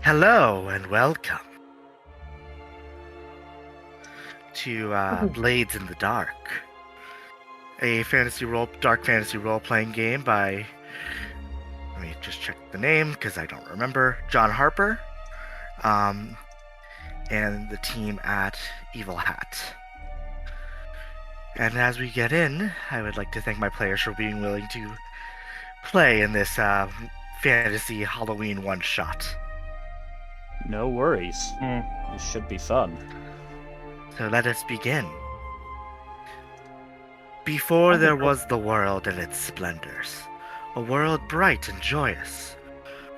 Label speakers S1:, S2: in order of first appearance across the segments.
S1: Hello and welcome to Blades in the Dark, a dark fantasy role-playing game by, let me just check the name because I don't remember, John Harper, and the team at Evil Hat. And as we get in, I would like to thank my players for being willing to play in this fantasy Halloween one-shot.
S2: No worries. This should be fun.
S1: So let us begin. Before there was the world and its splendors, a world bright and joyous,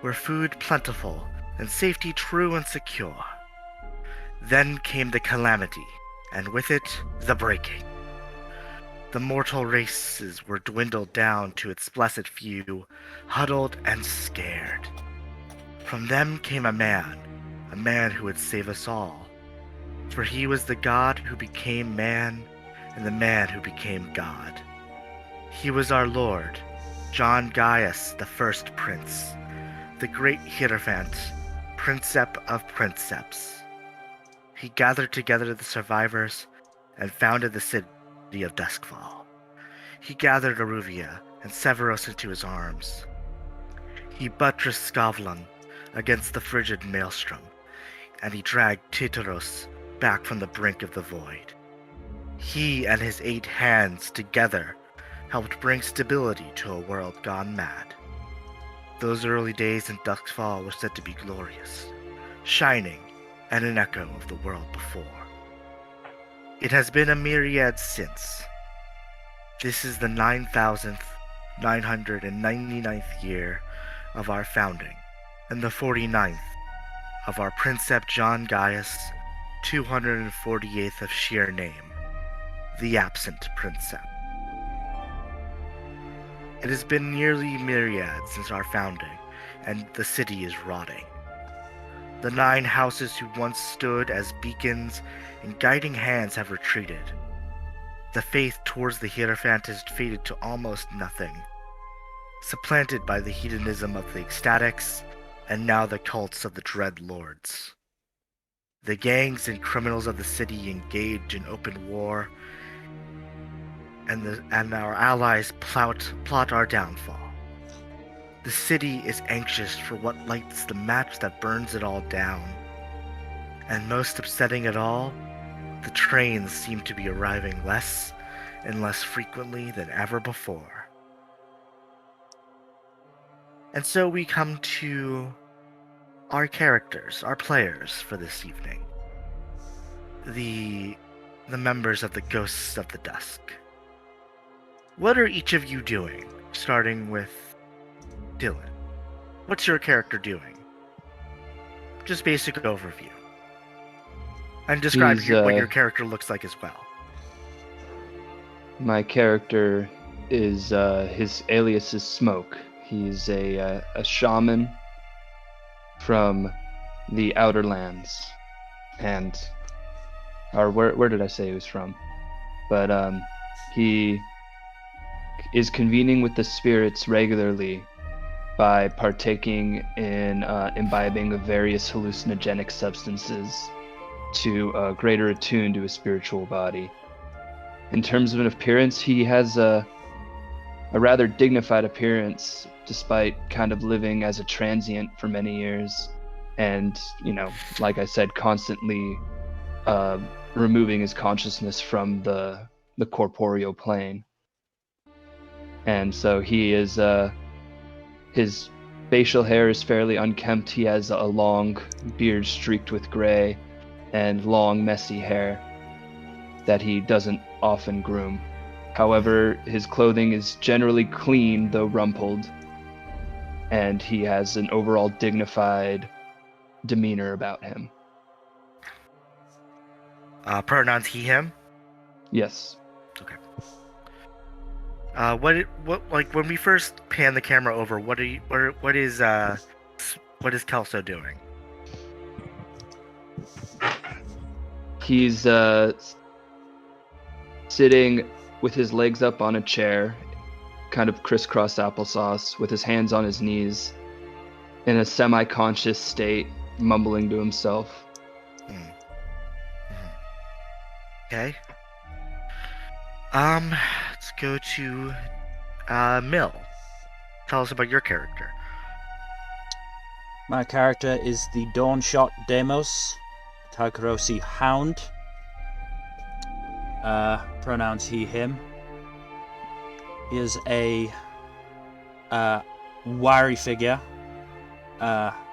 S1: where food plentiful and safety true and secure. Then came the calamity, and with it, the breaking. The mortal races were dwindled down to its blessed few, huddled and scared. From them came a man who would save us all. For he was the God who became man, and the man who became God. He was our Lord, John Gaius, the first prince, the great Hierophant, Princeps of Princeps. He gathered together the survivors and founded the city of Duskvol. He gathered Aruvia and Severos into his arms. He buttressed Skavlan against the frigid maelstrom, and he dragged Titaros back from the brink of the void. He and his 8 hands together helped bring stability to a world gone mad. Those early days in Duskvol were said to be glorious, shining and an echo of the world before. It has been a myriad since. This is the 9,999th year of our founding, and the 49th of our Princeps John Gaius, 248th of sheer name, the absent Princeps. It has been nearly myriad since our founding, and the city is rotting. The 9 houses who once stood as beacons and guiding hands have retreated. The faith towards the Hierophant has faded to almost nothing, supplanted by the hedonism of the ecstatics, and now the cults of the dread lords. The gangs and criminals of the city engage in open war, and our allies plot our downfall. The city is anxious for what lights the match that burns it all down. And most upsetting at all, the trains seem to be arriving less and less frequently than ever before. And so we come to our characters, our players for this evening. The members of the Ghosts of the Dusk. What are each of you doing? Starting with Dylan. What's your character doing? Just basic overview. And describe what your character looks like as well.
S3: My character is, his alias is Smoke. He's a shaman from the Outer Lands. And, or where did I say he was from? But he is convening with the spirits regularly by partaking in imbibing of various hallucinogenic substances to greater attune to his spiritual body. In terms of an appearance, he has a rather dignified appearance, despite kind of living as a transient for many years, and, like I said, constantly removing his consciousness from the corporeal plane. And so he is, his facial hair is fairly unkempt. He has a long beard streaked with gray and long, messy hair that he doesn't often groom. However, his clothing is generally clean, though rumpled, and he has an overall dignified demeanor about him.
S1: Pronouns he, him?
S3: Yes.
S1: Okay. What like when we first pan the camera over, what is Kelso doing?
S3: He's sitting with his legs up on a chair, kind of crisscross applesauce, with his hands on his knees, in a semi-conscious state, mumbling to himself.
S1: Okay. Let's go to Mill. Tell us about your character.
S2: My character is the Dawnshot Demos, Takarosi Hound. Pronouns he, him. He is a wiry figure,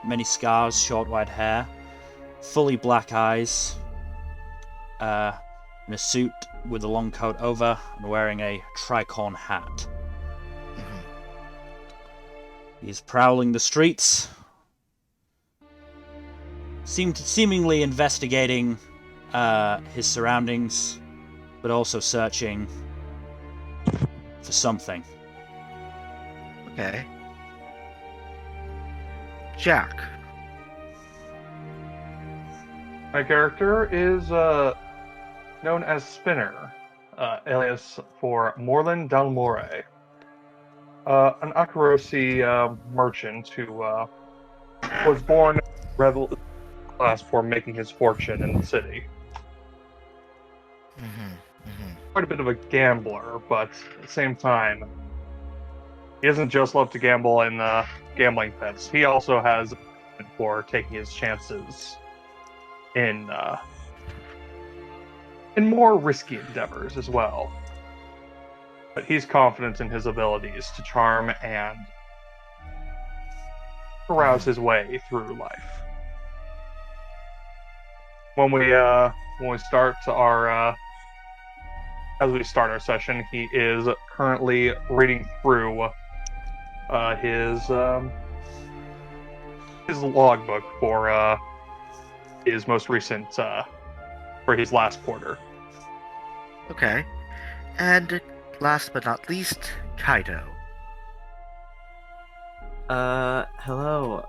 S2: many scars, short white hair, fully black eyes, in a suit with a long coat over, and wearing a tricorn hat. He's prowling the streets, seemingly investigating his surroundings, but also searching for something.
S1: Okay. Jack.
S4: My character is known as Spinner, alias for Morlan Dalmore, an Akarosi merchant who was born rebel class for making his fortune in the city. Quite a bit of a gambler, but at the same time, he doesn't just love to gamble in gambling pits. He also has for taking his chances in more risky endeavors as well. But he's confident in his abilities to charm and arouse his way through life. When we start our as we start our session, he is currently reading through his logbook for his most recent for his last quarter.
S1: Okay. And last but not least, Kaido.
S5: Hello.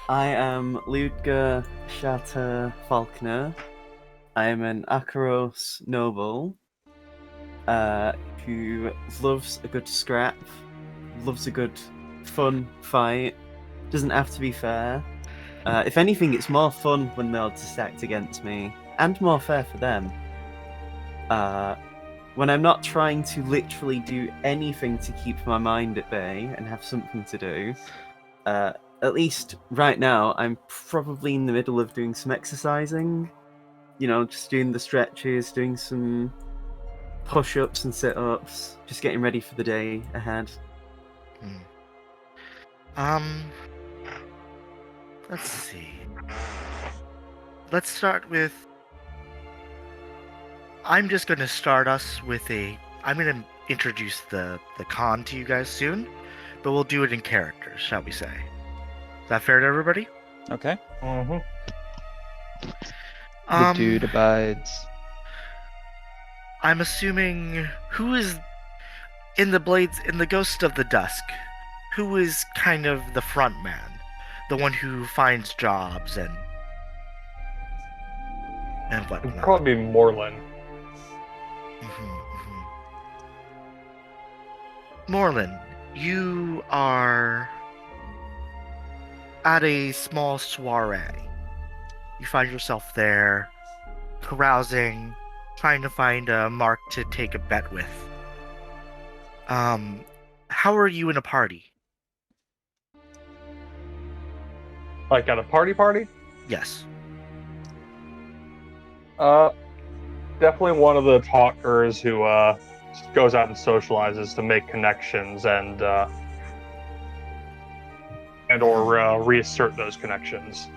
S5: I am Ludger Chatur Faulkner. I am an Akaros noble who loves a good scrap, loves a good fun fight. Doesn't have to be fair. If anything, it's more fun when they're stacked against me, and more fair for them. When I'm not trying to literally do anything to keep my mind at bay and have something to do, at least right now, I'm probably in the middle of doing some exercising. You know, just doing the stretches, doing some push-ups and sit-ups, just getting ready for the day ahead.
S1: Let's see. Let's start with... I'm just going to start us with I'm going to introduce the con to you guys soon, but we'll do it in characters, shall we say. Is that fair to everybody?
S2: Okay.
S4: Mm-hmm.
S3: The dude abides.
S1: I'm assuming who is in the Ghost of the Dusk, who is kind of the front man, the one who finds jobs and whatnot.
S4: It'd probably be Morlan.
S1: Morlan, you are at a small soiree. You find yourself there, carousing, trying to find a mark to take a bet with. How are you in a party?
S4: Like at a party?
S1: Yes.
S4: Definitely one of the talkers who goes out and socializes to make connections and or reassert those connections.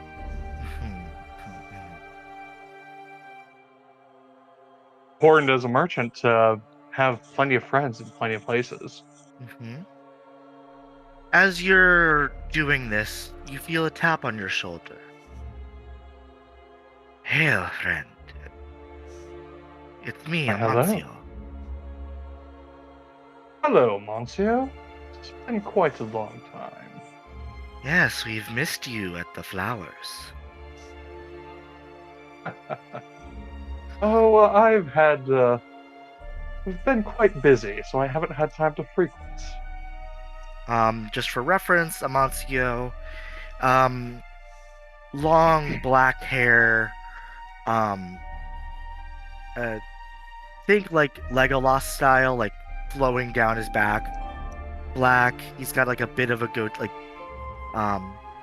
S4: Important as a merchant to have plenty of friends in plenty of places.
S1: As you're doing this, you feel a tap on your shoulder. Hail, friend. It's me,
S4: Hello.
S1: Amancio.
S4: Hello, Monsieur. It's been quite a long time.
S1: Yes, we've missed you at the flowers.
S4: Oh, we've been quite busy, so I haven't had time to frequent.
S1: Just for reference, Amancio, long black hair. Um, think like Legolas style, like flowing down his back. Black. He's got like a bit of a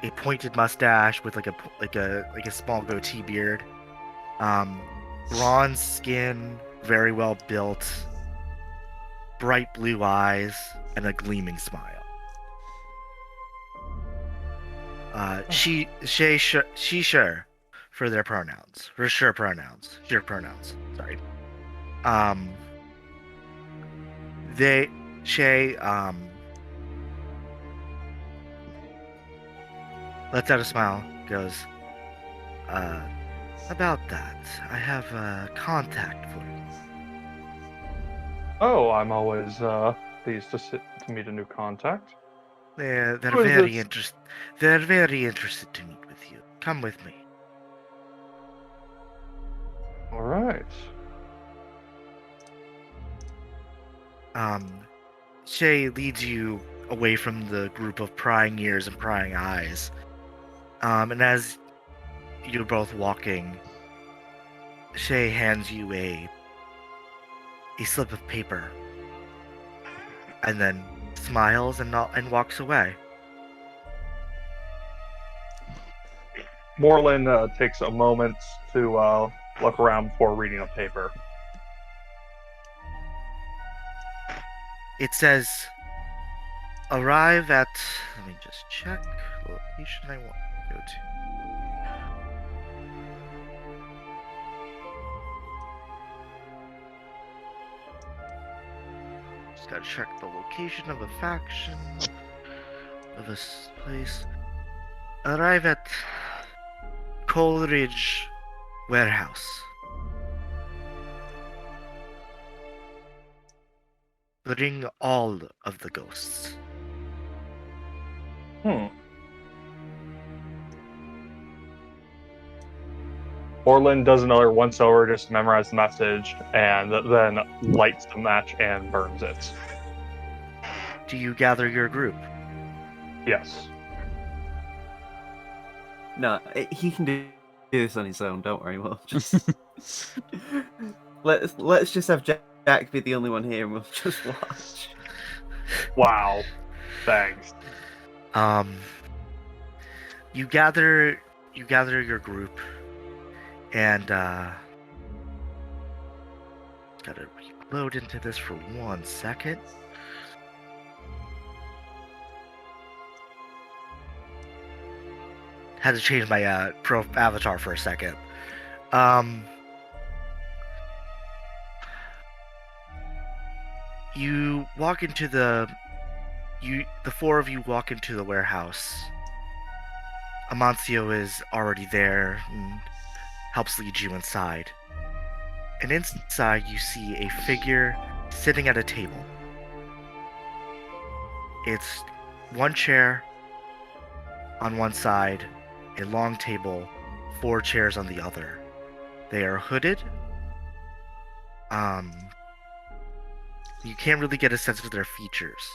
S1: a pointed mustache with like a small goatee beard. Bronze skin, very well built, bright blue eyes, and a gleaming smile. She, sure, for their pronouns, for sure pronouns, Sorry. Um, Shay, lets out a smile, goes, about that, I have a contact for you.
S4: Oh, I'm always pleased to meet a new contact.
S1: They're
S4: Who is
S1: very
S4: this?
S1: they're very interested to meet with you. Come with me.
S4: All right.
S1: Shay leads you away from the group of prying ears and prying eyes. And as you're both walking, Shay hands you a slip of paper, and then smiles and walks away.
S4: Morlan takes a moment to look around before reading a paper.
S1: It says, arrive at... Let me just check the location I want to go to. Just gotta check the location of a faction of this place. Arrive at Coleridge Warehouse. Bring all of the ghosts.
S4: Morlan does another once over, just to memorize the message, and then lights the match and burns it.
S1: Do you gather your group?
S4: Yes.
S5: No, he can do this on his own. Don't worry. We'll just let's just have Jack be the only one here, and we'll just watch.
S4: Wow. Thanks.
S1: You gather your group, and gotta reload into this for 1 second. Had to change my pro avatar for a second. You walk into the four of you walk into the warehouse. Amancio is already there and helps lead you inside. And inside you see a figure sitting at a table. It's one chair on one side, a long table, 4 chairs on the other. They are hooded. You can't really get a sense of their features.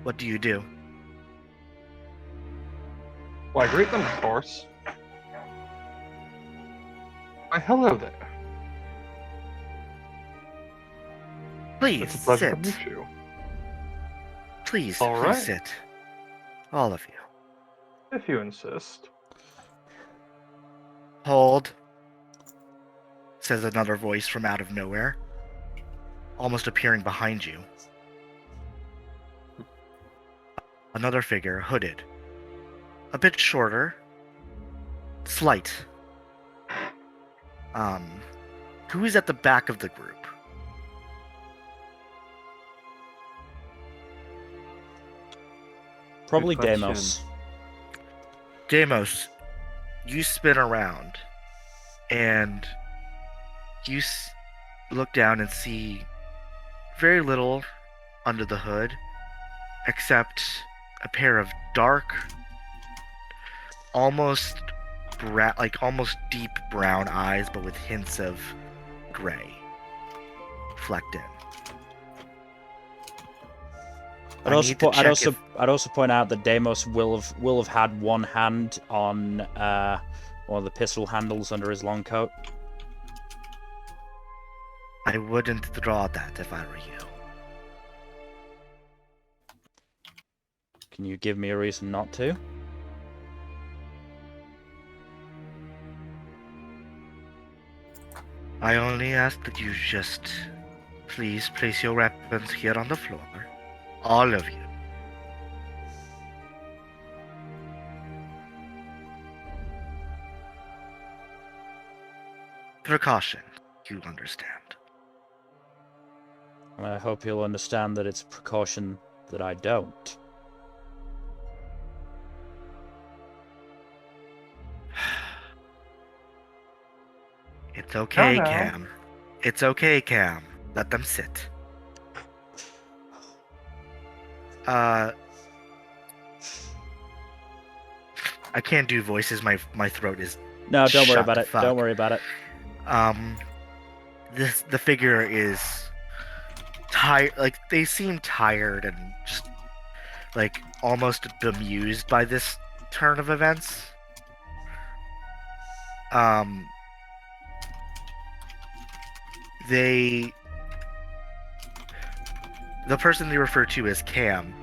S1: What do you do?
S4: Well, I greet them, of course. Why, hello there.
S1: Please
S4: It's a pleasure to
S1: sit.
S4: meet you.
S1: Please,
S4: All
S1: please
S4: right.
S1: sit. All of you.
S4: If you insist.
S1: Hold, says another voice from out of nowhere, almost appearing behind you. Another figure, hooded. A bit shorter. Slight. Who is at the back of the group?
S2: Probably
S5: Good question.
S2: Deimos.
S1: Deimos, you spin around, and you look down and see very little under the hood, except a pair of dark, almost almost deep brown eyes, but with hints of gray flecked in.
S2: I'd
S1: I
S2: also,
S1: need to check if-
S2: I'd also point out that Deimos will have had one hand on one of the pistol handles under his long coat.
S1: I wouldn't draw that if I were you.
S2: Can you give me a reason not to?
S1: I only ask that you just please place your weapons here on the floor. All of you. Precaution, you understand.
S2: And I hope you'll understand that it's a precaution that I don't.
S1: It's okay,
S4: no.
S1: Cam. It's okay, Cam. Let them sit. I can't do voices. My throat is.
S2: No, don't worry
S1: Shut
S2: about
S1: the
S2: it.
S1: fuck.
S2: Don't worry about it.
S1: The figure is tired. Like, they seem tired and just like almost bemused by this turn of events. The person they refer to as Cam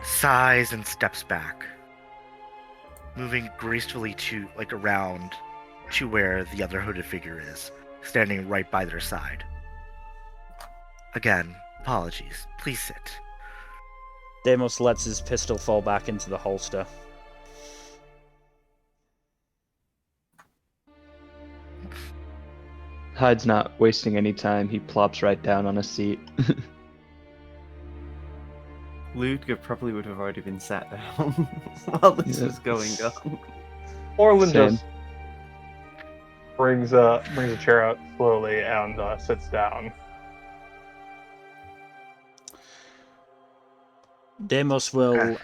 S1: sighs and steps back, moving gracefully to around to where the other hooded figure is, standing right by their side. Again, apologies. Please sit.
S2: Deimos lets his pistol fall back into the holster.
S3: Hyde's not wasting any time. He plops right down on a seat.
S5: Ludger probably would have already been sat down while this
S3: Yeah.
S5: was going on.
S4: Morlan
S3: Same.
S4: just brings a chair out slowly and sits down.
S2: Deimos will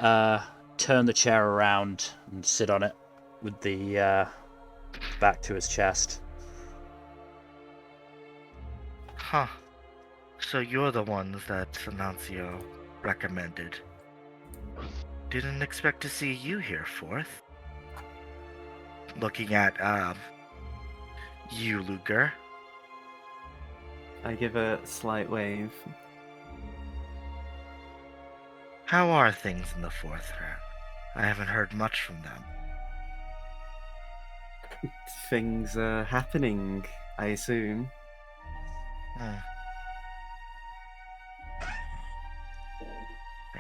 S2: turn the chair around and sit on it with the back to his chest.
S1: Huh. So you're the ones that Sanancio recommended. Didn't expect to see you here, Fourth. Looking at, you, Ludger.
S5: I give a slight wave.
S1: How are things in the Fourth Round? I haven't heard much from them.
S5: Things are happening, I assume.
S1: Hmm.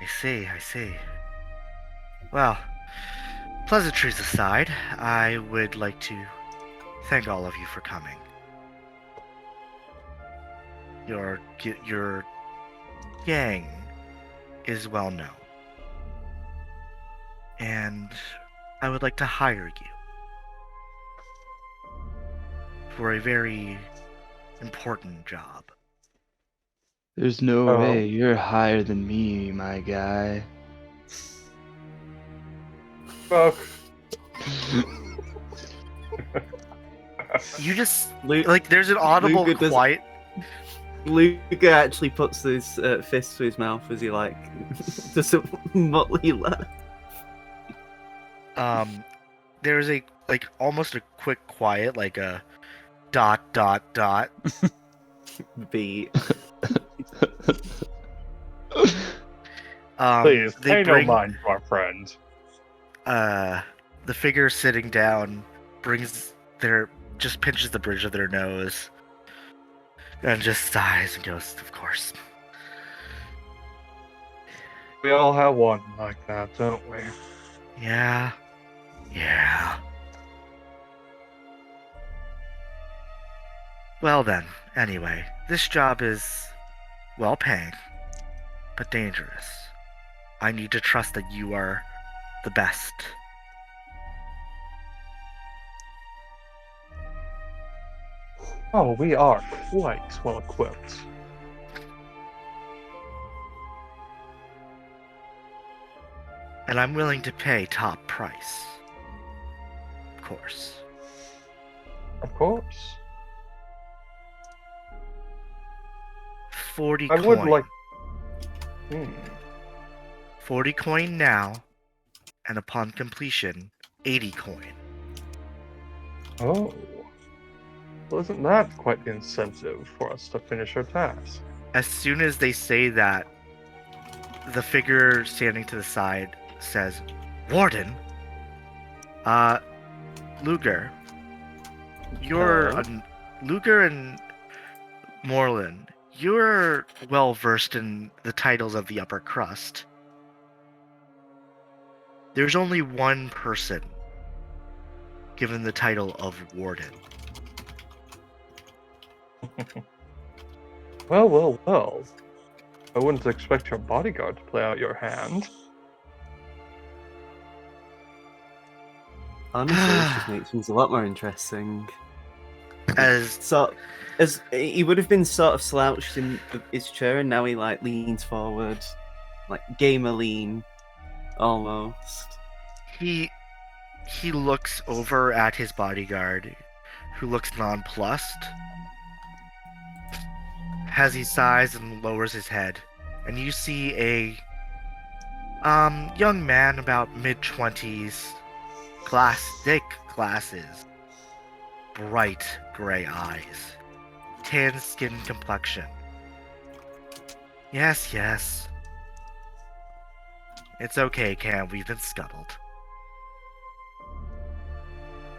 S1: I see. Well, pleasantries aside, I would like to thank all of you for coming. Your gang is well known. And I would like to hire you for a very important job.
S3: There's no
S4: Oh.
S3: way you're higher than me, my guy.
S4: Fuck.
S1: You just
S5: Lu-
S1: there's an audible
S5: Ludger does-
S1: quiet.
S5: Ludger actually puts his fist to his mouth as he does a motley laugh.
S1: There's a almost a quick quiet, like a ...
S5: Beat.
S4: Please,
S1: they
S4: pay
S1: bring
S4: no mind to our friend.
S1: the figure sitting down just pinches the bridge of their nose and just sighs and goes, "Of course."
S4: We all have one like that, don't we?
S1: Yeah. Well then, anyway, this job is well paying, but dangerous. I need to trust that you are the best.
S4: Oh, we are quite well equipped.
S1: And I'm willing to pay top price. Of course.
S4: Of course.
S1: 40
S4: I
S1: coin.
S4: would like.
S1: 40 coin now, and upon completion, 80 coin.
S4: Oh. Well, isn't that quite the incentive for us to finish our task?
S1: As soon as they say that, the figure standing to the side says, Warden? Ludger.
S5: Hello?
S1: Ludger and Morlan, you're well versed in the titles of the upper crust. There's only one person given the title of Warden.
S4: Well. I wouldn't expect your bodyguard to play out your hand.
S5: Honestly, this just makes things a lot more interesting.
S1: As
S5: He would have been sort of slouched in his chair, and now he like leans forward, like gamer lean, almost.
S1: he looks over at his bodyguard, who looks nonplussed, as he sighs and lowers his head, and you see a young man about mid-20s, thick glasses, bright gray eyes, tan skin complexion. Yes. It's okay, Cam, we've been scuttled.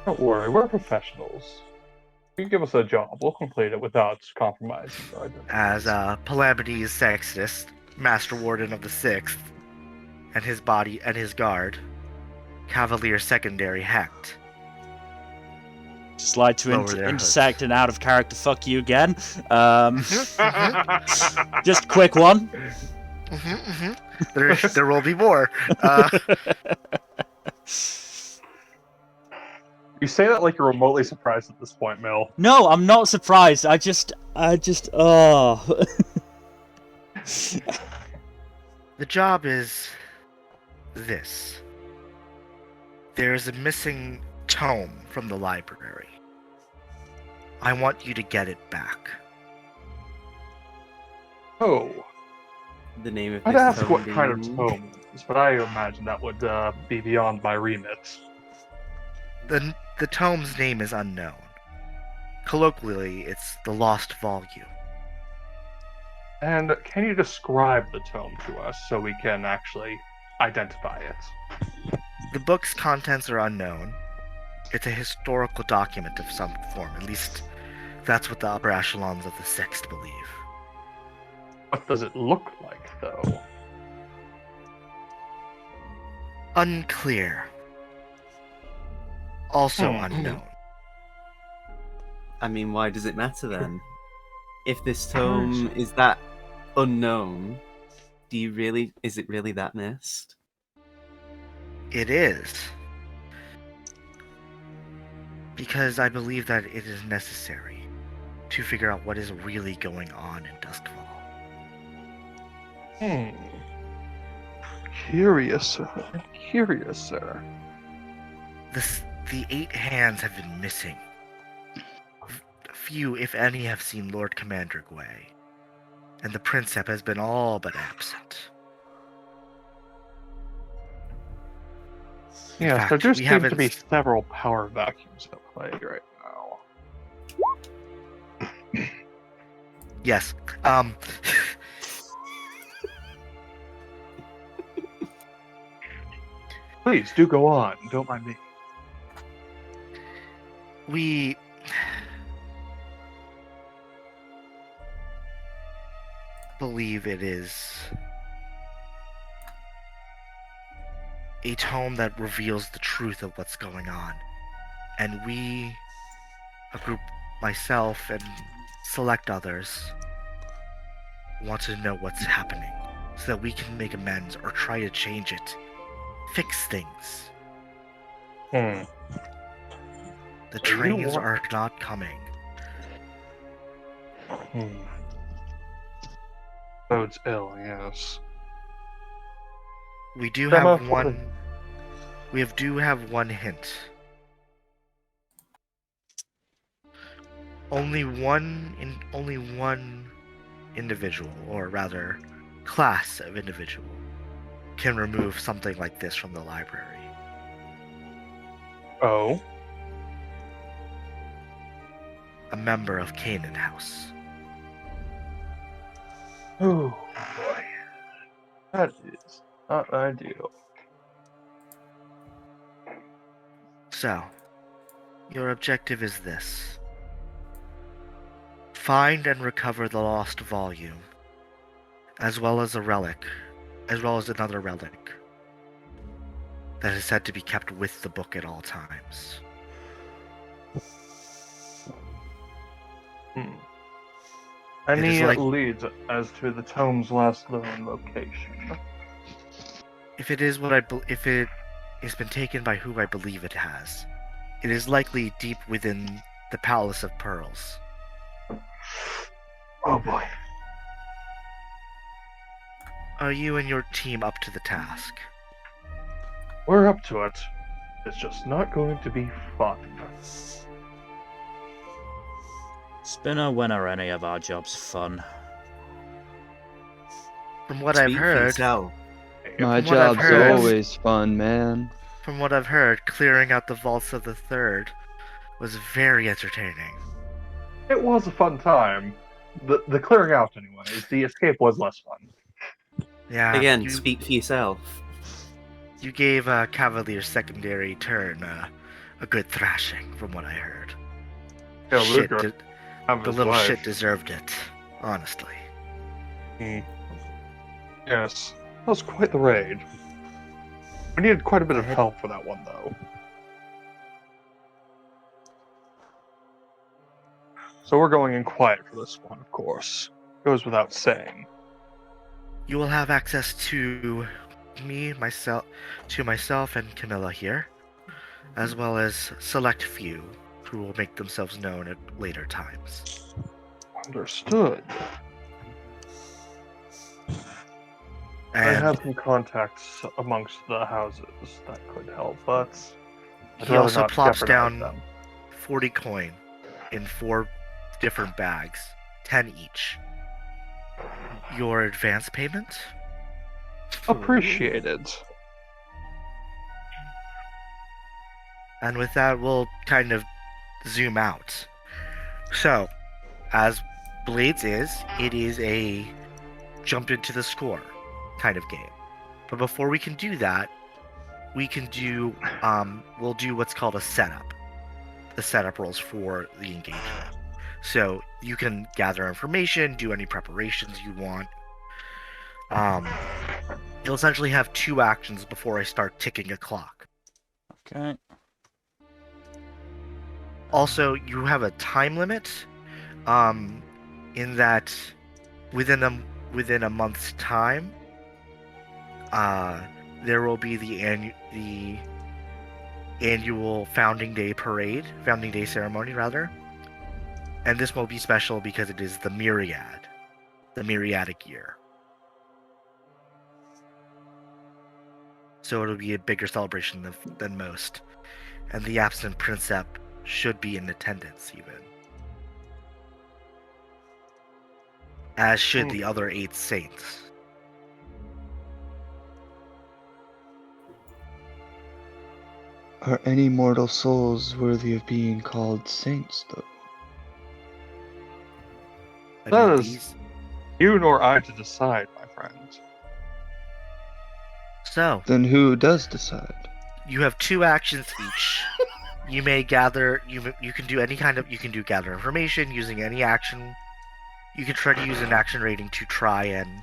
S4: Don't worry, we're professionals. You give us a job, we'll complete it without compromising our identities.
S1: As Palamides Sextus, Master Warden of the Sixth, and his guard, Cavalier Secondary Hecht.
S2: Just like to
S1: Lower their
S2: intersect
S1: hoods.
S2: an out of character fuck you again. Just a quick one.
S1: There will be more.
S4: You say that like you're remotely surprised at this point, Mill.
S2: No, I'm not surprised. I just, oh.
S1: The job is this. There is a missing tome from the library. I want you to get it back.
S4: Oh.
S5: The name of
S4: I'd
S5: this
S4: ask
S5: tome
S4: what kind of
S5: being-
S4: tome it is, but I imagine that would be beyond my remit.
S1: The tome's name is unknown. Colloquially, it's the Lost Volume.
S4: And can you describe the tome to us so we can actually identify it?
S1: The book's contents are unknown. It's a historical document of some form. At least, that's what the upper echelons of the Sixth believe.
S4: What does it look like, though?
S1: Unclear. Also unknown.
S5: I mean, why does it matter then? If this tome is that unknown, is it really that missed?
S1: It is. Because I believe that it is necessary to figure out what is really going on in Duskvol.
S4: Curious, sir.
S1: The 8 hands have been missing. Few, if any, have seen Lord Commander Gway, and the Princep has been all but absent. In
S4: Yes,
S1: fact,
S4: there do
S1: we
S4: seem
S1: haven't
S4: to be several power vacuums at play right now.
S1: Yes.
S4: Please, do go on. Don't mind me.
S1: We believe it is a tome that reveals the truth of what's going on. And we, a group, myself and select others, want to know what's happening so that we can make amends or try to change it, fix things. The
S4: So you
S1: trains
S4: want-
S1: are not coming.
S4: Bodes ill, yes.
S1: We do
S4: Grandma,
S1: have one. We do have one hint. Only one individual, or rather, class of individual, can remove something like this from the library.
S4: Oh.
S1: A member of Canaan House.
S4: Oh boy. That is not ideal.
S1: So, your objective is this. Find and recover the lost volume, as well as another relic that is said to be kept with the book at all times.
S4: Any
S1: like-
S4: leads as to the tome's last known location?
S1: If it is if it has been taken by who I believe it has, it is likely deep within the Palace of Pearls.
S4: Oh boy.
S1: Are you and your team up to the task?
S4: We're up to it. It's just not going to be fun.
S2: Spinner, when are any of our jobs fun?
S1: From what
S5: Speak
S1: I've
S5: for
S1: heard,
S5: yourself.
S3: My
S1: From what I've
S3: job's
S1: heard-
S3: always fun, man.
S1: clearing out the vaults of the third was very entertaining.
S4: It was a fun time. The clearing out, anyways. The escape was less fun.
S1: Yeah.
S5: Again,
S1: you,
S5: speak for yourself.
S1: You gave Cavalier's secondary turn a good thrashing, from what I heard.
S4: Yeah,
S1: Shit,
S4: Ludger, have
S1: the
S4: his
S1: little
S4: life.
S1: shit deserved it, honestly.
S4: Yes, that was quite the raid. We needed quite a bit of help for that one, though. So we're going in quiet for this one, of course. Goes without saying.
S1: You will have access to myself and Camilla here, as well as select few who will make themselves known at later times.
S4: Understood. I
S1: And
S4: have some contacts amongst the houses that could help, but I'd
S1: he
S4: rather
S1: also
S4: not
S1: plops
S4: jeopardize
S1: down
S4: them.
S1: 40 coin in 4 different bags, 10 each. Your advance payment?
S4: Appreciated.
S1: And with that, we'll kind of zoom out. So, as Blades is, it is a jump into the score kind of game. But before we can do that, we can do, we'll do what's called a setup. The setup rolls for the engagement. So you can gather information, do any preparations you want. You'll essentially have 2 actions before I start ticking a clock.
S2: Okay.
S1: Also, you have a time limit, in that within a month's time, there will be the annual Founding Day ceremony rather, and this will be special because it is the Myriadic year. So it'll be a bigger celebration than most, and the absent princeps should be in attendance even. As should the other 8 saints.
S3: Are any mortal souls worthy of being called saints, though?
S1: I
S4: That
S1: mean,
S4: is- You nor I to decide, my friend.
S1: So,
S3: Then who does decide?
S1: you have 2 actions each. You may gather. You can do any kind of. You can do gather information using any action. You can try to use an action rating to try and,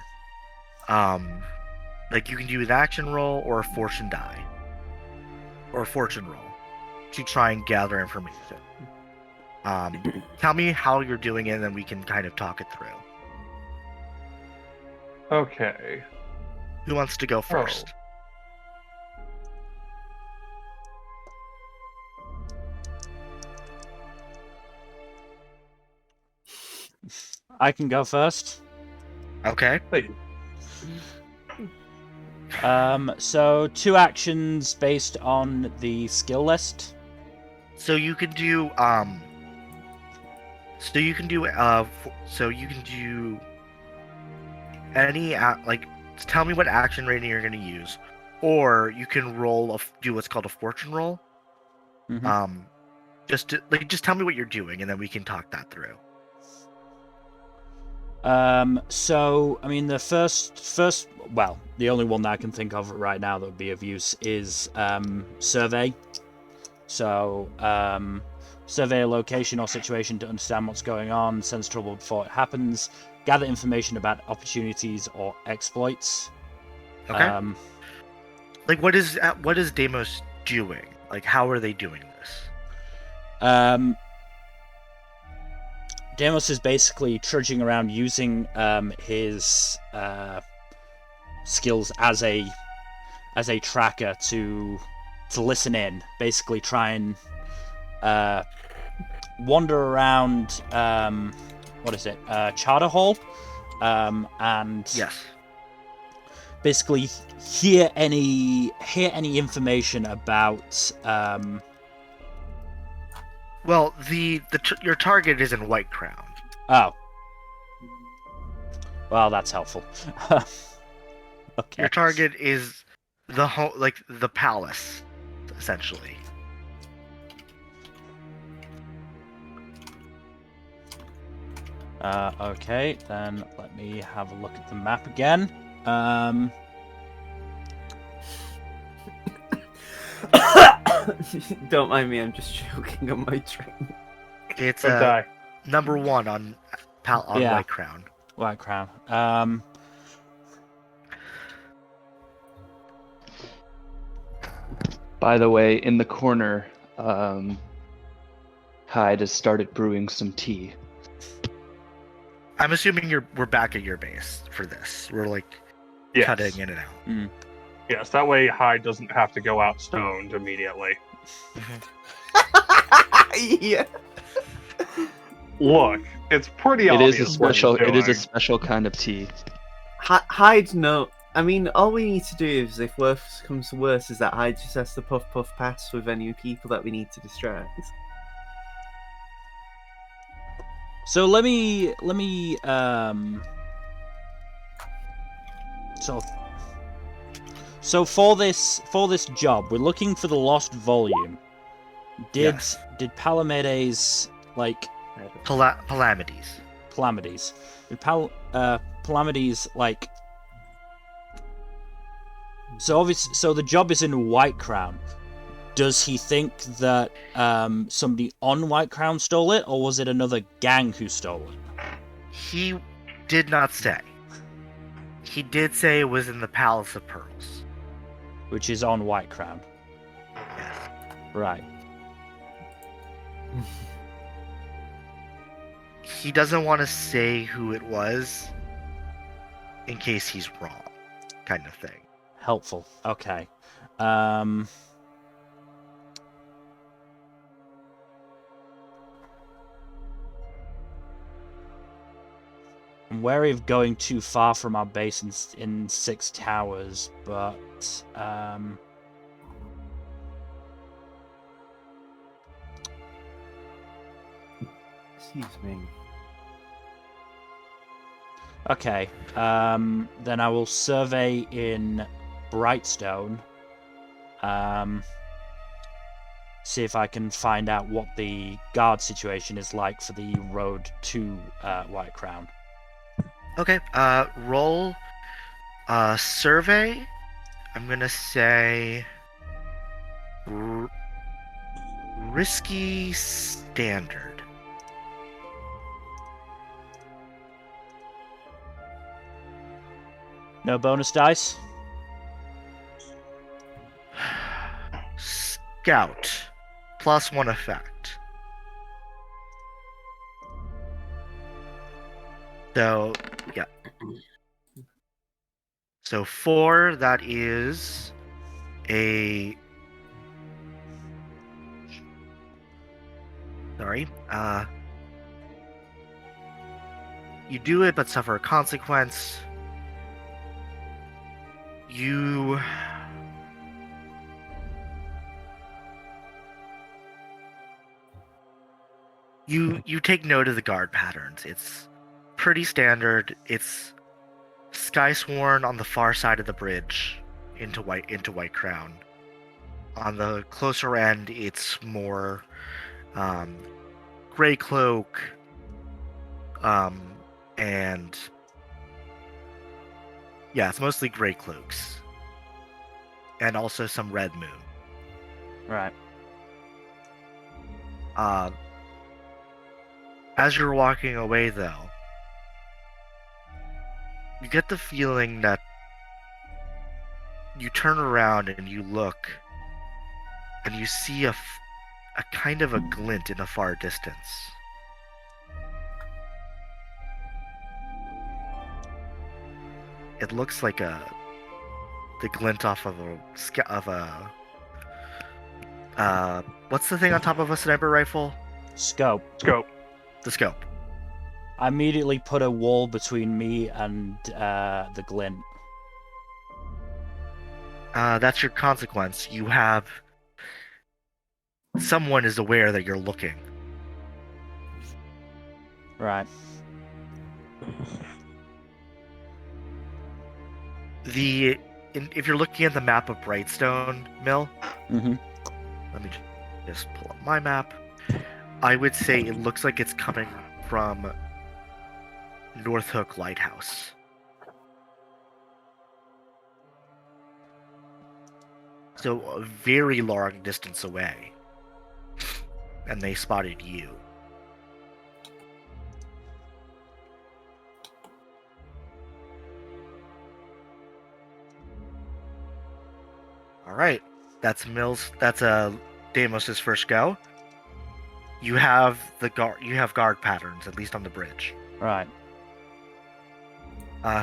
S1: like you can do an action roll or a fortune die, or a fortune roll, to try and gather information. Tell me how you're doing it, and then we can kind of talk it through.
S4: Okay.
S1: Who wants to go first?
S2: I can go first.
S1: Okay.
S4: Please.
S2: So 2 actions based on the skill list.
S1: So you can do tell me what action rating you're going to use, or you can do what's called a fortune roll.
S2: Mhm.
S1: Just tell me what you're doing, and then we can talk that through.
S2: So I mean, the first, well, the only one that I can think of right now that would be of use is survey. So survey a location or situation to understand what's going on, sense trouble before it happens, gather information about opportunities or exploits.
S1: Okay. What is Deimos doing? Like, how are they doing this?
S2: Deimos is basically trudging around using his skills as a tracker to listen in. Basically, try and wander around. What is it? Charter Hall, and
S1: Yes.
S2: basically hear any information about.
S1: Well, your target is in White Crown.
S2: Oh. Well, that's helpful. Okay.
S1: Your target is the palace, essentially.
S2: Okay, then let me have a look at the map again.
S5: Don't mind me, I'm just choking on my drink.
S1: It's
S4: Don't die.
S1: number 1 on
S2: Yeah.
S1: White Crown.
S2: White Crown.
S3: By the way, in the corner, Hyde has started brewing some tea.
S1: I'm assuming we're back at your base for this. We're
S4: Yes.
S1: cutting in and out.
S4: Yes, that way Hyde doesn't have to go out stoned immediately.
S5: Yeah.
S4: Look, it's pretty
S3: It
S4: obvious.
S3: is a
S4: what he's
S3: special. It is a
S4: doing.
S3: special kind of tea.
S5: Hyde, no. I mean, all we need to do is, if worse comes to worse, is that Hyde just has to puff pass with any people that we need to distract.
S2: So let me so for this job, we're looking for the lost volume. Did
S1: Yes.
S2: Palamedes
S1: Calamities.
S2: Palamedes? Did Palamedes so the job is in White Crown. Does he think that somebody on White Crown stole it, or was it another gang who stole it?
S1: He did not say. He did say it was in the Palace of Pearls.
S2: Which is on White Crown.
S1: Yes.
S2: Right.
S1: He doesn't want to say who it was in case he's wrong, kind of thing.
S2: Helpful. Okay. I'm wary of going too far from our base in Six Towers, but
S5: Excuse me.
S2: okay. Then I will survey in Brightstone. See if I can find out what the guard situation is like for the road to White Crown.
S1: Okay, roll survey. I'm gonna say risky standard.
S2: No bonus dice?
S1: Scout. +1 effect. So, yeah. So 4, that is a... Sorry. You do it, but suffer a consequence. You take note of the guard patterns. It's pretty standard. It's Skysworn on the far side of the bridge into White Crown. On the closer end, it's more Gray Cloak, and yeah, it's mostly Gray Cloaks, and also some Red Moon.
S2: Right.
S1: As you're walking away, though, you get the feeling that you turn around and you look, and you see a kind of a glint in the far distance. It looks like the glint off of what's the thing on top of a sniper rifle?
S2: Scope.
S4: Scope.
S1: The scope.
S2: I immediately put a wall between me and the glint.
S1: That's your consequence. You have... Someone is aware that you're looking.
S2: Right.
S1: If you're looking at the map of Brightstone Mill,
S2: Mm-hmm.
S1: let me just pull up my map. I would say it looks like it's coming from North Hook Lighthouse. So a very long distance away. And they spotted you. Alright. That's Deimos' first go. You have guard patterns, at least on the bridge.
S2: Right.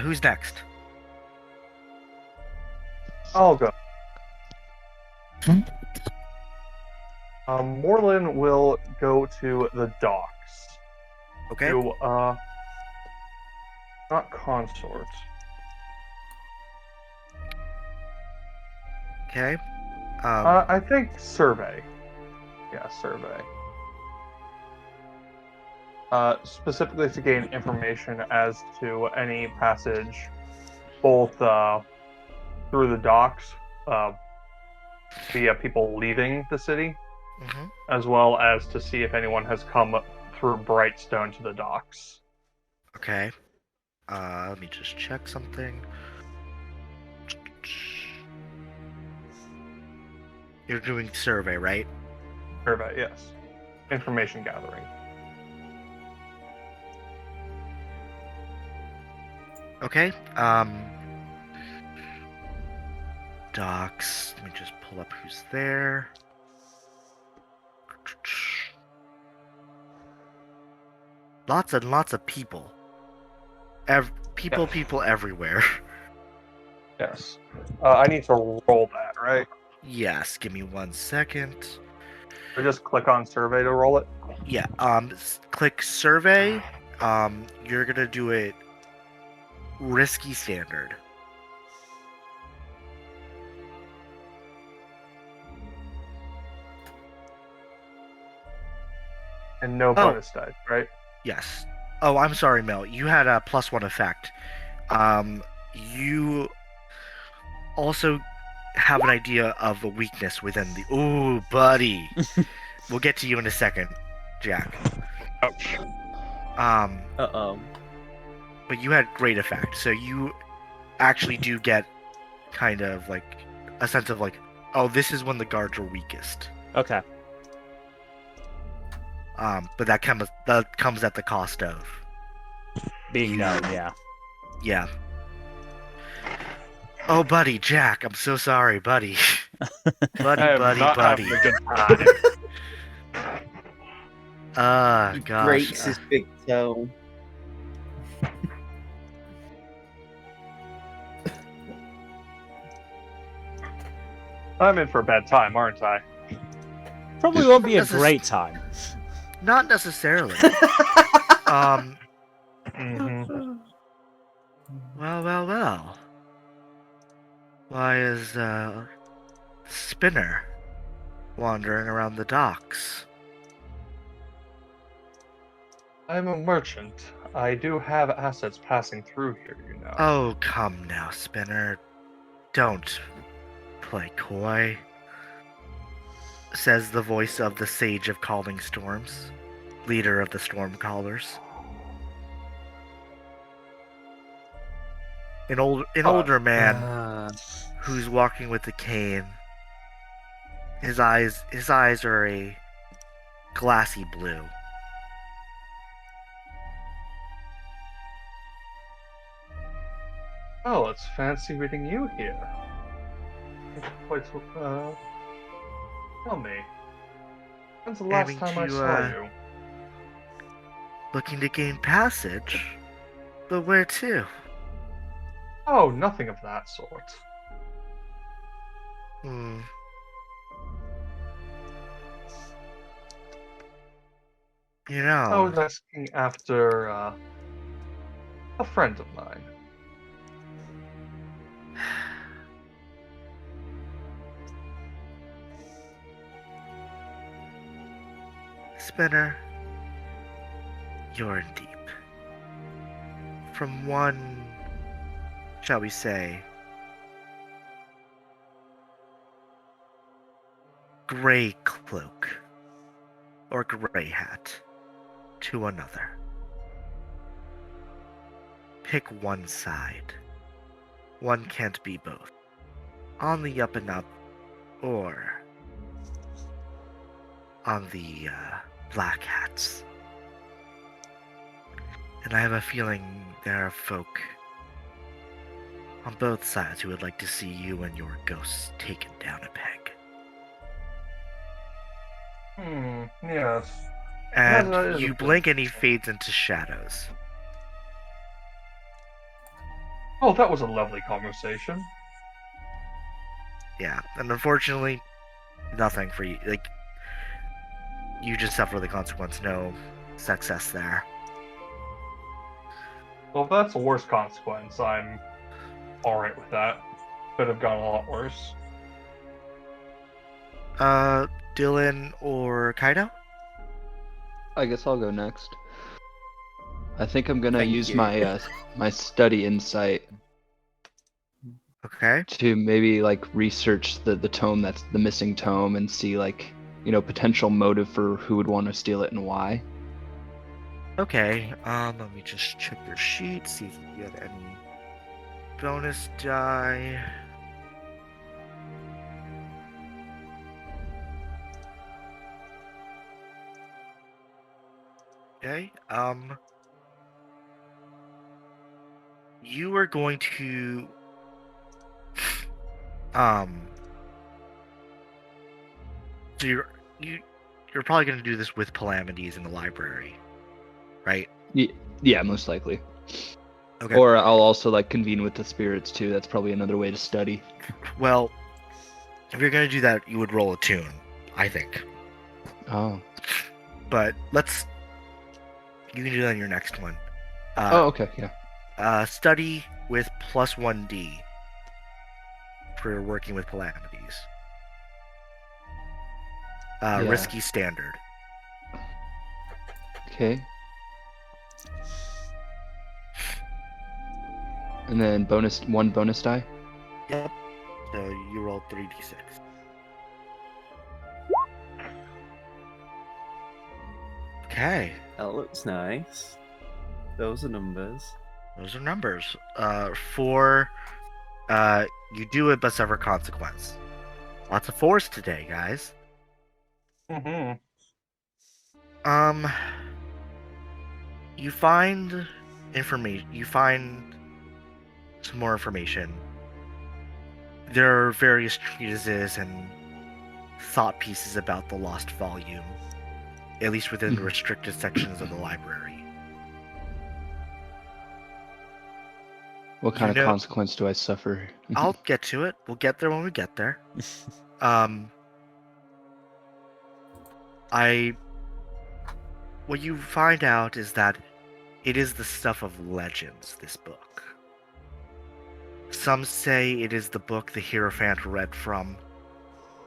S1: Who's next?
S4: I'll go. Morlan will go to the docks.
S1: Okay.
S4: To, not consort.
S1: Okay.
S4: I think survey. Yeah, survey. Specifically to gain information as to any passage, both through the docks, via people leaving the city,
S1: Mhm.
S4: as well as to see if anyone has come through Brightstone to the docks.
S1: Okay. Let me just check something. You're doing survey, right?
S4: Survey, yes. Information gathering.
S1: Okay. Docks. Let me just pull up who's there. Lots and lots of people. People everywhere.
S4: Yes. I need to roll that, right?
S1: Yes, give me 1 second.
S4: Or just click on survey to roll it?
S1: Yeah, click survey. You're gonna do it risky standard.
S4: And no bonus dice, right?
S1: Yes. Oh, I'm sorry, Mel. You had a +1 effect. You also have an idea of a weakness within the... Ooh, buddy. We'll get to you in a second, Jack.
S4: Ouch.
S5: Uh-oh.
S1: But you had great effect, so you actually do get kind of like a sense of like, oh, this is when the guards are weakest.
S2: Okay.
S1: But that comes at the cost of
S2: Being known, yeah.
S1: yeah. Oh, buddy, Jack, I'm so sorry, buddy. buddy.
S4: Having a good time.
S5: He
S1: Gosh.
S5: breaks his big toe.
S4: I'm in for a bad time, aren't I?
S2: Probably won't be a
S1: This is-
S2: great time.
S1: Not necessarily.
S4: Mm-hmm.
S1: Well. Why is Spinner wandering around the docks?
S4: I'm a merchant. I do have assets passing through here, you know.
S1: Oh, come now, Spinner. Don't play coy, says the voice of the Sage of Calling Storms, leader of the Stormcallers. An older man who's walking with a cane. His eyes are a glassy blue.
S4: Oh, it's fancy meeting you here. Wait, tell me, when's the last
S1: Aiming
S4: time I
S1: to,
S4: saw you?
S1: Looking to gain passage? But where to?
S4: Oh, nothing of that sort.
S1: Hmm. You
S4: I
S1: know,
S4: was asking after a friend of mine.
S1: Spinner, you're in deep. From one, shall we say, gray cloak or gray hat to another. Pick one side. One can't be both. On the up and up, or on the black hats. And I have a feeling there are folk on both sides who would like to see you and your ghosts taken down a peg.
S4: Yes.
S1: And
S4: that is a
S1: you
S4: bit
S1: blink and he
S4: interesting.
S1: fades into shadows.
S4: Oh, that was a lovely conversation.
S1: Yeah, and unfortunately, nothing for you. Like, you just suffer the consequence. No success there.
S4: Well, if that's the worst consequence, I'm alright with that. Could have gone a lot worse.
S1: Dylan or Kaido?
S3: I guess I'll go next. I think I'm gonna
S5: Thank
S3: use
S5: you.
S3: my my study insight
S1: Okay.
S3: to maybe like research the tome that's the missing tome and see like potential motive for who would want to steal it and why.
S1: Okay. Let me just check your sheet, see if you have any bonus die. Okay. You are going to so you're probably going to do this with Calamities in the library, right?
S3: Yeah, most likely.
S1: Okay.
S3: Or I'll also like convene with the spirits too. That's probably another way to study.
S1: Well, if you're going to do that, you would roll a tune, I think.
S3: Oh.
S1: But you can do that in your next one.
S3: Oh, okay, yeah.
S1: Study with plus 1d for working with Calamities.
S3: Yeah.
S1: Risky standard.
S3: Okay. And then one bonus die.
S1: Yep. So you roll 3d6. Okay.
S5: That looks nice. Those are numbers.
S1: Those are numbers. 4, you do it but suffer consequence. Lots of 4s today, guys.
S4: Mm-hmm.
S1: You find information. You find some more information. There are various treatises and thought pieces about the lost volume, at least within the restricted sections of the library.
S3: What kind
S1: You
S3: of
S1: know-
S3: consequence do I suffer?
S1: I'll get to it. We'll get there when we get there. What you find out is that it is the stuff of legends, this book. Some say it is the book the Hierophant read from,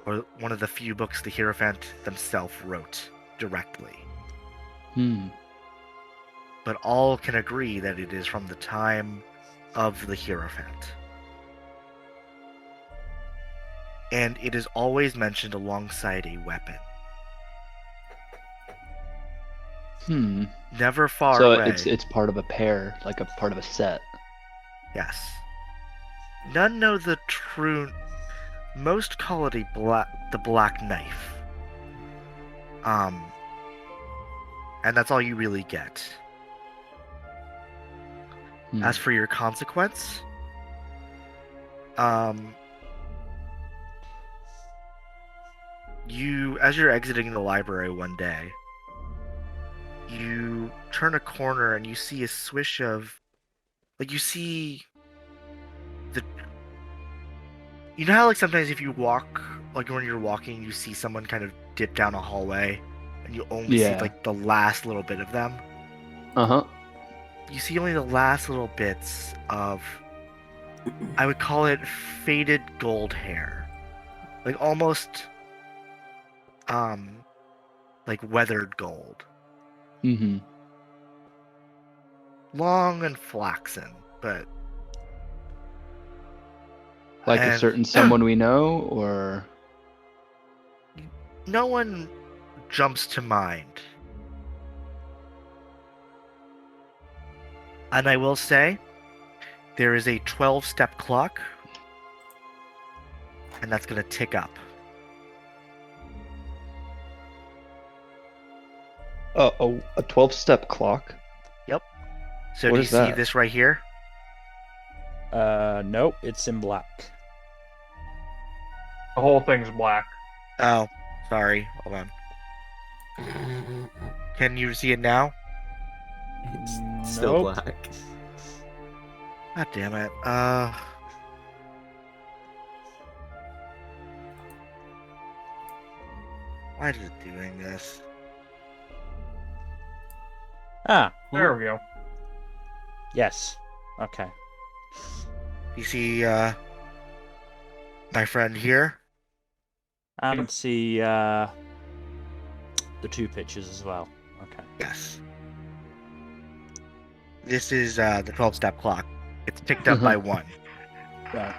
S1: or one of the few books the Hierophant themselves wrote directly. but all can agree that it is from the time of the Hierophant. And it is always mentioned alongside a weapon. Never far
S3: So
S1: away.
S3: it's part of a pair, like a part of a set.
S1: Yes. None know the true. Most call it the black knife. And that's all you really get. As for your consequence, as you're exiting the library one day, you turn a corner and you see a swish of, like, you see the. You know how, like, sometimes if you walk, like, when you're walking, you see someone kind of dip down a hallway, and you only see, like, the last little bit of them? You see only the last little bits of, I would call it faded gold hair. Like, almost, like, weathered gold. Long and flaxen, but...
S3: Like a certain someone we know, or...
S1: No one jumps to mind. And I will say, there is a 12-step clock, and that's going to tick up.
S3: A 12-step clock?
S1: Yep. So
S3: What
S1: do you
S3: is
S1: see
S3: that?
S1: this right here?
S2: Nope, it's in black.
S4: The whole thing's black.
S1: Oh, sorry. Hold on. Can you see it now?
S5: It's still
S2: Nope.
S5: black.
S1: God damn it. Why is it doing this?
S2: Ah,
S4: There we go.
S2: yes. Okay.
S1: You see, my friend here?
S2: And see the two pictures as well. Okay.
S1: Yes. This is the 12-step clock. It's ticked up by one.
S2: Right.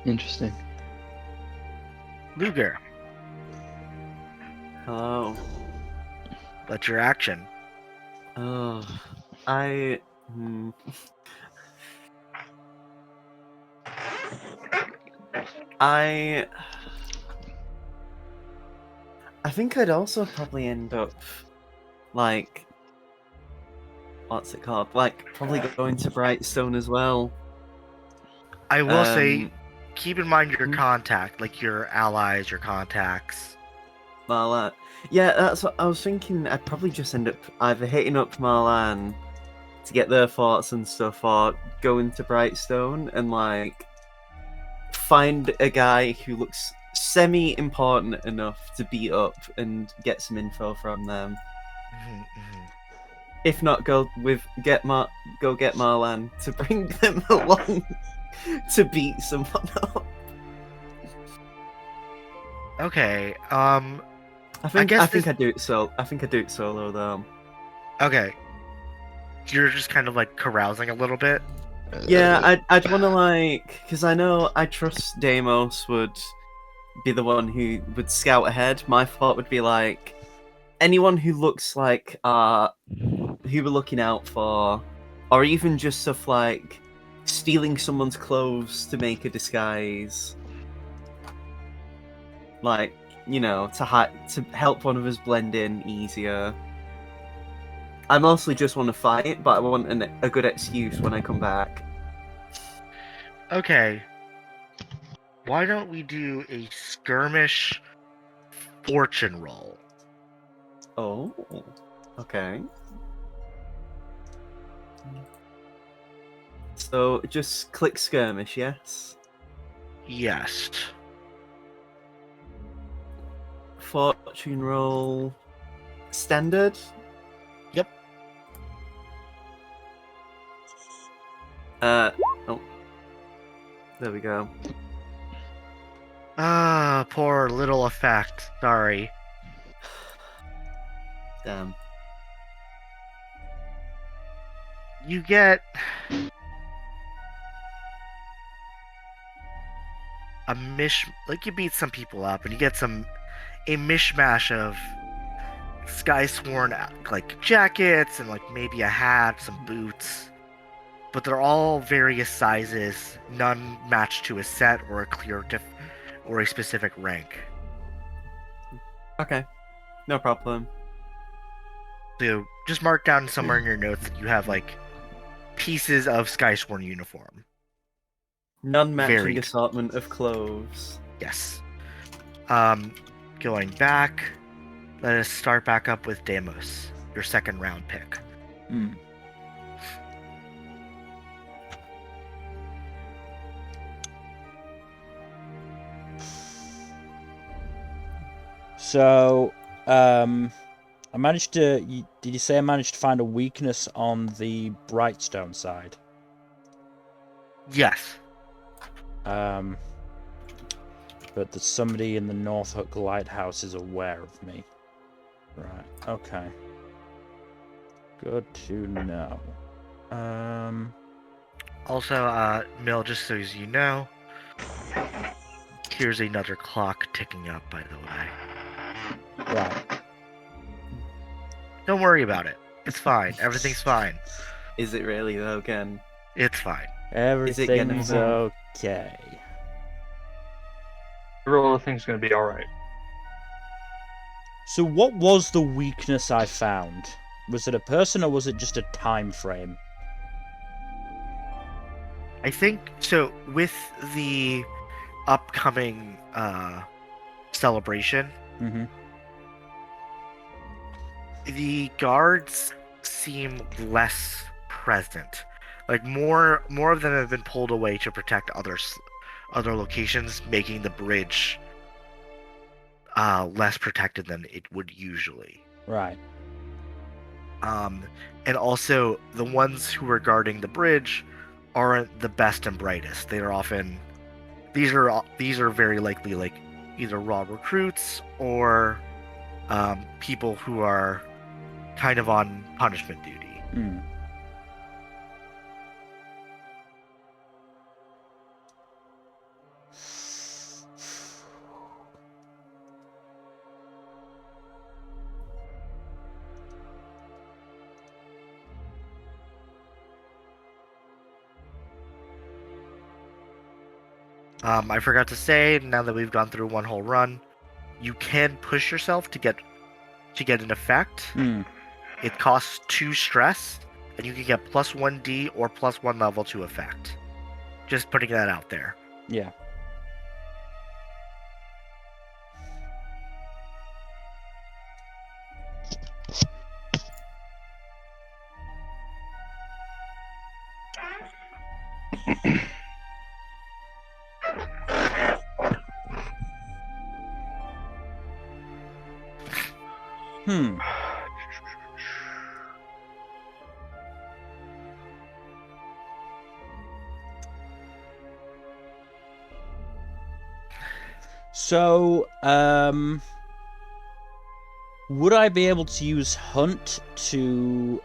S3: Interesting.
S1: Ludger,
S5: Hello.
S1: that's your action.
S5: Oh, I. I think I'd also probably end up, like, what's it called? Like, probably going to Brightstone as well.
S1: I will say,
S5: Um,
S1: keep in mind your
S5: hmm?
S1: contact, like your allies, your contacts.
S5: Marlan. Yeah, that's what I was thinking. I'd probably just end up either hitting up Marlan to get their thoughts and stuff, or going to Brightstone and, like, find a guy who looks semi-important enough to beat up and get some info from them. If not, go get Marlan to bring them along to beat someone up.
S1: Okay,
S5: I think
S1: guess
S5: I'd do it solo. I think I'd do it solo though.
S1: okay. You're just kind of, like, carousing a little bit?
S5: Yeah, I'd want to, like, because I know I trust Deimos would be the one who would scout ahead. My thought would be, like, anyone who looks like who we're looking out for, or even just stuff like stealing someone's clothes to make a disguise, like, you know, to help one of us blend in easier. I mostly just want to fight, but I want a good excuse when I come back.
S1: Okay. Why don't we do a skirmish fortune roll?
S5: Oh, okay. So just click skirmish, yes?
S1: Yes.
S5: Fortune roll standard?
S1: Yep.
S5: Oh. There we go.
S1: Ah, poor little effect. Sorry.
S5: Damn.
S1: you get you beat some people up, and you get a mishmash of Skysworn like jackets and like maybe a hat, some boots, but they're all various sizes. None match to a set or or a specific rank.
S5: Okay, no problem.
S1: So just mark down somewhere in your notes that you have like pieces of Skysworn uniform.
S5: Non-matching
S1: Varied.
S5: assortment of clothes.
S1: Yes. Going back, let us start back up with Deimos, your second round pick.
S2: Hmm. So, I managed to. Did you say I managed to find a weakness on the Brightstone side?
S1: Yes.
S2: But that somebody in the Northhook Lighthouse is aware of me. Right. Okay. Good to know.
S1: Also, Mill, just so as you know, here's another clock ticking up, by the way.
S2: Right.
S1: Don't worry about it. It's fine. Everything's fine.
S5: Is it really though, Ken?
S1: It's fine.
S2: Everything's
S5: gonna-
S2: okay.
S4: Everything's gonna be alright.
S2: So what was the weakness I found? Was it a person or was it just a time frame?
S1: I think so. With the upcoming celebration,
S2: Mm-hmm.
S1: the guards seem less present. Like more of them have been pulled away to protect other locations, making the bridge less protected than it would usually.
S2: Right.
S1: And also the ones who are guarding the bridge aren't the best and brightest. They are often these are very likely like either raw recruits or people who are kind of on punishment duty.
S2: Mm.
S1: I forgot to say, now that we've gone through one whole run, you can push yourself to get an effect.
S2: Mm.
S1: It costs 2 stress, and you can get plus 1d or plus 1 level to effect. Just putting that out there.
S2: Yeah. Hmm. So, would I be able to use Hunt to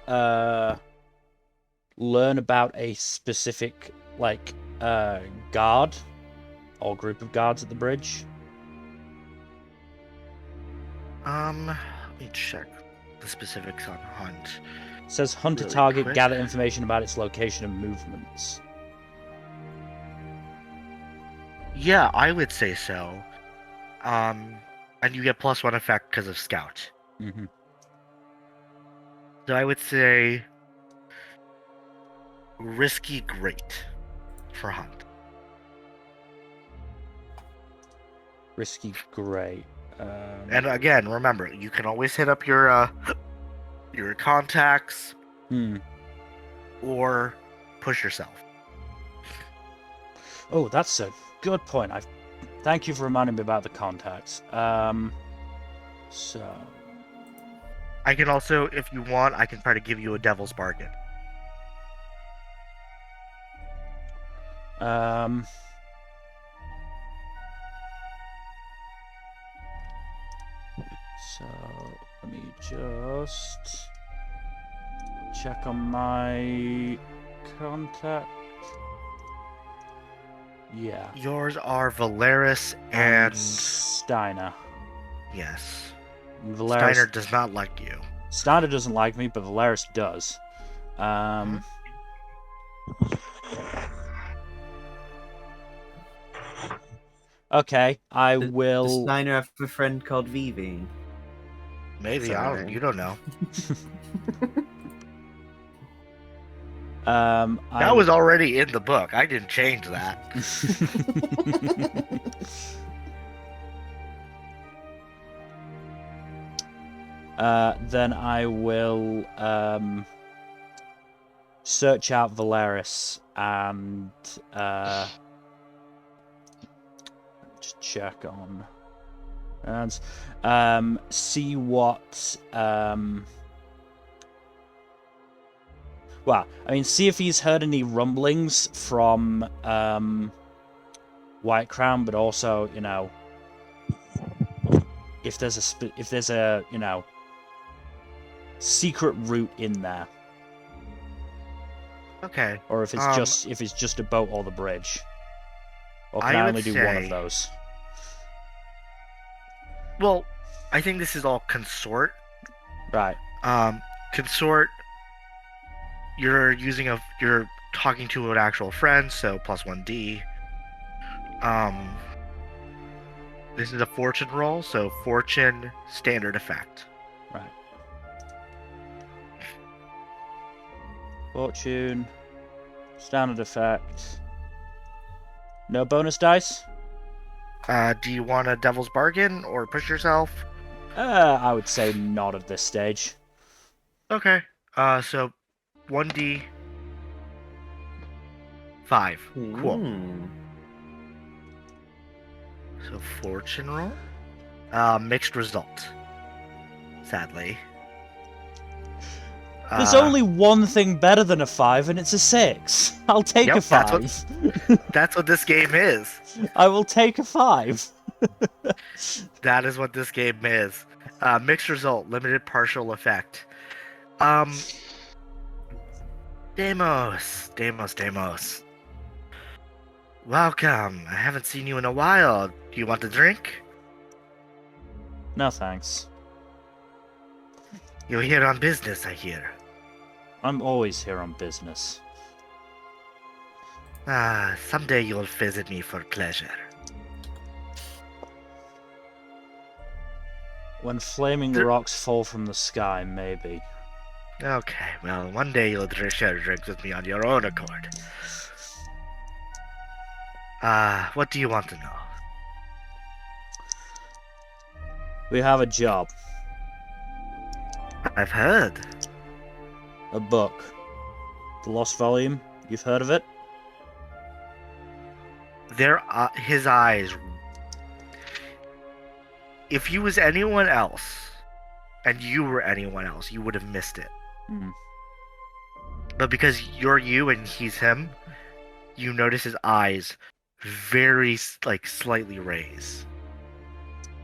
S2: learn about a specific guard or group of guards at the bridge?
S1: Let me check the specifics on Hunt.
S2: It says hunt a
S1: Really
S2: target,
S1: quick.
S2: gather information about its location and movements.
S1: Yeah, I would say so. And you get plus 1 effect because of Scout.
S2: Mm-hmm.
S1: So I would say risky great for Hunt.
S2: Risky great.
S1: And again, remember, you can always hit up your contacts or push yourself.
S2: Oh, that's a good point. Thank you for reminding me about the contacts. So
S1: I can also, if you want, I can try to give you a devil's bargain.
S2: So let me just check on my contact. Yeah.
S1: Yours are Valeris and
S2: Steiner.
S1: yes.
S2: Valeris.
S1: Steiner does not like you.
S2: Steiner doesn't like me, but Valeris does. Okay, I
S5: Does
S2: will.
S5: Steiner have a friend called Vivi?
S1: Maybe
S5: Sorry.
S1: you don't know. That was already in the book. I didn't change that.
S2: Then I will search out Valeris and just check on and see what well, I mean, see if he's heard any rumblings from White Crown, but also, you know, if there's a you know, secret route in there,
S1: Okay.
S2: or if it's just a boat or the bridge, or can I only do one of those?
S1: Well, I think this is all consort.
S2: Right.
S1: Consort. You're talking to an actual friend, so plus 1d. This is a fortune roll, so fortune standard effect.
S2: Right. Fortune, standard effect. No bonus dice?
S1: Do you want a devil's bargain or push yourself?
S2: I would say not at this stage.
S1: Okay. So 1d 5. Cool. So fortune roll. Mixed result. Sadly.
S2: There's only one thing better than a 5, and it's a 6. I'll take a 5.
S1: That's what this game is.
S2: I will take a 5.
S1: That is what this game is. Mixed result, limited partial effect. Deimos. Welcome. I haven't seen you in a while. Do you want a drink?
S2: No thanks.
S1: You're here on business, I hear.
S2: I'm always here on business.
S1: Someday you'll visit me for pleasure.
S2: When flaming rocks fall from the sky, maybe.
S1: Okay, well, one day you'll share drinks with me on your own accord. What do you want to know?
S2: We have a job.
S1: I've heard.
S2: A book. The Lost Volume. You've heard of it?
S1: His eyes. If you was anyone else, and you were anyone else, you would have missed it. But because you're you and he's him, you notice his eyes very, slightly raise.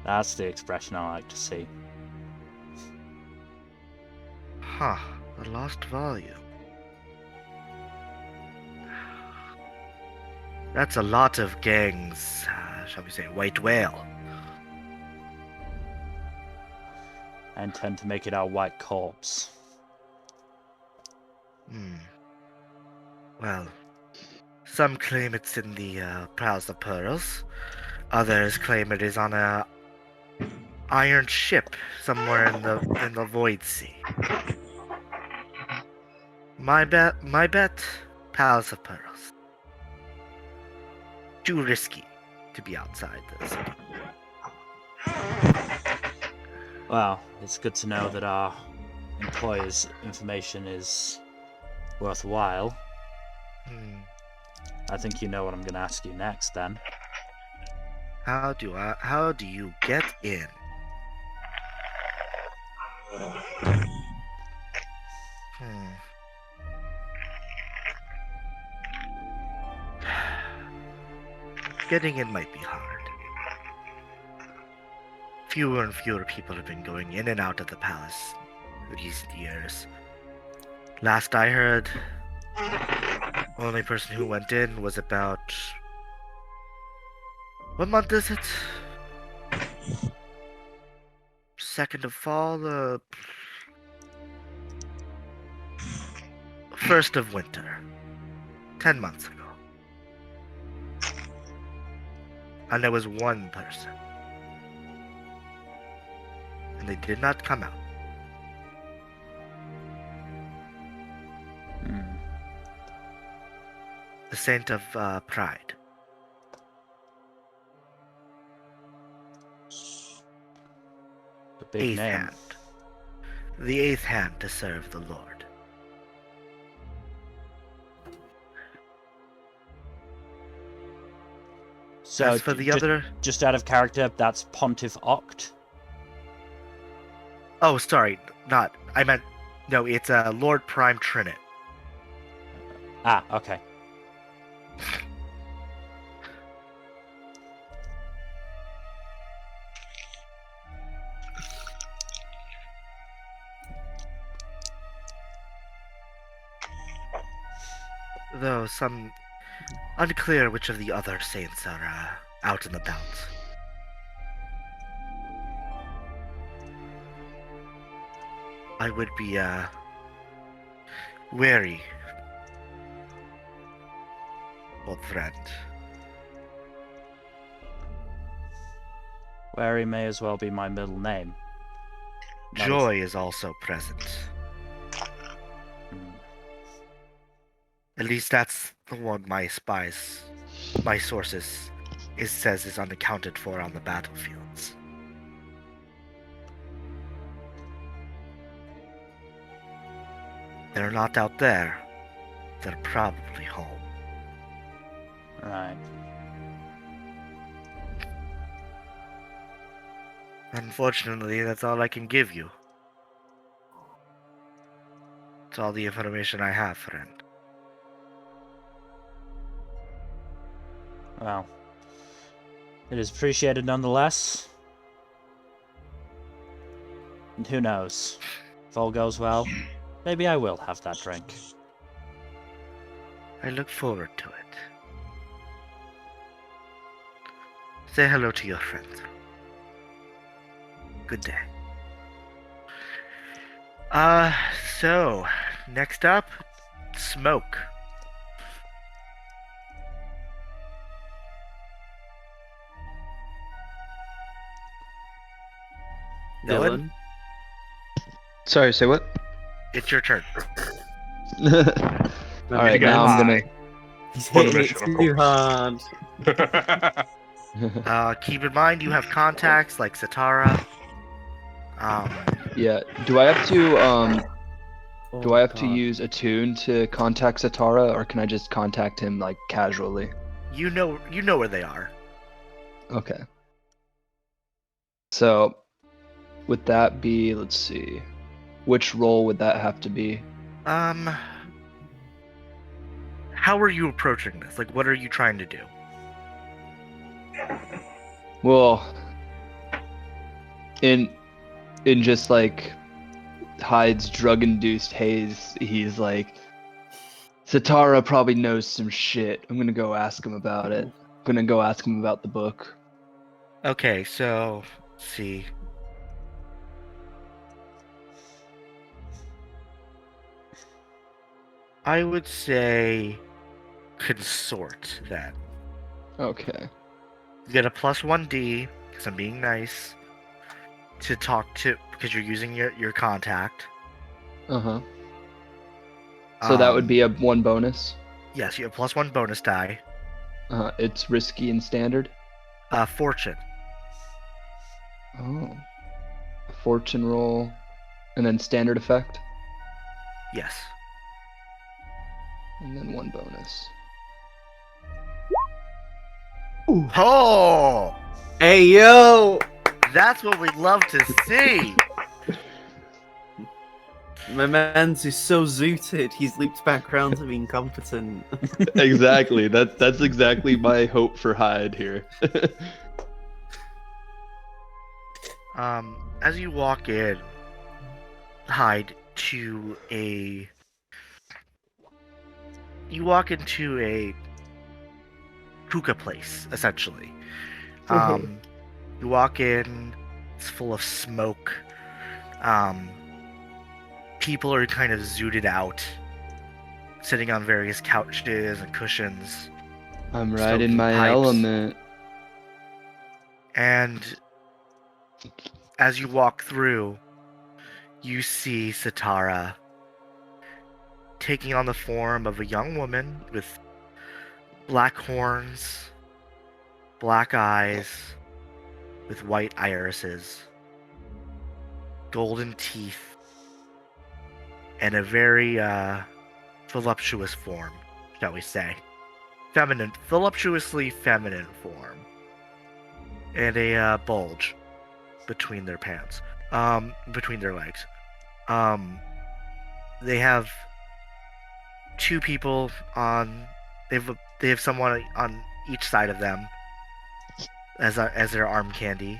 S2: That's the expression I like to see.
S1: Huh. The Lost Volume. That's a lot of gangs, shall we say, white whale.
S2: I intend to make it our white corpse.
S1: Well, some claim it's in the Palace of Pearls. Others claim it is on a iron ship somewhere in the Void Sea. My bet, Palace of Pearls. Too risky to be outside the city.
S2: Well, it's good to know that our employer's information is worthwhile. I think you know what I'm going to ask you next, then.
S1: How do you get in? Getting in might be hard. Fewer and fewer people have been going in and out of the palace in recent years. Last I heard, only person who went in was about... What month is it? 2nd of fall, 1st of winter. 10 months ago. And there was one person. And they did not come out. The Saint of Pride.
S2: The big
S1: Eighth
S2: name.
S1: hand. The eighth hand to serve the Lord.
S2: So
S1: As for the other...
S2: just out of character, that's Pontiff Oct.
S1: Oh, sorry. Not... I meant... No, it's Lord Prime Trinet.
S2: Ah, okay.
S1: Though some... Unclear which of the other saints are out and about. I would be wary, old friend.
S2: Wary may as well be my middle name. Not as-
S1: Joy is also present.
S2: Hmm.
S1: At least that's the one my sources, says is unaccounted for on the battlefields. They're not out there. They're probably home.
S2: Right.
S1: Unfortunately, that's all I can give you. It's all the information I have, friend.
S2: Well, it is appreciated nonetheless. And who knows? If all goes well, maybe I will have that drink.
S1: I look forward to it. Say hello to your friend. Good day. So, next up, Smoke.
S5: Dylan.
S3: Sorry, say what?
S1: It's your turn.
S3: All right, now I'm gonna.
S5: He's
S4: For the
S5: hitting it
S4: mission, of
S5: too
S4: course.
S5: hard.
S1: Keep in mind you have contacts like Satara.
S3: Yeah. Do I have to
S5: Oh,
S3: do I have to
S5: God.
S3: use attune to contact Satara, or can I just contact him like casually?
S1: You know where they are.
S3: Okay. So, would that be? Let's see. Which role would that have to be?
S1: How are you approaching this? Like, what are you trying to do?
S3: Well, in just like Hyde's drug-induced haze, he's like, Satara probably knows some shit. I'm gonna go ask him about it. I'm gonna go ask him about the book.
S1: Okay, so let's see. I would say consort then.
S3: Okay.
S1: You get a +1d because I'm being nice to talk to because you're using your contact.
S3: Uh-huh. So that would be a 1 bonus.
S1: Yes, you have +1 bonus die.
S3: It's risky and standard.
S1: Fortune.
S3: Oh. Fortune roll, and then standard effect,
S1: Yes.
S3: and then 1 bonus.
S1: Oh,
S5: Hey, yo!
S1: that's what we love to see.
S5: My man's is so zooted, he's looped back around to being competent.
S3: Exactly. That's exactly my hope for Hyde here.
S1: As you walk in, Hyde, to a you walk into a hookah place, essentially. You walk in, it's full of smoke. People are kind of zooted out, sitting on various couches and cushions,
S3: I'm right in
S1: smoking
S3: my
S1: pipes.
S3: element.
S1: And as you walk through, you see Satara taking on the form of a young woman with black horns, black eyes, with white irises, golden teeth, and a very voluptuous form, shall we say. Voluptuously feminine form. And a bulge between their pants, between their legs. They have two people on. They have someone on each side of them as their arm candy.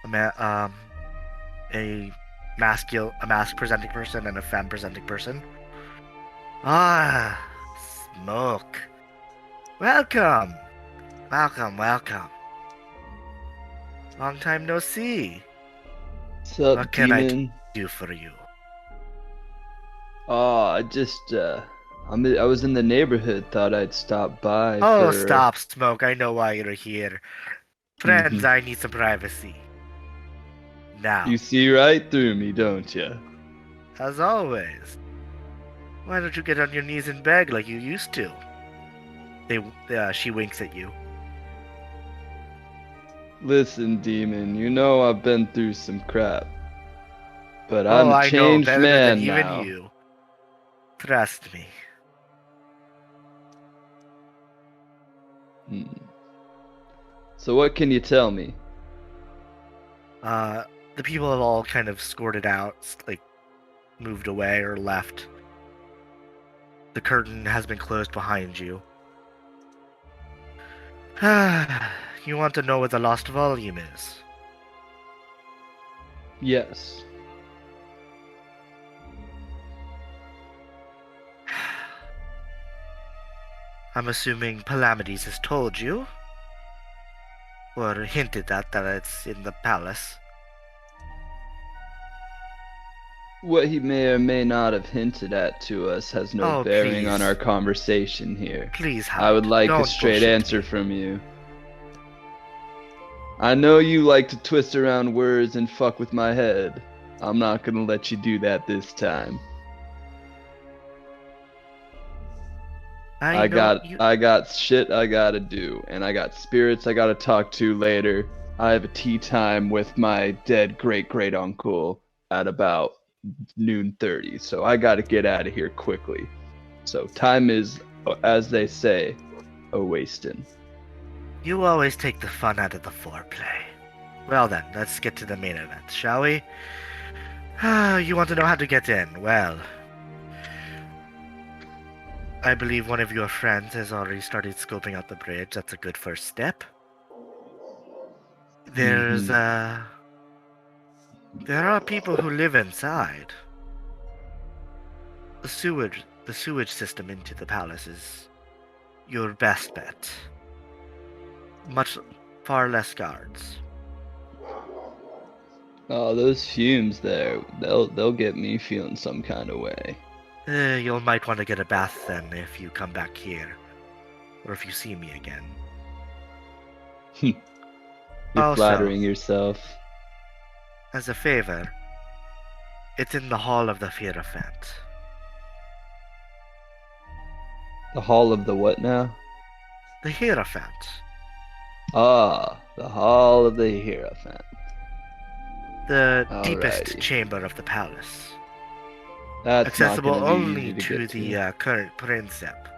S1: A mask presenting person and a femme presenting person. Ah, smoke. Welcome. Long time no see.
S3: What's up,
S1: What can I
S3: demon?
S1: do for you?
S3: Oh, I was in the neighborhood. Thought I'd stop by
S1: Oh,
S3: for.
S1: stop, Smoke. I know why you're here. Friends, I need some privacy. Now,
S3: You see right through me, don't you?
S1: as always, why don't you get on your knees and beg like you used to? She winks at you.
S3: Listen, demon. You know I've been through some crap, but
S1: Oh,
S3: I'm a
S1: I know
S3: changed
S1: better
S3: man
S1: than even
S3: now.
S1: you. Trust me.
S3: So what can you tell me?
S1: The people have all kind of squirted out, like moved away or left. The curtain has been closed behind you. You want to know where the lost volume is?
S3: Yes.
S1: I'm assuming Palamides has told you? Or hinted at that it's in the palace.
S3: What he may or may not have hinted at to us has no
S1: Oh,
S3: bearing on
S1: please.
S3: our conversation here.
S1: Please, Hyde.
S3: I would like a
S1: Don't
S3: straight
S1: bullshit
S3: answer
S1: me.
S3: from you. I know you like to twist around words and fuck with my head. I'm not gonna let you do that this time. I got shit I gotta do, and I got spirits I gotta talk to later. I have a tea time with my dead great uncle at about noon 30, so I gotta get out of here quickly. So time is, as they say, a wasting.
S1: You always take the fun out of the foreplay. Well then, let's get to the main event, shall we? You want to know how to get in? Well, I believe one of your friends has already started scoping out the bridge. That's a good first step. There are people who live inside. The sewage system into the palace is your best bet. Far less guards.
S3: Oh, those fumes there, they'll get me feeling some kind of way.
S1: You might want to get a bath then if you come back here. Or if you see me again.
S3: You're
S1: Also,
S3: flattering yourself.
S1: as a favor, it's in the Hall of the Hierophant.
S3: The Hall of the what now?
S1: The Hierophant.
S3: Ah, the Hall of the Hierophant.
S1: The deepest
S3: Alrighty.
S1: chamber of the palace.
S3: That's
S1: Accessible
S3: not gonna be
S1: only
S3: easy to
S1: to
S3: get
S1: the current princeps.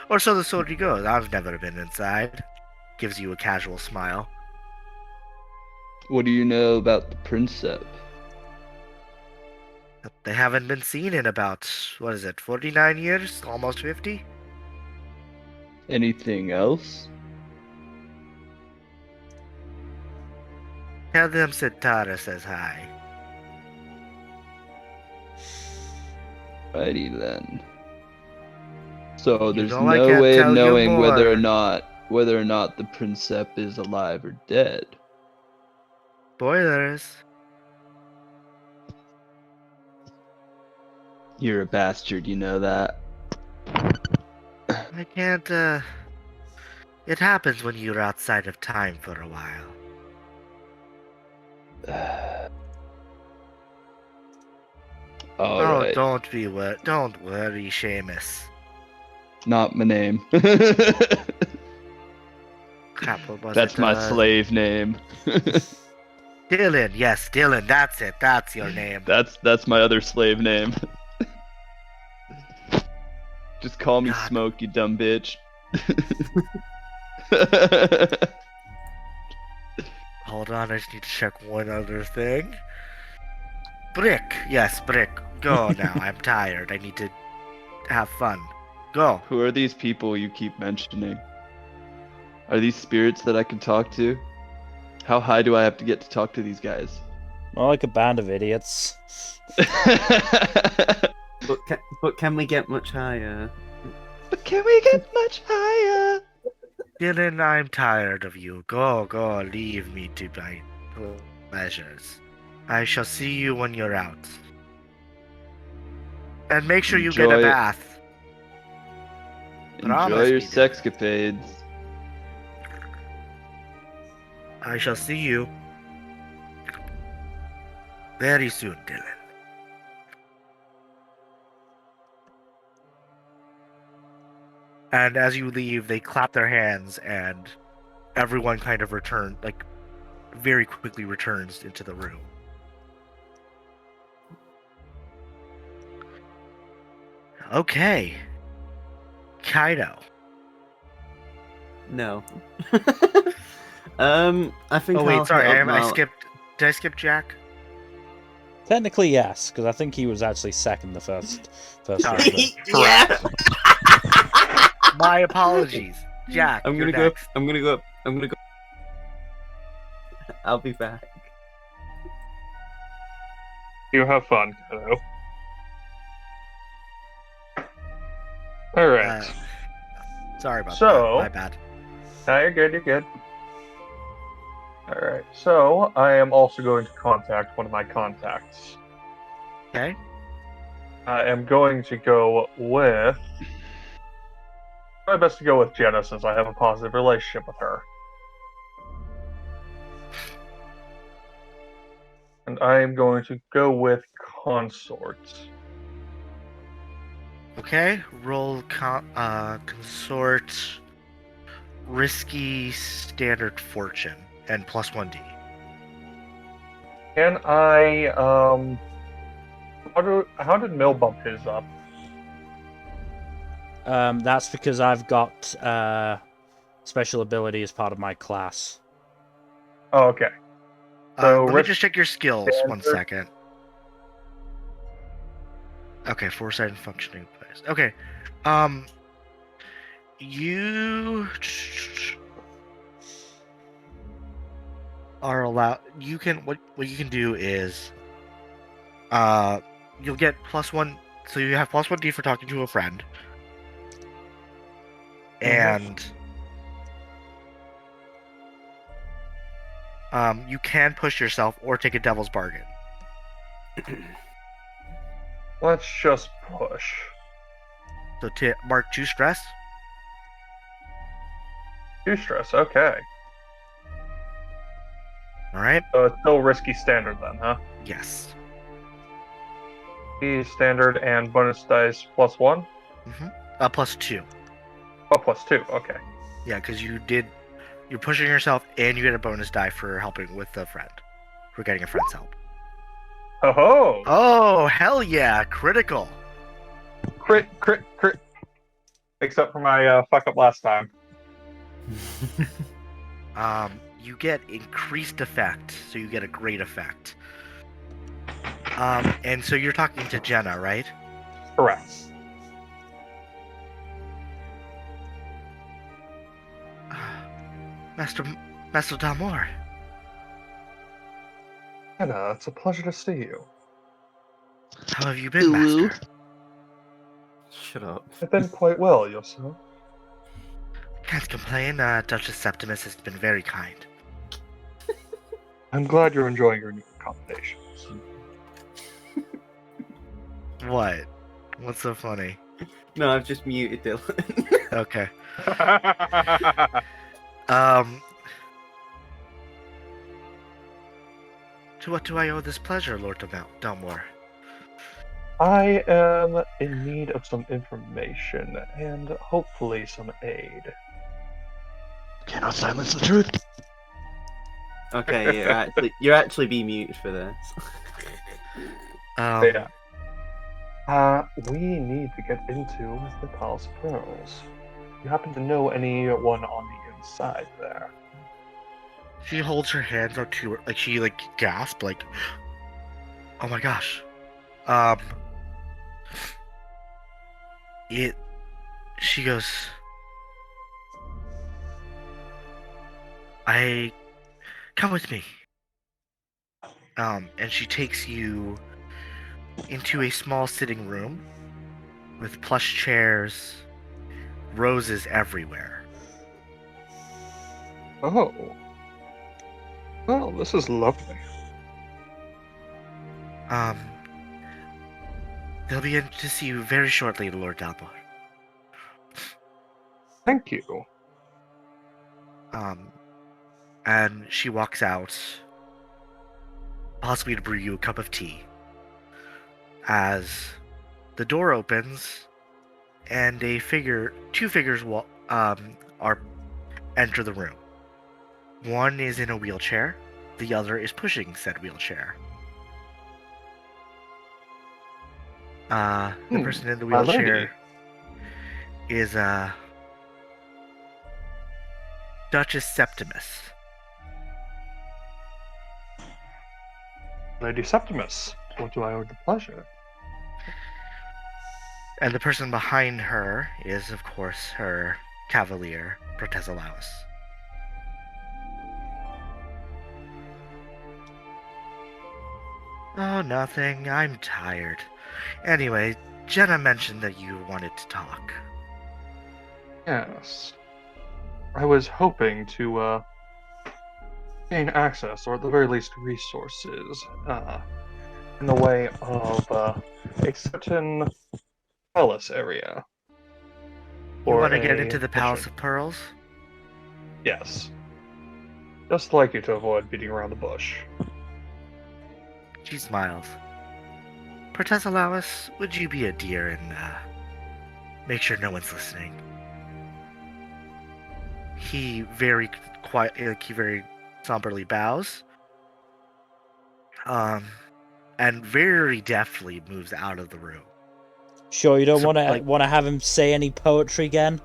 S1: Or so the story goes. I've never been inside. Gives you a casual smile.
S3: What do you know about the princeps?
S1: They haven't been seen in about, 49 years? Almost 50?
S3: Anything else?
S1: Tell them Sitara says hi.
S3: Righty then. So there's
S1: know I
S3: no
S1: can't
S3: way of
S1: tell you
S3: knowing whether or
S1: more.
S3: not the Princep is alive or dead.
S1: Boy, there is.
S3: You're a bastard, you know that.
S1: I can't, It happens when you're outside of time for a while.
S3: All
S1: Oh,
S3: right.
S1: don't worry, Seamus.
S3: Not my name.
S1: Crap, what was
S3: That's
S1: it?
S3: my slave name.
S1: Dylan, yes, Dylan, that's it. That's your name.
S3: That's my other slave name. Just call me
S1: God.
S3: Smoke, you dumb bitch.
S1: Hold on, I just need to check one other thing. Brick, yes, Brick. Go now. I'm tired. I need to have fun. Go.
S3: Who are these people you keep mentioning? Are these spirits that I can talk to? How high do I have to get to talk to these guys?
S2: More like a band of idiots.
S5: But can we get much higher?
S3: But can we get much higher?
S1: Dylan, I'm tired of you. Go, leave me to my pleasures. I shall see you when you're out. And make sure you get a
S3: Enjoy-
S1: bath.
S3: Enjoy
S1: Promise
S3: your
S1: me, Dylan.
S3: sexcapades.
S1: I shall see you very soon, Dylan. And as you leave, they clap their hands, and everyone kind of very quickly returns into the room. Okay. Kaido.
S5: No. I think.
S1: Oh wait,
S5: I'll
S1: sorry,
S5: hit up
S1: I
S5: Mal-
S1: skipped. Did I skip Jack?
S2: Technically, yes, because I think he was actually second the first
S1: Sorry.
S2: round.
S5: Yeah.
S1: My apologies, Jack.
S5: I'm
S1: you're
S5: gonna go.
S1: next.
S5: I'm gonna go. I'm gonna go. I'll be back.
S4: You have fun, kiddo. Alright.
S1: Sorry about
S4: So-
S1: that. My bad.
S4: No, you're good, you're good. Alright, so I am also going to contact one of my contacts.
S1: Okay.
S4: I am going to go with. My best to go with Jenna since I have a positive relationship with her. And I am going to go with Consort.
S1: Okay. Roll consort. Risky standard fortune and plus 1d.
S4: Can I how did Mill bump his up?
S2: That's because I've got special ability as part of my class.
S4: Oh, okay. So
S1: Let me just check your skills. One
S4: standard.
S1: second. Okay, foresight and functioning place. Okay. You are allowed. You can what you can do is, you'll get +1. So you have +1d for talking to a friend, and you can push yourself or take a devil's bargain.
S4: Let's just push.
S1: So to mark 2 stress.
S4: 2 stress, okay.
S1: All right.
S4: So it's still risky standard then, huh?
S1: Yes.
S4: E standard and bonus dice +1?
S1: +2.
S4: Oh, +2, okay.
S1: Yeah, because you're pushing yourself and you get a bonus die for helping with a friend, for getting a friend's help.
S4: Ho ho!
S1: Oh, hell yeah, critical.
S4: Crit. Except for my fuck up last time.
S1: You get increased effect, so you get a great effect. And so you're talking to Jenna, right?
S4: Correct.
S1: Master Dalmore.
S4: Anna, it's a pleasure to see you.
S1: How have you been, Master?
S5: Shut up.
S4: I've been quite well, yourself.
S1: Can't complain. Duchess Septimus has been very kind.
S4: I'm glad you're enjoying your new accommodations.
S1: What? What's so funny?
S5: No, I've just muted Dylan.
S1: Okay. Um. To what do I owe this pleasure, Lord Dalmore?
S4: I am in need of some information and hopefully some aid.
S3: Cannot silence the truth.
S5: Okay, you're actually being muted for this.
S4: Yeah. We need to get into the Palace of Pearls. You happen to know anyone on the inside there?
S1: She holds her hands up to her, like she gasp, like, oh my gosh. She goes, come with me. And she takes you into a small sitting room with plush chairs, roses everywhere.
S4: Oh. Well, this is lovely.
S1: They'll be in to see you very shortly, Lord Dalmore.
S4: Thank you.
S1: And she walks out, possibly to brew you a cup of tea, as the door opens and two figures enter the room. One is in a wheelchair, the other is pushing said wheelchair. The person in the
S4: my lady.
S1: wheelchair is Duchess Septimus.
S4: Lady Septimus, what do I owe the pleasure?
S1: And the person behind her is, of course, her cavalier, Protezalaus. Oh, nothing. I'm tired. Anyway, Jenna mentioned that you wanted to talk.
S4: Yes. I was hoping to gain access, or at the very least resources, in the way of a certain palace area.
S1: You
S4: Or
S1: want to get
S4: a
S1: into the Palace
S4: mission.
S1: of Pearls?
S4: Yes. Just like you to avoid beating around the bush.
S1: She smiles. Protezalaus, would you be a dear and make sure no one's listening? He very quiet, he very somberly bows, and very deftly moves out of the room.
S2: Sure, you don't
S1: So,
S2: want to have him say any poetry again?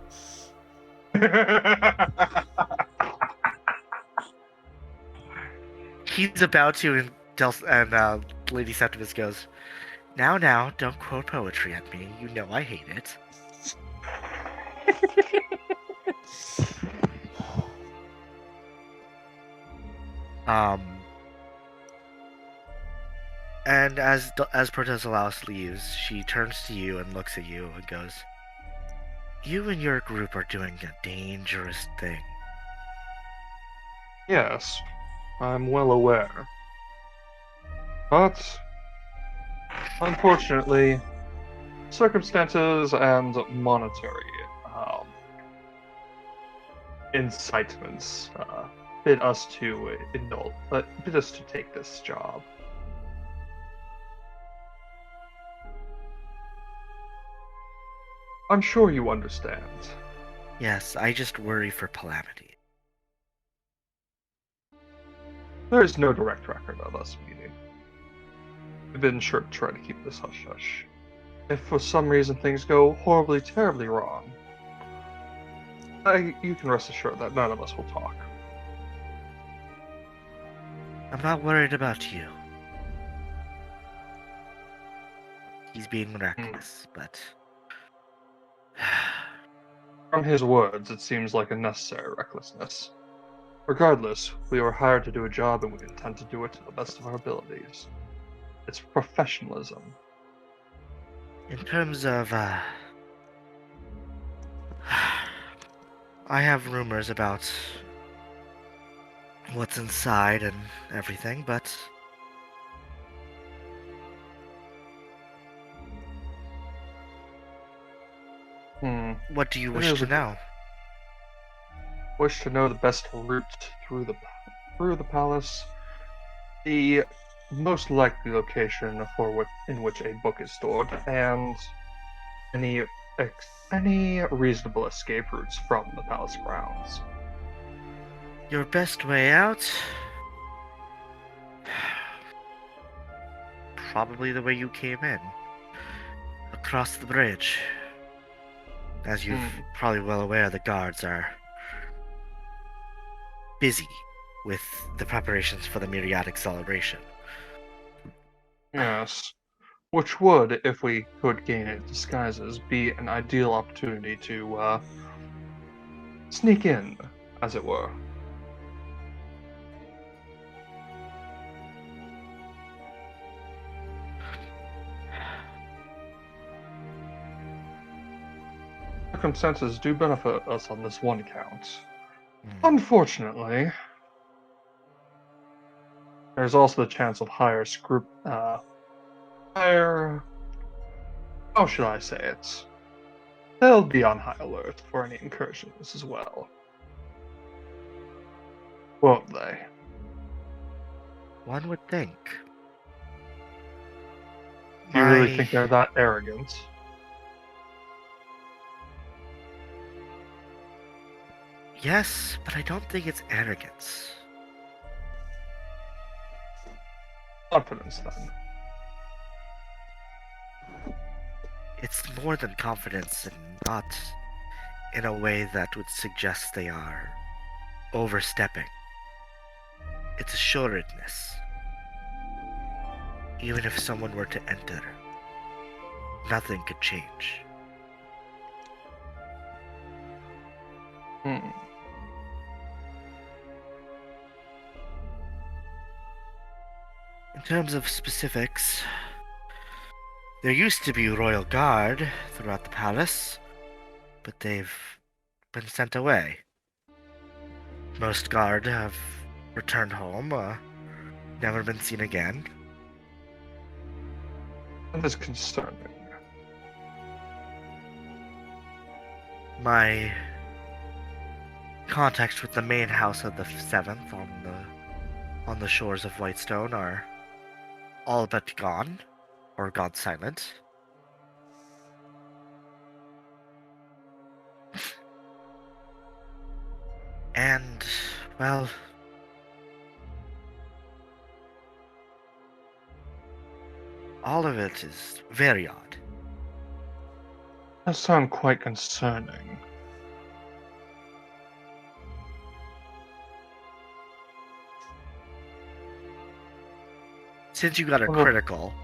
S1: He's about to, and Lady Septimus goes, Now, don't quote poetry at me. You know I hate it. And as Protezalaus leaves, she turns to you and looks at you and goes, You and your group are doing a dangerous thing.
S4: Yes, I'm well aware. But, unfortunately, circumstances and monetary incitements bid us to take this job. I'm sure you understand.
S1: Yes, I just worry for Calamity.
S4: There is no direct record of us meeting. We've been sure to try to keep this hush-hush. If for some reason things go horribly, terribly wrong, you can rest assured that none of us will talk.
S1: I'm not worried about you. He's being reckless, but...
S4: From his words, it seems like a necessary recklessness. Regardless, we were hired to do a job and we intend to do it to the best of our abilities. It's professionalism.
S1: In terms of I have rumors about what's inside and everything, but what do you
S4: It
S1: wish
S4: is
S1: to
S4: a-
S1: know?
S4: Wish to know the best route through the palace, the most likely location in which a book is stored, and any any reasonable escape routes from the palace grounds.
S1: Your best way out? Probably the way you came in. Across the bridge. As you're probably well aware, the guards are busy with the preparations for the Miriatic celebration.
S4: Yes, which would, if we could gain it disguises, be an ideal opportunity to sneak in, as it were. Circumstances do benefit us on this one count. Unfortunately, there's also the chance of higher. How should I say it? They'll be on high alert for any incursions as well. Won't they?
S1: One would think.
S4: Do you really think they're that arrogant?
S1: Yes, but I don't think it's arrogance.
S4: Confidence, then.
S1: It's more than confidence, and not in a way that would suggest they are overstepping. It's assuredness. Even if someone were to enter, nothing could change. In terms of specifics, there used to be royal guard throughout the palace, but they've been sent away. Most guard have returned home, never been seen again.
S4: That is concerning.
S1: My contacts with the main house of the Seventh on the shores of Whitestone are all but gone, or gone silent. And, well, all of it is very odd.
S4: That sounds quite concerning.
S1: Since you got a
S4: Well,
S1: critical,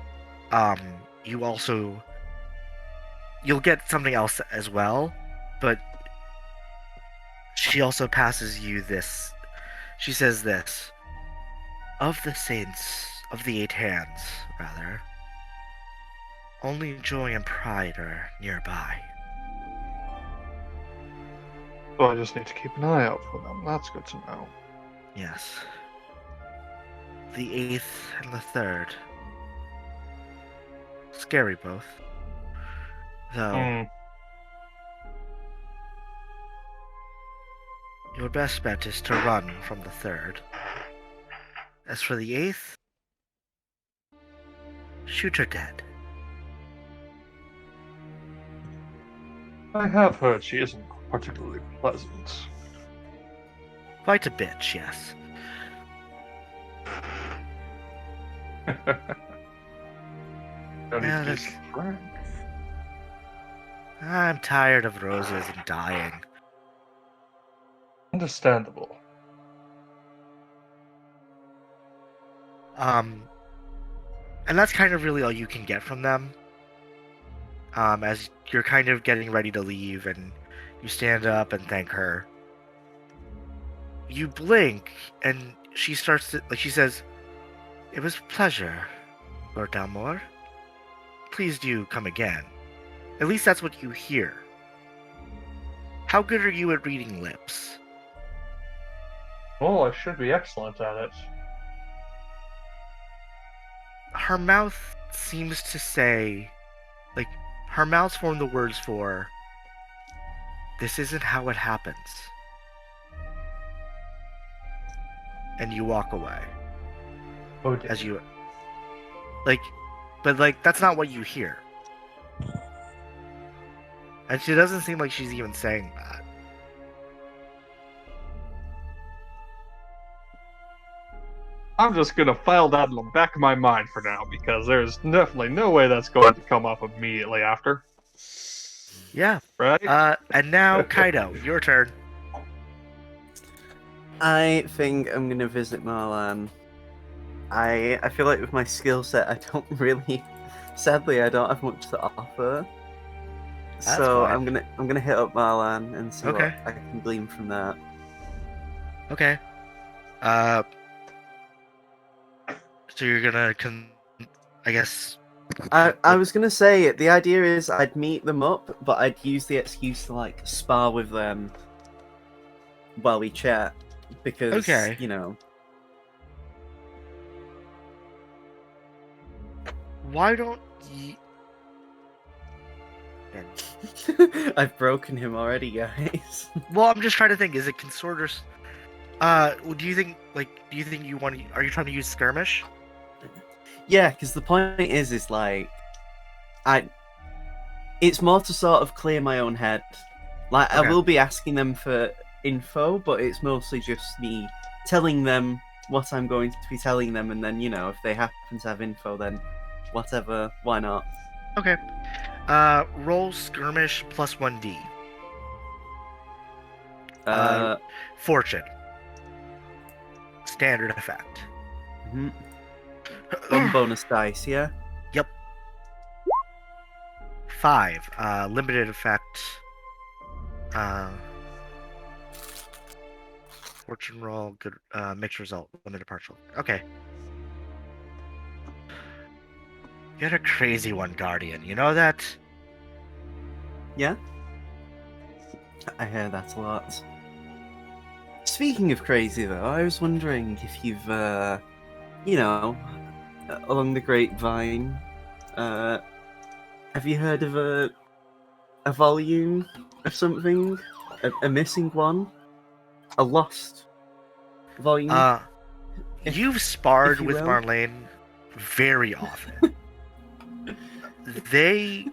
S1: you'll get something else as well, but she also passes you this. She says this. Of the saints, of the eight hands, rather, only joy and pride are nearby.
S4: So I just need to keep an eye out for them. That's good to know.
S1: Yes. The eighth and the third. Scary both. Though, your best bet is to run from the third. As for the eighth, shoot her dead.
S4: I have heard she isn't particularly pleasant.
S1: Quite a bitch, yes.
S4: Don't
S1: Yeah,
S4: need to be
S1: that's-
S4: so frank.
S1: I'm tired of roses and dying.
S4: Understandable.
S1: And that's kind of really all you can get from them. As you're kind of getting ready to leave and you stand up and thank her. You blink and she starts to, she says, "It was a pleasure, Lord Dalmore. Please do come again." At least that's what you hear. How good are you at reading lips?
S4: Oh, I should be excellent at it.
S1: Her mouth seems to say, like, her mouth's formed the words for, "This isn't how it happens." And you walk away.
S4: Oh, dear.
S1: As you, like, but, like, that's not what you hear. And she doesn't seem like she's even saying that.
S4: I'm just gonna file that in the back of my mind for now, because there's definitely no way that's going to come up immediately after.
S1: Yeah.
S4: Right?
S1: And now, Kaido, your turn.
S5: I think I'm gonna visit Morlan. I feel like with my skill set, I don't really. Sadly, I don't have much to offer.
S1: That's
S5: So
S1: fine.
S5: I'm gonna hit up Morlan and see
S1: Okay.
S5: what I can glean from that.
S1: Okay. So you're gonna, I guess.
S5: I was gonna say the idea is I'd meet them up, but I'd use the excuse to like spar with them while we chat because
S1: Okay.
S5: you know.
S1: Why don't you?
S5: I've broken him already, guys.
S1: Well, I'm just trying to think. Is it consorters? Do you think you want to? Are you trying to use skirmish?
S5: Yeah, because the point is like, it's more to sort of clear my own head. Like, I
S1: Okay.
S5: will be asking them for info, but it's mostly just me telling them what I'm going to be telling them, and then, you know, if they happen to have info, then whatever, why not?
S1: Okay. Roll skirmish plus 1d. Fortune. Standard effect.
S5: Mhm. One bonus dice, yeah?
S1: Yep. 5. Limited effect. Fortune roll, good, mixed result, limited partial. Okay. You're a crazy one, Guardian. You know that?
S5: Yeah? I hear that a lot. Speaking of crazy, though, I was wondering if you've, you know, along the grapevine, have you heard of a volume of something? A missing one? A lost volume,
S1: You've
S5: if
S1: sparred
S5: you
S1: with
S5: will?
S1: Marlene very often. They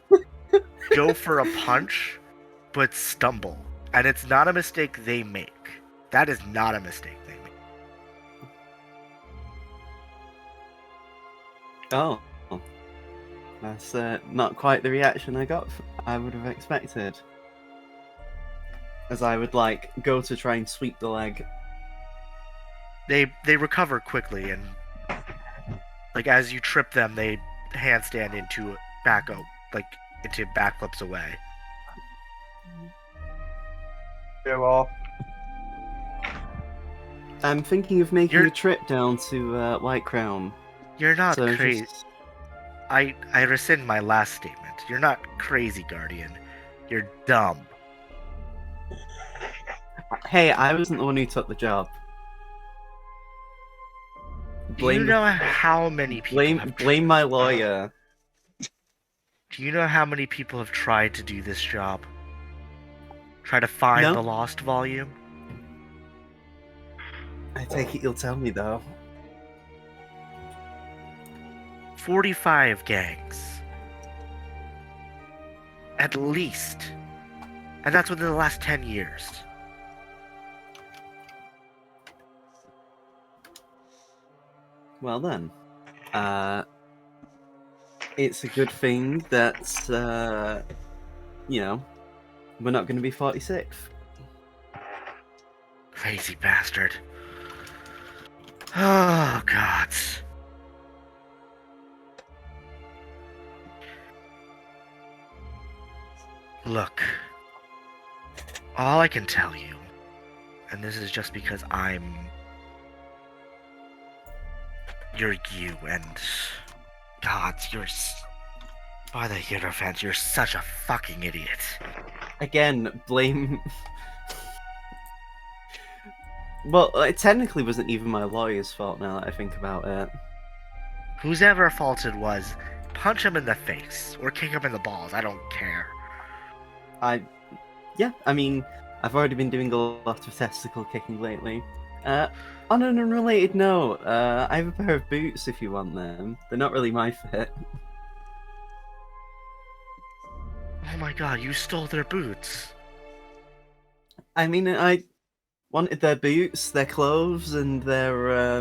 S1: go for a punch, but stumble. And it's not a mistake they make. That is not a mistake they make.
S5: Oh. That's not quite the reaction I would have expected. As I would, like, go to try and sweep the leg.
S1: They recover quickly, and like as you trip them, they handstand into into backflips away.
S4: Yeah, well,
S5: I'm thinking of making
S1: You're-
S5: a trip down to White Crown.
S1: You're not
S5: So
S1: crazy.
S5: just...
S1: I rescind my last statement. You're not crazy, Guardian. You're dumb.
S5: Hey, I wasn't the one who took the job.
S1: Do you know how many people
S5: blame my lawyer.
S1: Do you know how many people have tried to do this job? Try to find
S5: No.
S1: the lost volume?
S5: I take it you'll tell me, though.
S1: 45 gangs. At least. And that's within the last 10 years.
S5: Well then, it's a good thing that, you know, we're not going to be 46th.
S1: Crazy bastard. Oh, God. Look. All I can tell you, and this is just because you're you, and God, by the Hierophant, you're such a fucking idiot.
S5: Again, blame. Well, it technically wasn't even my lawyer's fault now that I think about it.
S1: Whose ever fault it was, punch him in the face or kick him in the balls. I don't care.
S5: Yeah, I mean, I've already been doing a lot of testicle kicking lately. On an unrelated note, I have a pair of boots if you want them. They're not really my fit.
S1: Oh my god, you stole their boots.
S5: I mean, I wanted their boots, their clothes, and their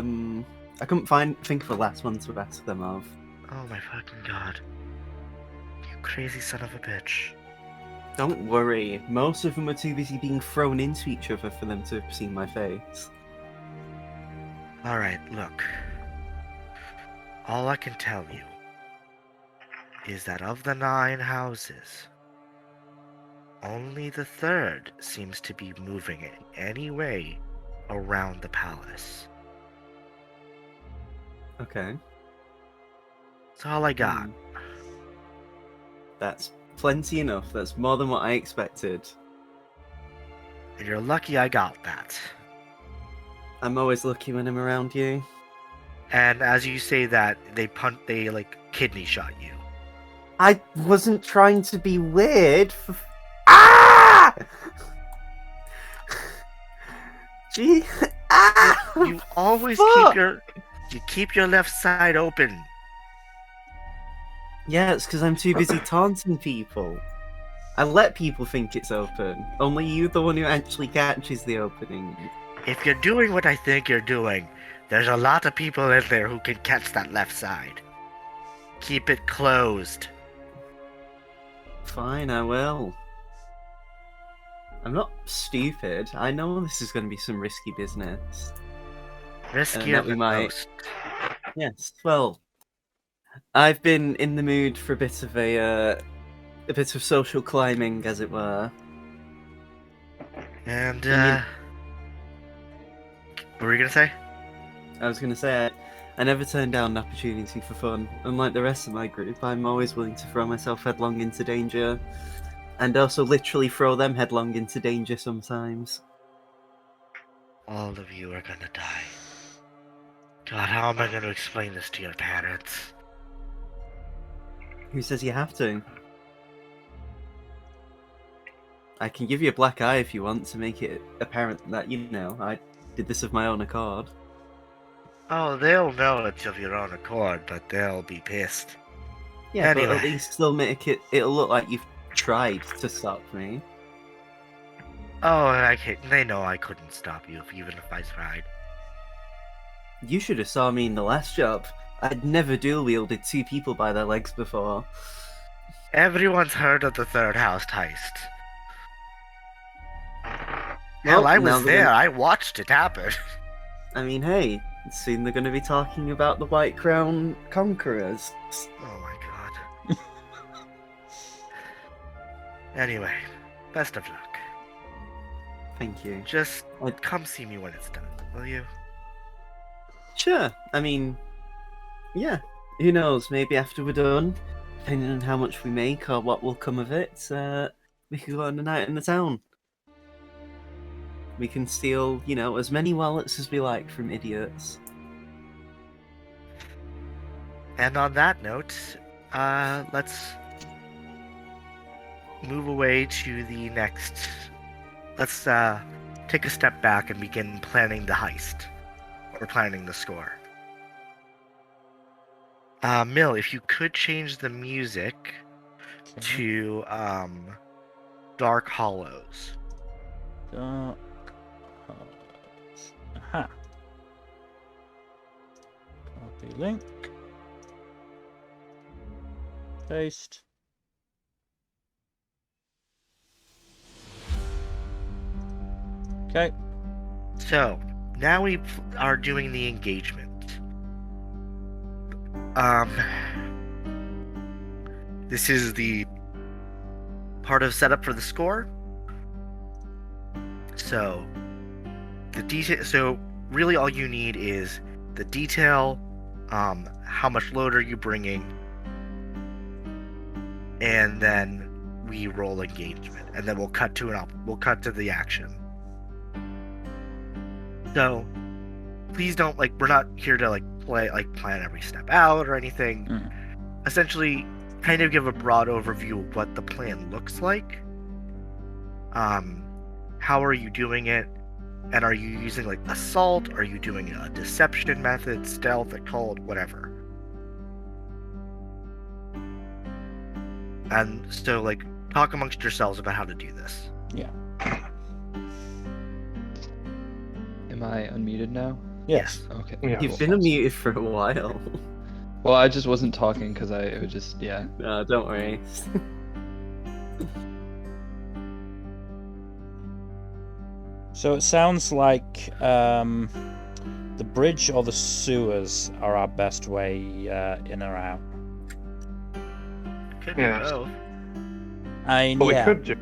S5: I couldn't think of the last one to ask them of.
S1: Oh my fucking god. You crazy son of a bitch.
S5: Don't worry, most of them were too busy being thrown into each other for them to have seen my face.
S1: Alright, look. All I can tell you is that of the 9 houses, only the 3rd seems to be moving in any way around the palace.
S5: Okay.
S1: That's all I got.
S5: That's plenty enough. That's more than what I expected.
S1: And you're lucky I got that.
S5: I'm always lucky when I'm around you.
S1: And as you say that, they kidney shot you.
S5: I wasn't trying to be weird. Ah! Gee. Ah!
S1: You always
S5: Fuck!
S1: keep your left side open.
S5: Yeah, it's because I'm too busy taunting people. I let people think it's open. Only you, the one who actually catches the opening.
S1: If you're doing what I think you're doing, there's a lot of people in there who can catch that left side. Keep it closed.
S5: Fine, I will. I'm not stupid. I know this is going to be some risky business.
S1: Riskier
S5: that we
S1: than
S5: might-
S1: most.
S5: Yes, well, I've been in the mood for a bit of social climbing, as it were.
S1: And,
S5: And
S1: what were you gonna say?
S5: I was going to say, I never turn down an opportunity for fun. Unlike the rest of my group, I'm always willing to throw myself headlong into danger. And also literally throw them headlong into danger sometimes.
S1: All of you are gonna die. God, how am I gonna explain this to your parents?
S5: Who says you have to? I can give you a black eye if you want to make it apparent that, I did this of my own accord.
S1: Oh, they'll know it's of your own accord, but they'll be pissed.
S5: Yeah, but
S1: Anyway.
S5: at least still make it'll look like you've tried to stop me.
S1: Oh, they know I couldn't stop you, even if I tried.
S5: You should have saw me in the last job. I'd never dual-wielded 2 people by their legs before.
S1: Everyone's heard of the 3rd house heist. Hell,
S5: Well,
S1: I
S5: now
S1: was
S5: they're
S1: there.
S5: gonna-
S1: I watched it happen.
S5: I mean, hey, soon they're going to be talking about the White Crown Conquerors.
S1: Oh my god. Anyway, best of luck.
S5: Thank you.
S1: Just
S5: I'd-
S1: come see me when it's done, will you?
S5: Sure. I mean, yeah. Who knows? Maybe after we're done, depending on how much we make or what will come of it, we could go on a night in the town. We can steal, as many wallets as we like from idiots.
S1: And on that note, let's move away to the next. Let's take a step back and begin planning the heist. Or planning the score. Mill, if you could change the music to Dark Hollows.
S2: Dark Hollows. Aha. Copy link. Paste. Okay.
S1: So, now we are doing the engagement. This is the part of setup for the score. So, the detail. So, really, all you need is the detail. How much load are you bringing? And then we roll engagement, and then we'll cut to the action. So please don't we're not here to plan every step out or anything. Essentially, kind of give a broad overview of what the plan looks like. How are you doing it? And are you using assault? Are you doing a deception method, stealth, occult, whatever? And so talk amongst yourselves about how to do this.
S2: Yeah.
S3: Am I unmuted now?
S2: Yes.
S3: Okay.
S4: Yeah.
S5: You've been unmuted for a while.
S3: Well, I just wasn't talking because it would just, yeah.
S5: No, don't worry.
S2: So it sounds like the bridge or the sewers are our best way in or out.
S1: Could be
S4: Yes.
S1: both.
S4: What we
S2: Yeah.
S4: could do,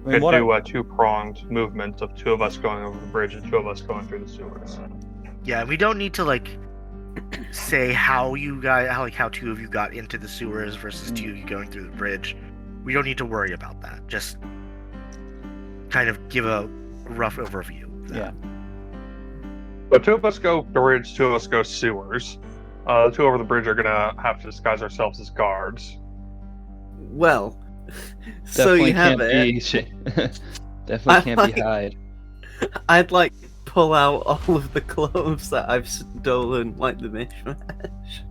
S2: I mean, what
S4: do a two-pronged movement of two of us going over the bridge and two of us going through the sewers.
S1: Yeah, we don't need to say how you guys how two of you got into the sewers versus two of you going through the bridge. We don't need to worry about that. Just kind of give a rough overview. of that.
S2: Yeah.
S4: But two of us go bridge, two of us go sewers. The two over the bridge are gonna have to disguise ourselves as guards.
S5: Well, so you have it.
S3: Definitely can't be Hyde.
S5: I'd pull out all of the clothes that I've stolen, the mishmash.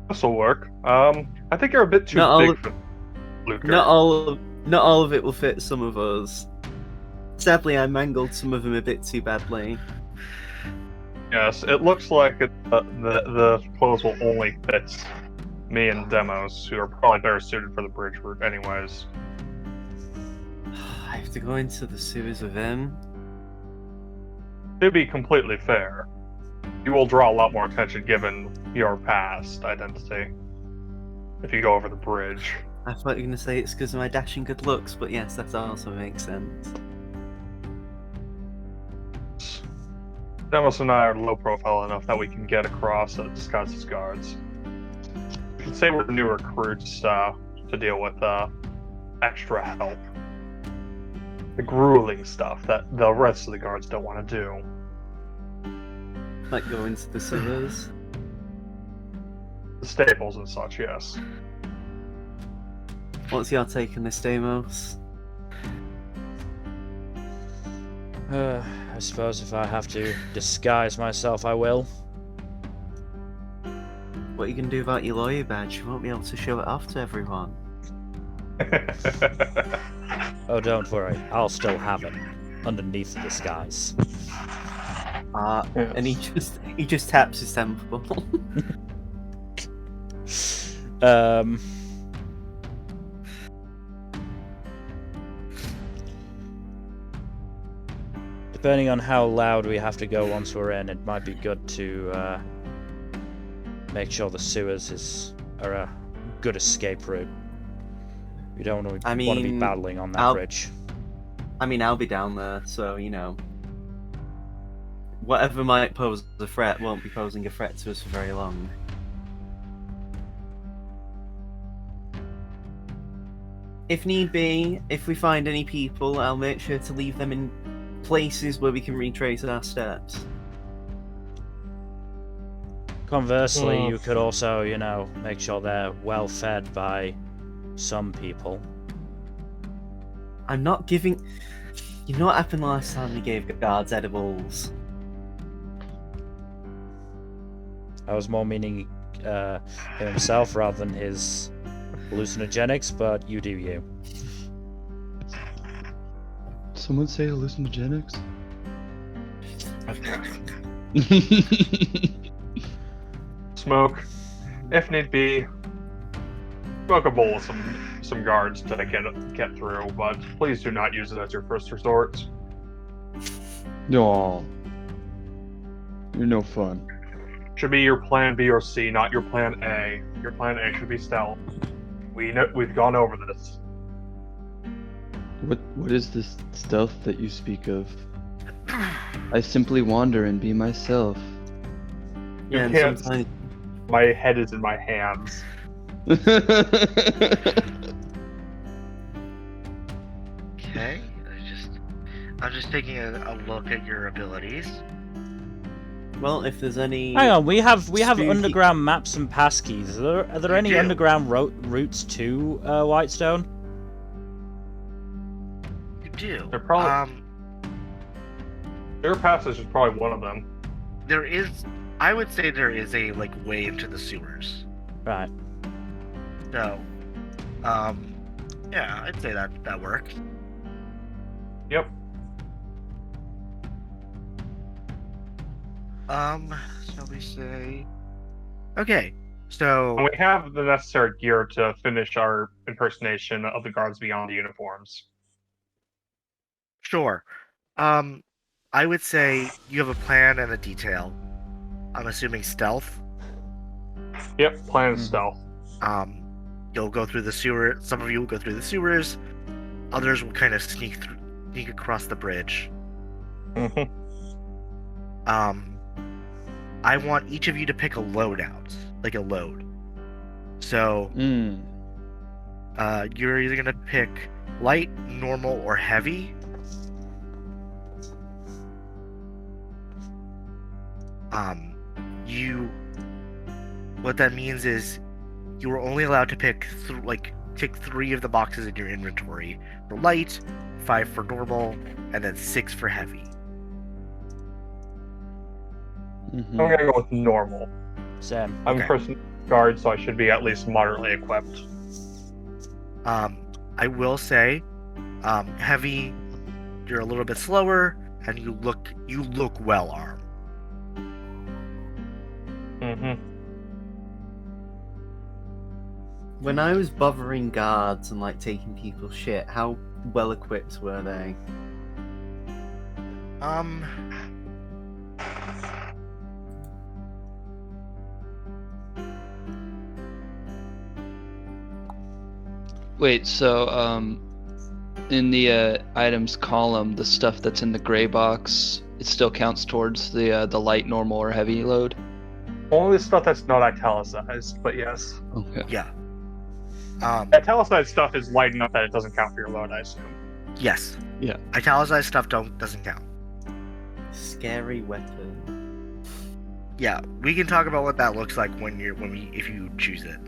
S4: This'll work. I think you're a bit too
S5: Not all
S4: big
S5: of-
S4: for Ludger.
S5: Not all of it will fit some of us. Sadly, I mangled some of them a bit too badly.
S4: Yes, it looks like the clothes will only fit me and Demos, who are probably better suited for the bridge route anyways.
S5: I have to go into the sewers with him.
S4: To be completely fair, you will draw a lot more attention given your past identity if you go over the bridge.
S5: I thought you were going to say it's because of my dashing good looks, but yes, that also makes sense.
S4: Demos and I are low profile enough that we can get across disguised as guards. You can say we're new recruits to deal with extra help. The grueling stuff that the rest of the guards don't want to do.
S5: Go into the sewers.
S4: The staples and such, yes.
S5: What's your take on this, Deimos?
S2: I suppose if I have to disguise myself, I will.
S5: What are you going to do about your lawyer badge? You won't be able to show it off to everyone.
S2: Oh, don't worry. I'll still have it underneath the disguise.
S5: And he just taps his temple.
S2: Depending on how loud we have to go once we're in, it might be good to make sure the sewers are a good escape route. We don't want to be battling on that bridge.
S5: I'll be down there, so whatever might pose a threat won't be posing a threat to us for very long. If need be, if we find any people, I'll make sure to leave them in places where we can retrace our steps.
S2: Conversely, you could also, make sure they're well fed by some people.
S5: I'm not giving... You know what happened last time we gave guards edibles?
S2: I was more meaning himself rather than his hallucinogenics, but you do you.
S3: Someone say hallucinogenics?
S4: Smoke, if need be. Smoke a bowl with some guards to get through, but please do not use it as your first resort.
S3: No. You're no fun.
S4: Should be your plan B or C, not your plan A. Your plan A should be stealth. We've gone over this.
S3: What is this stealth that you speak of? I simply wander and be myself.
S5: Yeah, and
S4: can't-
S5: sometimes...
S4: My head is in my hands.
S1: I'm just taking a look at your abilities.
S5: Well, if there's any...
S2: Hang on, we have
S5: spooky-
S2: underground maps and passkeys. Are there
S1: You
S2: any
S1: do.
S2: underground routes to Whitestone?
S1: You do.
S4: They're probably- Their passage is probably one of them.
S1: There is. I would say there is a way into the sewers.
S2: Right.
S1: So, yeah, I'd say that works.
S4: Yep.
S1: Shall we say? Okay, so
S4: And we have the necessary gear to finish our impersonation of the guards beyond the uniforms.
S1: sure. I would say you have a plan and a detail. I'm assuming stealth.
S4: Yep, plan stealth.
S1: You'll go through the sewer. Some of you will go through the sewers. Others will kind of sneak across the bridge.
S4: Mhm.
S1: I want each of you to pick a loadout, like a load. So, you're either gonna pick light, normal, or heavy. What that means is you are only allowed to pick take 3 of the boxes in your inventory for light, 5 for normal, and then 6 for heavy.
S4: I'm gonna go with normal.
S2: Same.
S4: I'm
S1: Okay.
S4: a person guard, so I should be at least moderately equipped.
S1: I will say, heavy, you're a little bit slower, and you look well armed.
S4: Mm-hmm.
S5: When I was bothering guards and taking people's shit, how well equipped were they?
S3: Wait, so in the items column, the stuff that's in the gray box, it still counts towards the light, normal, or heavy load?
S4: Only stuff that's not italicized, but yes.
S3: Okay.
S1: Yeah.
S4: Italicized stuff is light enough that it doesn't count for your load, I assume.
S1: Yes.
S3: Yeah.
S1: Italicized stuff doesn't count.
S5: Scary weapon.
S1: Yeah, we can talk about what that looks like if you choose it.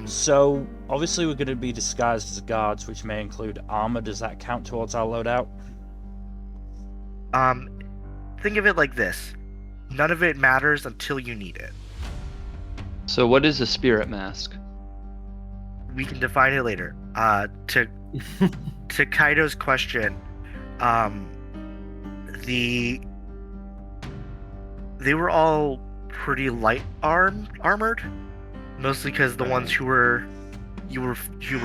S2: So obviously we're going to be disguised as guards, which may include armor. Does that count towards our loadout?
S1: Think of it like this: none of it matters until you need it.
S3: So what is a spirit mask?
S1: We can define it later. To Kaido's question, they were all pretty light armored, mostly because the ones you were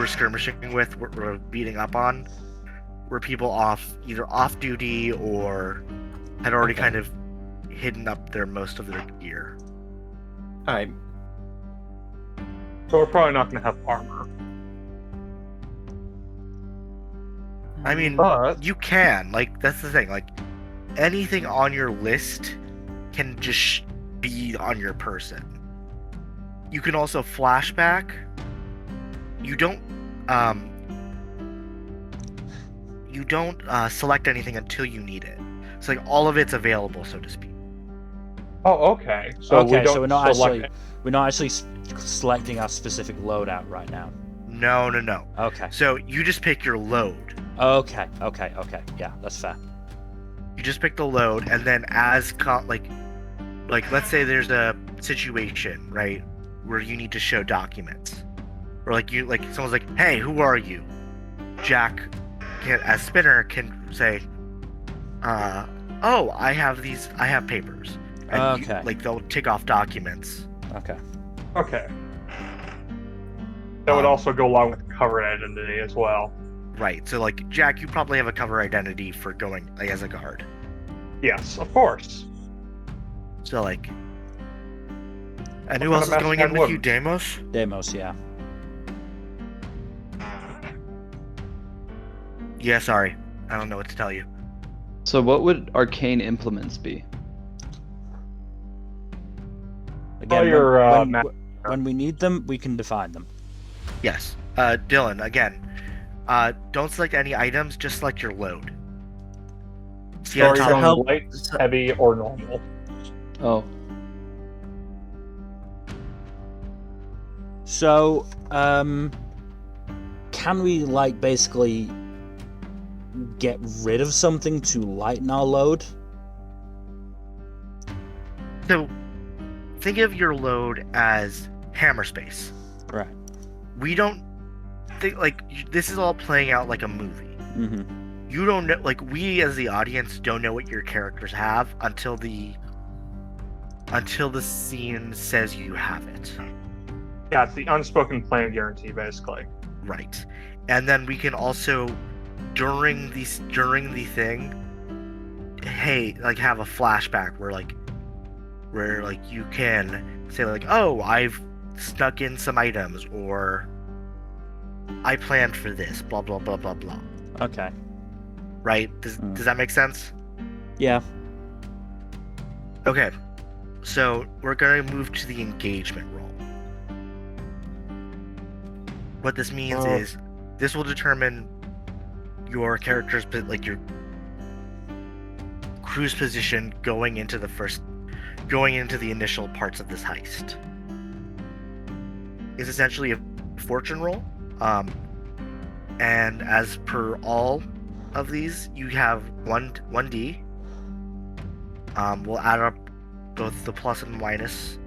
S1: skirmishing with were beating up on were people either off duty or had already kind of hidden up most of their gear.
S5: Alright.
S4: So we're probably not going to have armor.
S1: I mean,
S4: But
S1: you can, that's the thing, anything on your list can just be on your person. You can also flashback. You don't select anything until you need it. So all of it's available, so to speak.
S4: oh, okay. So
S2: okay,
S4: we don't
S2: so we're not actually
S4: select
S2: selecting our specific loadout right now.
S1: No.
S2: Okay.
S1: So you just pick your load.
S2: Okay. Yeah, that's fair.
S1: You just pick the load, and then let's say there's a situation, right, where you need to show documents, or someone's like, "Hey, who are you?" Jack, as spinner, can say, "Oh, I have papers," and
S2: Okay.
S1: they'll tick off documents.
S2: Okay.
S4: Okay. That would also go along with cover identity as well.
S1: Right. So Jack, you probably have a cover identity for going as a guard.
S4: Yes, of course.
S1: So and
S4: What
S1: who
S4: kind
S1: else
S4: of
S1: is going
S4: mask
S1: in with you,
S4: wouldn't?
S1: Deimos?
S2: Deimos, yeah.
S1: Yeah, sorry. I don't know what to tell you.
S3: So what would arcane implements be?
S2: Again,
S4: your,
S2: when we need them, we can define them.
S1: Yes. Dylan, again, don't select any items, just select your load. Yeah,
S4: Stories
S1: Tom,
S4: on
S5: how-
S4: light,
S5: so-
S4: heavy, or normal.
S3: Oh,
S2: So, can we like basically get rid of something to lighten our load?
S1: so think of your load as hammer space.
S2: Right.
S1: We don't think like this is all playing out like a movie.
S2: Mm-hmm.
S1: You don't know, like we as the audience don't know what your characters have until the scene says you have it.
S4: Yeah, it's the unspoken plan guarantee, basically.
S1: Right. And then we can also during the thing, hey, like have a flashback where you can say like, oh, I've snuck in some items, or I planned for this, blah blah blah blah blah.
S2: Okay.
S1: Right? Does that make sense?
S2: Yeah.
S1: Okay. So we're gonna move to the engagement roll. What this means is this will determine your character's your crew's position going into the initial parts of this heist. It's essentially a fortune roll, and as per all of these, you have 1d. We'll add up both the plus and minus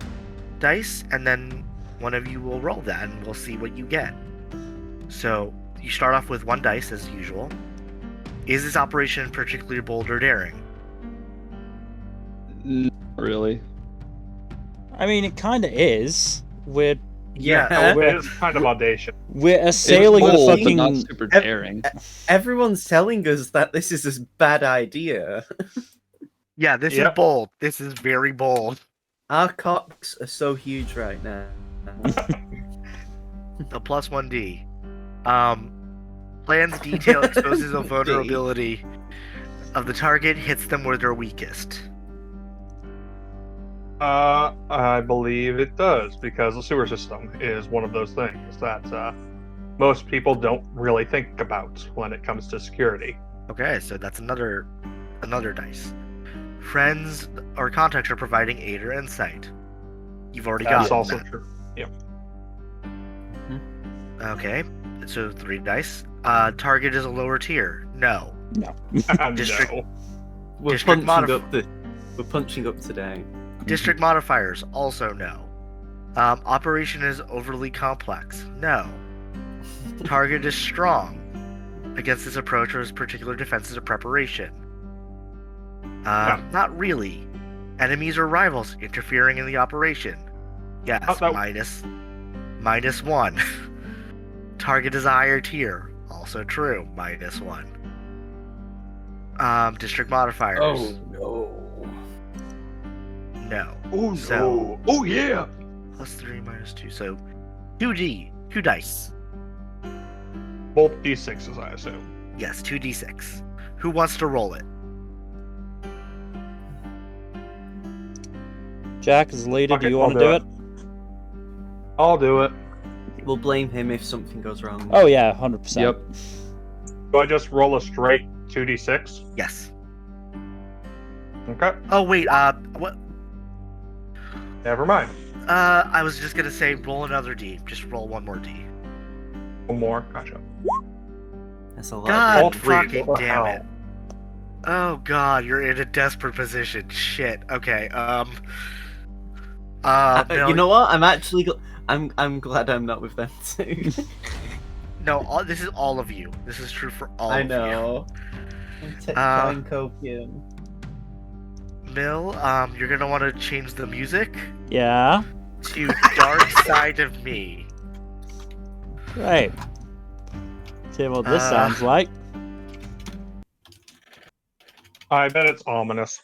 S1: dice, and then one of you will roll that, and we'll see what you get. So you start off with 1 dice as usual. Is this operation particularly bold or daring?
S3: not really.
S2: I mean, it kind of is. We're
S5: Yeah.
S4: It is kind of audacious.
S2: assailing
S3: It's
S2: the
S3: bold, but
S2: fucking.
S3: not super daring.
S5: Everyone's telling us that this is a bad idea.
S1: Yeah, this is
S4: Yep.
S1: bold. This is very bold.
S5: Our cocks are so huge right now.
S1: The plus 1d. Plan's detail exposes a vulnerability of the target, hits them where they're weakest.
S4: I believe it does, because the sewer system is one of those things that most people don't really think about when it comes to security.
S1: Okay, so that's another dice. Friends or contacts are providing aid or insight. You've already got
S4: That's also
S1: that.
S4: true.
S1: Okay, so 3 dice. Target is a lower tier. No. District-
S4: No.
S5: We're
S1: District
S5: We're punching up today.
S1: District modifiers, also no. Operation is overly complex. No. Target is strong. Against this approach, or his particular defenses or preparation. Not really. Enemies or rivals interfering in the operation. Yes,
S4: no.
S1: minus 1. Target is a higher tier. Also true. -1. District modifiers.
S5: no.
S1: No.
S4: Oh
S1: So-
S4: no! Oh yeah!
S1: +3, -2. So 2 dice.
S4: Both d6s, I assume.
S1: Yes, 2d6. Who wants to roll it?
S2: Jack is leader. Do
S4: Okay,
S2: you
S4: I'll
S2: want to
S4: do
S2: do
S4: it.
S2: it?
S4: I'll do it.
S5: We'll blame him if something goes wrong.
S2: Oh yeah, 100%.
S3: Yep.
S4: Do I just roll a straight 2d6?
S1: Yes.
S4: Okay.
S1: Oh wait, what?
S4: Never mind.
S1: I was just gonna say roll another D. Just roll 1 more D.
S4: One more. Gotcha.
S5: That's a lot.
S1: God
S4: All three,
S1: fucking
S4: what the
S1: damn
S4: hell?
S1: it. Oh god, you're in a desperate position. Shit. Okay. Bill,
S5: You know what? I'm actually. I'm glad I'm not with them too.
S1: no, this is all of you. This is true for all
S5: I
S1: of
S5: know. I'm trying copium.
S1: you. Mill, you're gonna want to change the music
S2: Yeah.
S1: to Dark Side of Me.
S2: Great. See what this sounds like.
S4: I bet it's ominous.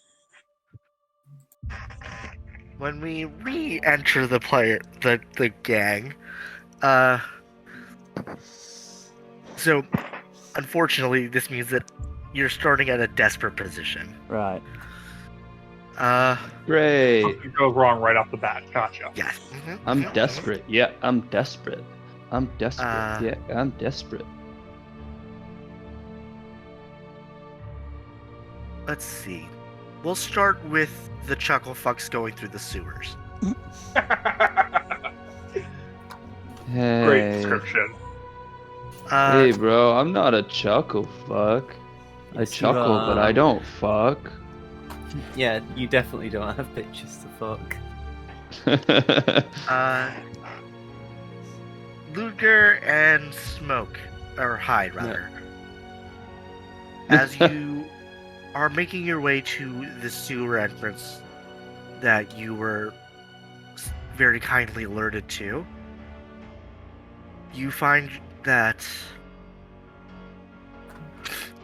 S1: When we re-enter the gang, so unfortunately, this means that you're starting at a desperate position.
S2: Right.
S3: Great.
S4: It goes wrong right off the bat. Gotcha.
S1: Yes.
S3: I'm desperate. Yeah, I'm desperate. I'm desperate. Yeah, I'm desperate.
S1: let's see. We'll start with the chuckle fucks going through the sewers.
S3: Hey.
S4: Great description.
S3: Hey, bro, I'm not a chuckle fuck. I
S5: Yes, you
S3: chuckle, but I
S5: are.
S3: don't fuck.
S5: Yeah, you definitely don't have bitches to fuck.
S1: Ludger and Smoke, or Hyde rather, as you are making your way to the sewer entrance that you were very kindly alerted to, you find that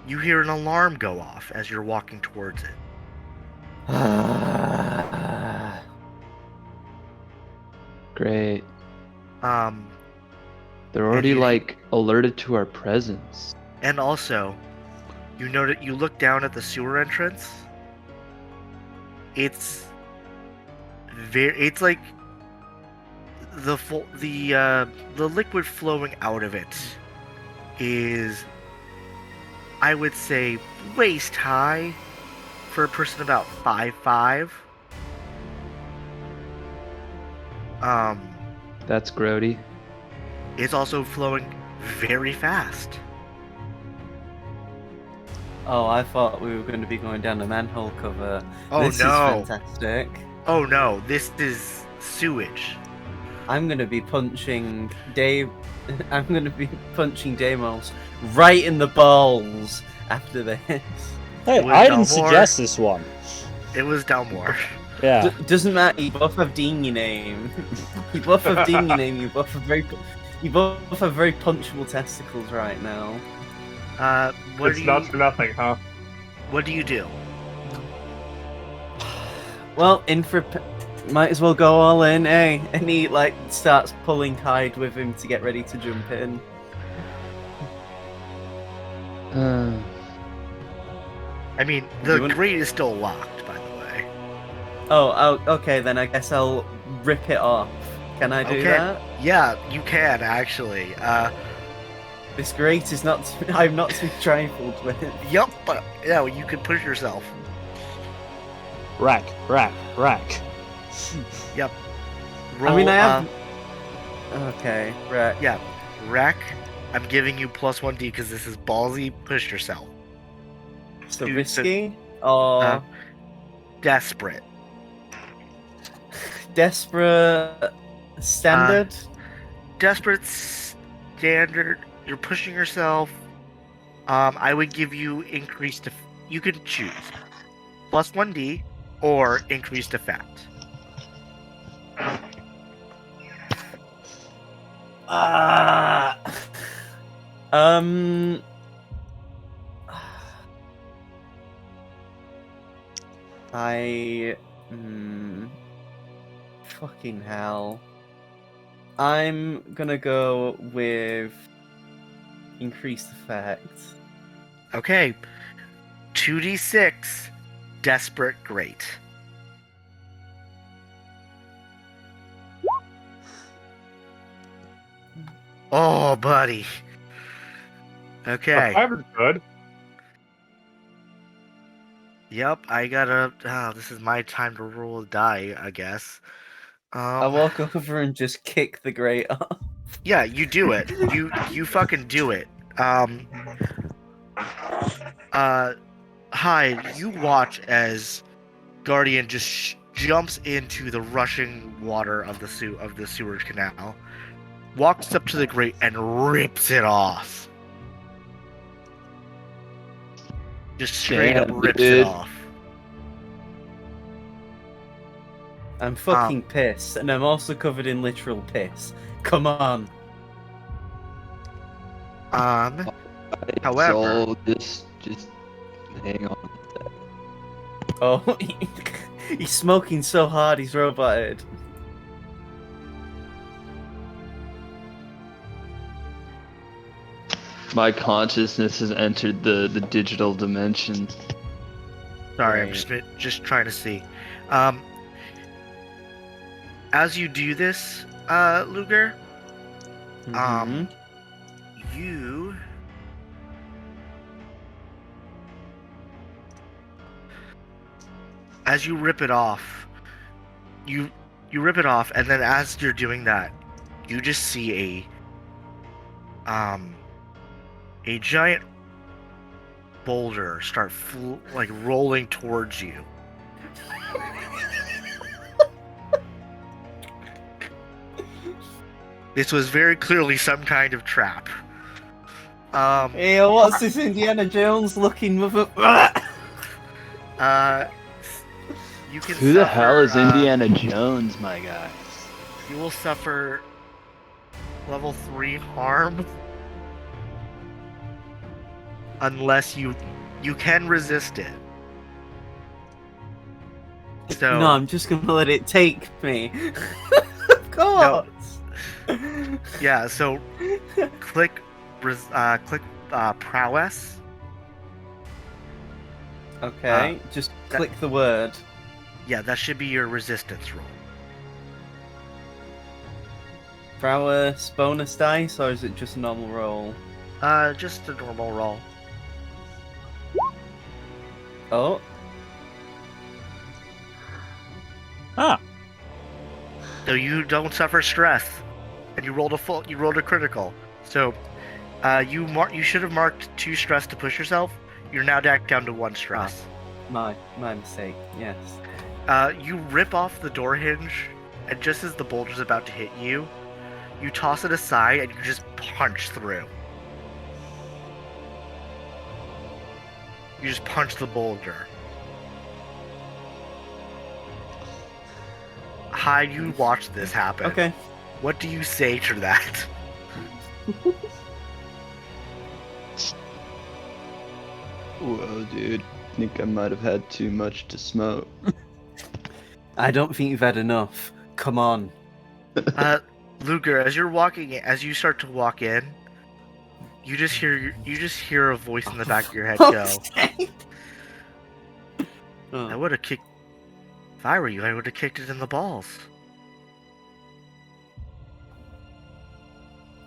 S1: you hear an alarm go off as you're walking towards it.
S3: Great. They're
S1: And
S3: already
S1: you-
S3: like alerted to our presence.
S1: And also, you know that you look down at the sewer entrance. It's like the liquid flowing out of it is, I would say, waist high for a person about 5'5".
S3: That's grody.
S1: It's also flowing very fast.
S5: Oh, I thought we were going to be going down a manhole cover.
S1: Oh
S5: This
S1: no!
S5: is fantastic.
S1: Oh no! This is sewage.
S5: I'm going to be punching Dave. I'm going to be punching Deimos right in the balls after this.
S2: Hey,
S1: With
S2: I didn't
S1: Dalmore.
S2: suggest this one.
S1: It was Dalmore.
S2: Yeah.
S5: Doesn't matter. You both have Dean your name. You both have Dean your name. You both have very punchable testicles right now.
S1: What
S4: It's
S1: do
S4: not
S1: you
S4: for nothing, huh?
S1: What do you do?
S5: Well, might as well go all in, eh? And he starts pulling Hyde with him to get ready to jump in.
S1: I mean,
S5: Do
S1: the
S5: you want-
S1: grate is still locked, by the way.
S5: Oh, okay. Then I guess I'll rip it off. Can I do
S1: Okay.
S5: that?
S1: Yeah, you can actually.
S5: This grate is not. I'm not to be trifled with.
S1: Yup. Yeah, you can push yourself.
S2: Rack.
S1: Yep.
S5: I mean, I
S1: Roll,
S5: have. Okay, right.
S1: Yeah, rack. I'm giving you plus 1d because this is ballsy. Push yourself.
S5: So
S1: Dude,
S5: risky or
S1: Desperate.
S5: desperate standard.
S1: Desperate standard. You're pushing yourself. I would give you increased. You can choose plus 1d or increased effect.
S5: Fucking hell. I'm gonna go with increased effect.
S1: Okay. 2d6. Desperate great. Oh, buddy. Okay.
S4: 5 is good.
S1: Yep, I gotta. Oh, this is my time to roll a die, I guess.
S5: I walk over and just kick the grate off.
S1: Yeah, you do it. You fucking do it. Hyde, you watch as Guardian just jumps into the rushing water of the sewage canal, walks up to the grate and rips it off. Just straight up
S3: Damn,
S1: rips
S3: dude.
S1: it off.
S5: I'm fucking pissed, and I'm also covered in literal piss. Come on.
S1: However,
S3: So just hang on.
S5: Oh, he's smoking so hard he's roboted.
S3: My consciousness has entered the digital dimension.
S1: sorry,
S5: Right.
S1: I'm just trying to see. As you do this, Ludger,
S5: Mhm.
S1: you as you rip it off, you rip it off, and then as you're doing that, you just see a giant boulder start like rolling towards you. This was very clearly some kind of trap.
S5: Hey, what's this Indiana Jones looking mother?
S1: You can
S3: Who the
S1: suffer,
S3: hell is Indiana Jones, my guy?
S1: You will suffer level 3 harm unless you can resist it. So
S5: No, I'm just gonna let it take me. Of course.
S1: yeah. So click prowess.
S5: Okay, just click the word.
S1: Yeah, that should be your resistance roll.
S5: Prowess bonus dice, or is it just a normal roll?
S1: Just a normal roll.
S5: Oh,
S2: Ah,
S1: So you don't suffer stress, and you rolled a critical. So, you should have marked 2 stress to push yourself. You're now down to 1 stress.
S5: my mistake. Yes.
S1: You rip off the door hinge, and just as the boulder's about to hit you, you toss it aside and you just punch through. You just punch the boulder. Hyde, you watch this happen.
S5: Okay.
S1: What do you say to that?
S3: Whoa, dude. I think I might have had too much to smoke.
S5: I don't think you've had enough. Come on.
S1: Ludger, as you start to walk in, you just hear a voice in the back of your head go,
S5: Oh.
S1: I would have kicked... If I were you, I would have kicked it in the balls.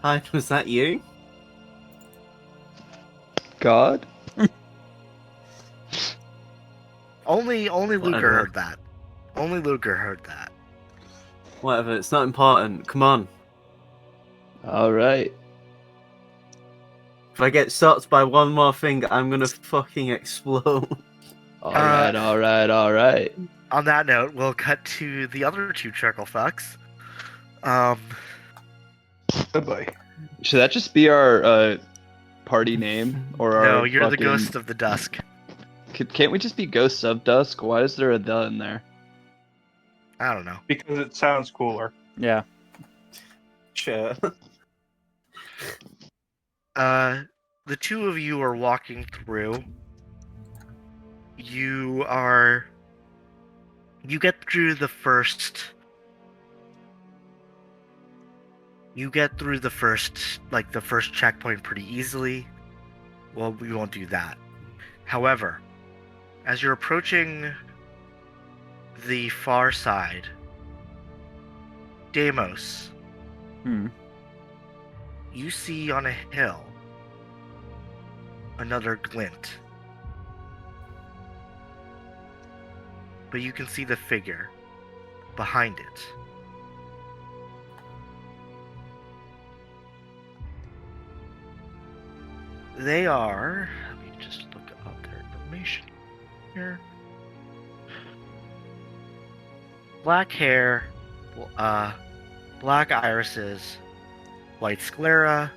S5: Hi, was that you?
S3: God?
S1: Only Ludger
S5: Whatever.
S1: heard that. Only Ludger heard that.
S5: Whatever, it's not important. Come on.
S3: Alright.
S5: If I get stopped by one more thing, I'm gonna fucking explode.
S3: Alright.
S1: On that note, we'll cut to the other 2 chuckle fucks.
S4: Good boy.
S3: Should that just be our party name? Or our
S1: No, you're the
S3: fucking...
S1: ghost of the dusk.
S3: Can't we just be Ghosts of Dusk? Why is there a "the" in there?
S1: I don't know.
S4: Because it sounds cooler.
S2: yeah.
S5: Sure.
S1: The 2 of you are walking through. You get through the first... You get through the first checkpoint pretty easily. Well, we won't do that. However, as you're approaching the far side, Deimos, you see on a hill another glint. But you can see the figure behind it. They are... Let me just look up their information here. Black hair, black irises, white sclera,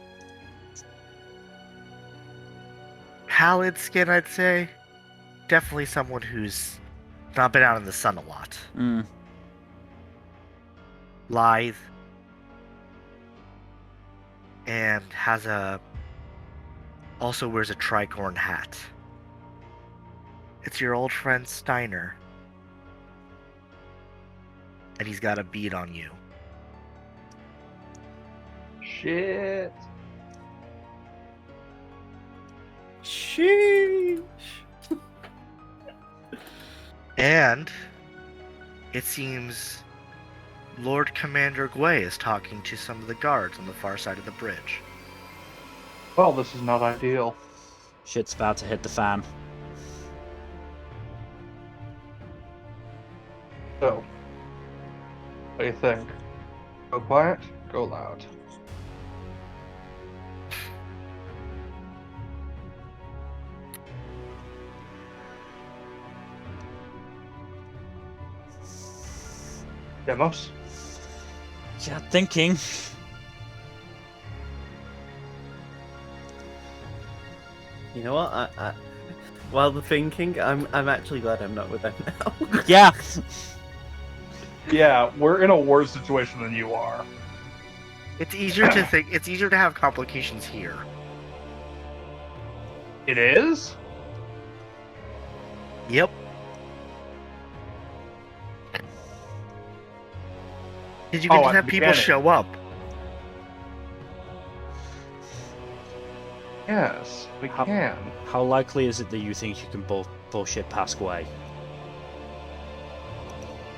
S1: pallid skin, I'd say. Definitely someone who's not been out in the sun a lot. Lithe. And also wears a tricorn hat. It's your old friend Steiner. And he's got a bead on you.
S4: Shit.
S5: Sheesh.
S1: And it seems Lord Commander Gwei is talking to some of the guards on the far side of the bridge.
S4: Well, this is not ideal.
S2: Shit's about to hit the fan.
S4: So, what do you think? Go quiet, go loud. Demos?
S2: Yeah, thinking.
S5: You know what? While the thinking, I'm actually glad I'm not with them now.
S2: Yeah.
S4: Yeah, we're in a worse situation than you are.
S1: It's easier to think. It's easier to have complications here.
S4: It is?
S1: Yep. Because you can
S4: Oh,
S1: just
S4: at
S1: have
S4: the
S1: people
S4: beginning.
S1: show up.
S4: Yes, we can.
S2: How likely is it that you think you can bullshit Pasquay?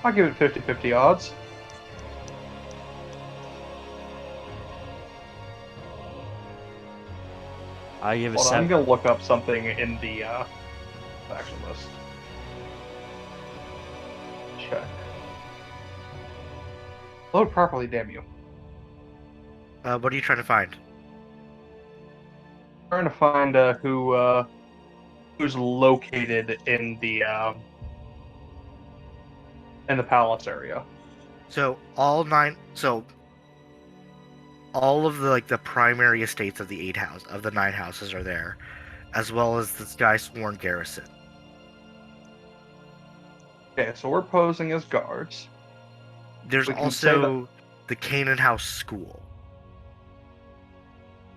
S4: I'll give it 50-50 odds.
S2: I give it
S4: Hold on, I'm
S2: 7.
S4: gonna look up something in the action list. Check. Load properly, damn you.
S1: What are you trying to find?
S4: Trying to find who's located in the palace area.
S1: So all of the the primary estates of the 9 houses are there, as well as this guy's sworn garrison.
S4: Okay, so we're posing as guards.
S1: There's
S4: We can say
S1: also the Canaan House School.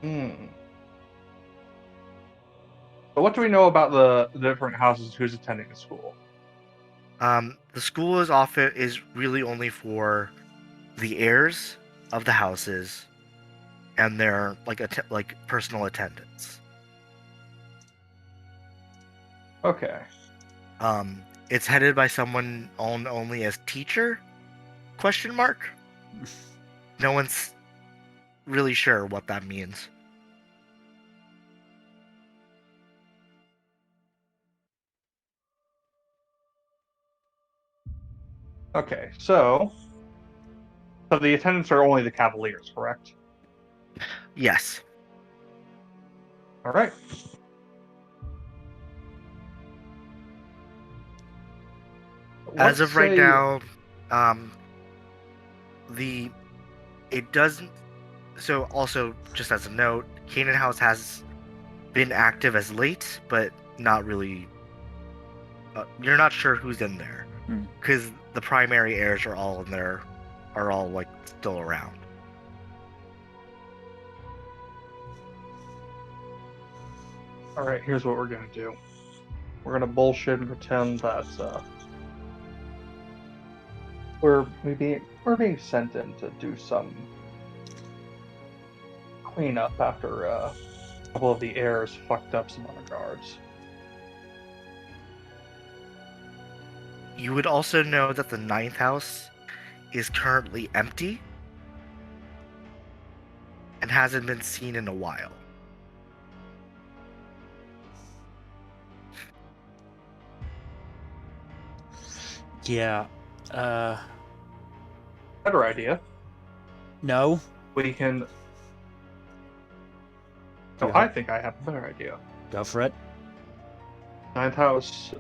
S4: So what do we know about the different houses who's attending the school?
S1: The school is really only for the heirs of the houses and their personal attendants.
S4: Okay.
S1: It's headed by someone known only as teacher? ? No one's really sure what that means.
S4: Okay, so the attendants are only the Cavaliers, correct?
S1: Yes.
S4: All right.
S1: As of right now, it doesn't. So also, just as a note, Canaan House has been active as late, but not really. You're not sure who's in there because the primary heirs are all in there, are all still around.
S4: All right, here's what we're gonna do. We're gonna bullshit and pretend that we're being sent in to do some cleanup after a couple of the heirs fucked up some other guards.
S1: You would also know that the 9th house is currently empty and hasn't been seen in a while.
S2: Yeah.
S4: Better idea.
S2: No.
S4: We can. No,
S2: Yeah.
S4: I think I have a better idea.
S2: Go for it.
S4: 9th house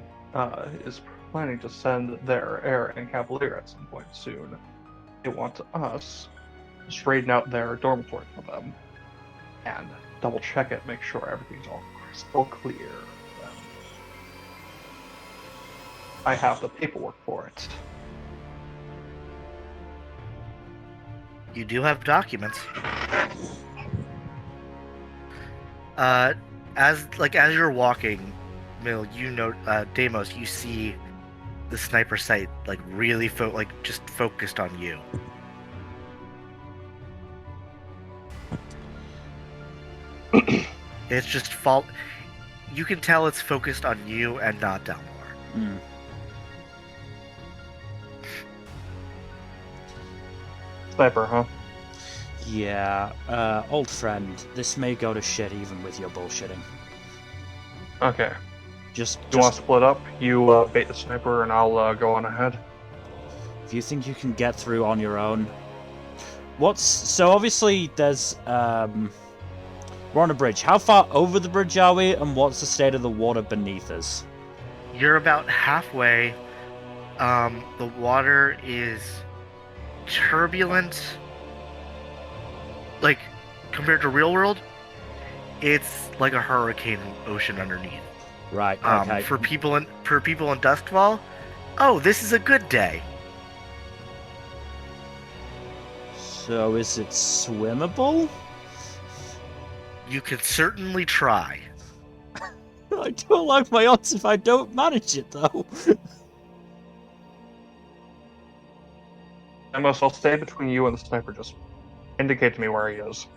S4: is planning to send their heir and cavalier at some point soon. They want us to straighten out their dormitory for them and double check it, make sure everything's all crystal clear. I have the paperwork for it.
S1: You do have documents. As you're walking, Mill, Deimos, you see the sniper sight really just focused on you. It's just you can tell it's focused on you and not Dalmore.
S4: Sniper, huh?
S2: Yeah, old friend, this may go to shit even with your bullshitting.
S4: Okay.
S2: Just
S4: You want to split up? You bait the sniper and I'll go on ahead.
S2: If you think you can get through on your own. So obviously there's we're on a bridge. How far over the bridge are we, and what's the state of the water beneath us?
S1: You're about halfway. The water is turbulent. Like, compared to real world, it's like a hurricane ocean underneath.
S2: Right, okay.
S1: For people in Duskvol, oh, this is a good day.
S2: So is it swimmable?
S1: You can certainly try.
S2: I don't like my odds if I don't manage it, though.
S4: I'll stay between you and the sniper. Just indicate to me where he is.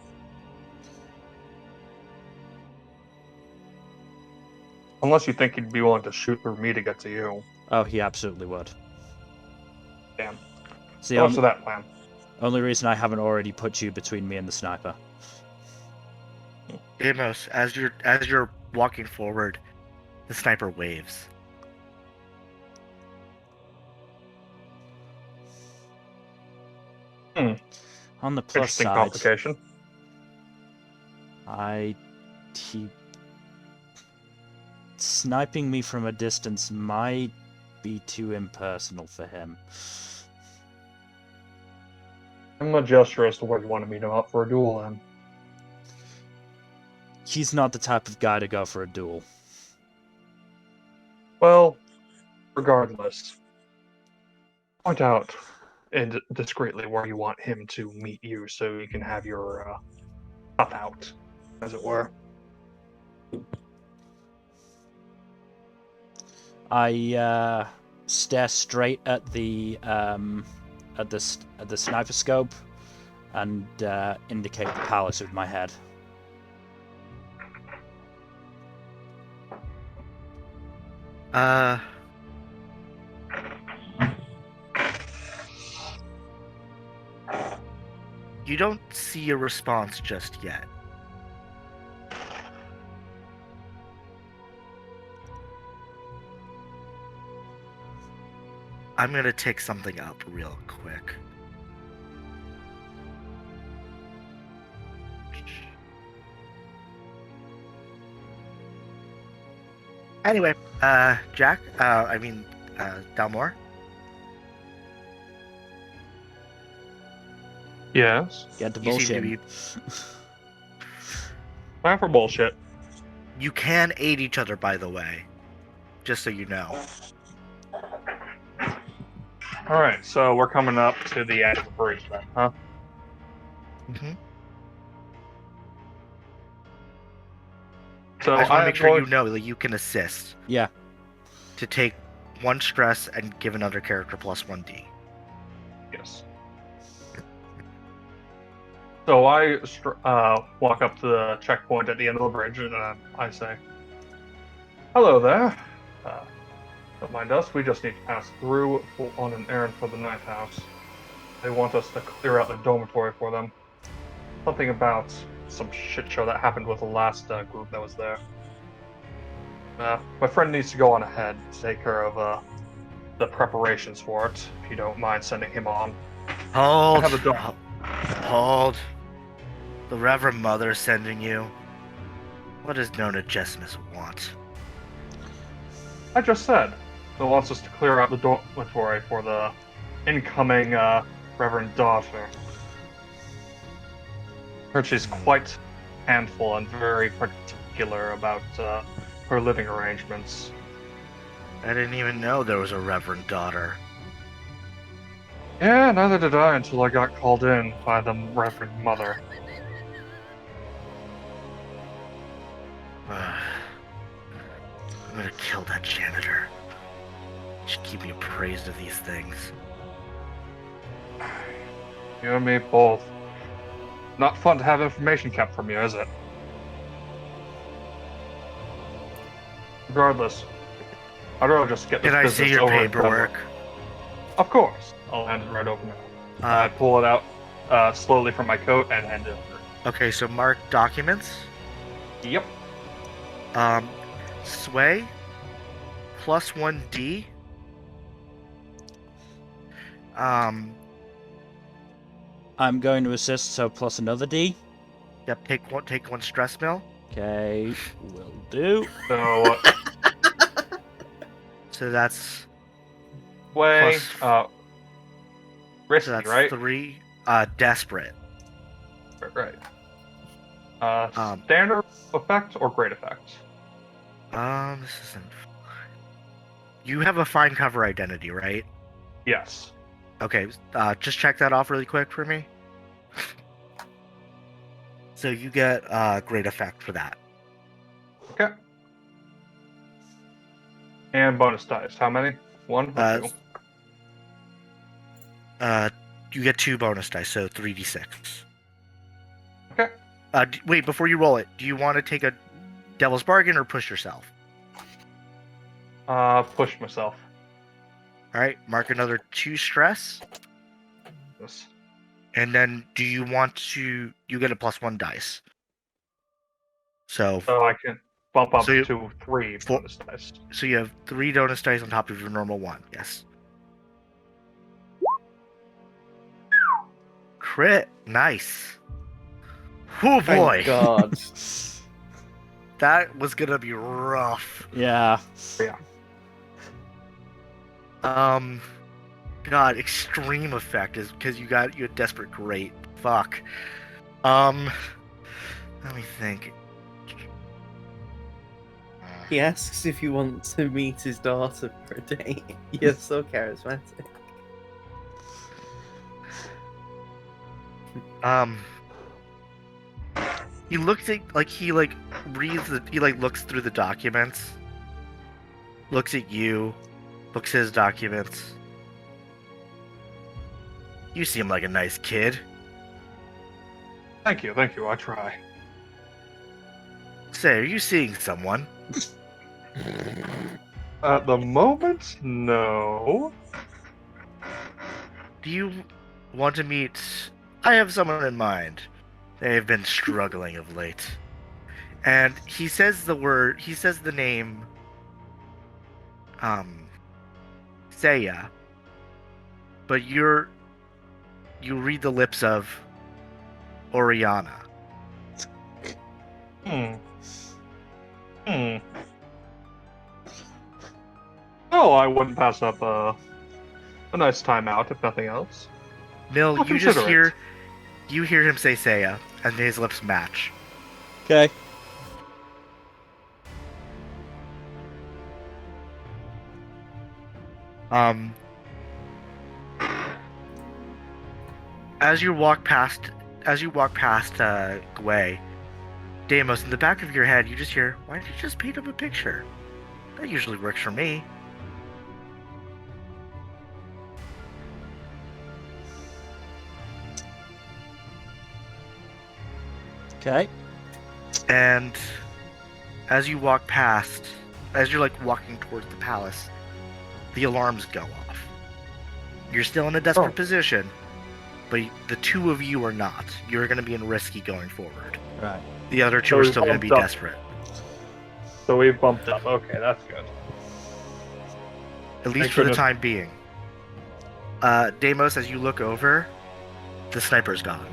S4: Unless you think he'd be willing to shoot through me to get to you.
S2: Oh, he absolutely would.
S4: Damn.
S2: See,
S4: What's that plan?
S2: only reason I haven't already put you between me and the sniper.
S1: Amos, as you're walking forward, the sniper waves.
S2: On the plus
S4: Interesting
S2: side,
S4: complication.
S2: sniping me from a distance might be too impersonal for him.
S4: I'm a gesture as to where you want to meet him up for a duel, then.
S2: He's not the type of guy to go for a duel.
S4: Well, regardless, point out discreetly where you want him to meet you so you can have your stuff out, as it were.
S2: I stare straight at the sniper scope and indicate the palace with my head.
S1: You don't see a response just yet. I'm gonna take something up real quick. Anyway, Dalmore.
S4: Yes.
S2: Get the
S1: You seem to
S2: bullshit.
S4: Time for bullshit.
S1: You can aid each other, by the way. Just so you know.
S4: Alright, so we're coming up to the end of the bridge then, huh?
S1: Mm-hmm.
S4: So
S1: I just want to make sure
S4: going-
S1: you know that you can assist
S2: Yeah.
S1: to take 1 stress and give another character plus 1d.
S4: Yes. So I walk up to the checkpoint at the end of the bridge and I say, "Hello there. Don't mind us, we just need to pass through on an errand for the Night House. They want us to clear out the dormitory for them. Something about some shit show that happened with the last group that was there. My friend needs to go on ahead to take care of the preparations for it, if you don't mind sending him on.
S1: Hold.
S4: I have a dog.
S1: Hold. The Reverend Mother sending you. What does Nona Jessmus want?
S4: I just said, it wants us to clear out the dormitory for the incoming Reverend daughter. Heard she's quite handful and very particular about her living arrangements.
S1: I didn't even know there was a Reverend daughter.
S4: Yeah, neither did I until I got called in by the Reverend Mother.
S1: I'm gonna kill that janitor. Should keep me appraised of these things.
S4: You and me both. Not fun to have information kept from you, is it? Regardless, I'd rather just get this
S1: Can I
S4: business
S1: see your
S4: over and done with.
S1: paperwork?
S4: Of course. I'll hand it right over now. I pull it out slowly from my coat and hand it over.
S1: Okay, so mark documents.
S4: Yep.
S1: Sway plus 1d. Um,
S2: I'm going to assist, so plus another D.
S1: yep, take one stress mill.
S2: Okay, will do.
S4: So,
S1: So that's
S4: way,
S1: so
S4: risky,
S1: that's
S4: right?
S1: 3. Desperate.
S4: Right.
S1: Um,
S4: Standard effect or great effect?
S1: This isn't. You have a fine cover identity, right?
S4: Yes.
S1: Okay, just check that off really quick for me. So you get great effect for that.
S4: Okay. And bonus dice. How many? 1 or
S1: Uh,
S4: 2?
S1: You get 2 bonus dice, so 3d6.
S4: Okay.
S1: Wait, before you roll it, do you want to take a devil's bargain or push yourself?
S4: Push myself.
S1: All right, mark another 2 stress,
S4: Yes.
S1: and then do you want to? You get a +1 dice. So,
S4: So I can bump up
S1: So you-
S4: to 3
S1: four-
S4: bonus dice.
S1: so you have 3 bonus dice on top of your normal 1. Yes. Crit, nice. Oh boy,
S5: Thank God.
S1: that was gonna be rough.
S2: Yeah.
S4: Yeah.
S1: God, extreme effect is because you had desperate great. Fuck. Let me think.
S5: He asks if you want to meet his daughter for a date. You're so charismatic.
S1: He looks at he reads he looks through the documents. Looks at you. Looks at his documents. You seem like a nice kid.
S4: Thank you. I try.
S1: Say, are you seeing someone?
S4: At the moment, no.
S1: Do you want to meet? I have someone in mind. They've been struggling of late. And he says the name, Seiya. But you read the lips of Oriana.
S4: Oh, I wouldn't pass up a nice time out, if nothing else.
S1: Mill,
S4: I'll
S1: you just
S4: consider it.
S1: hear him say Seiya, and his lips match.
S2: Okay.
S1: As you walk past Gwei, Deimos, in the back of your head, you just hear, "Why did you just paint him a picture? That usually works for me."
S2: Okay.
S1: And as you're walking towards the palace, the alarms go off. You're still in a desperate position, but the two of you are not. You're going to be in risky going forward.
S2: Right.
S1: The other two
S4: So
S1: are
S4: we've
S1: still going to be
S4: bumped up.
S1: desperate.
S4: So we've bumped up. Okay, that's good.
S1: At least
S4: Thank
S1: for the
S4: goodness.
S1: time being. Deimos, as you look over, the sniper's gone.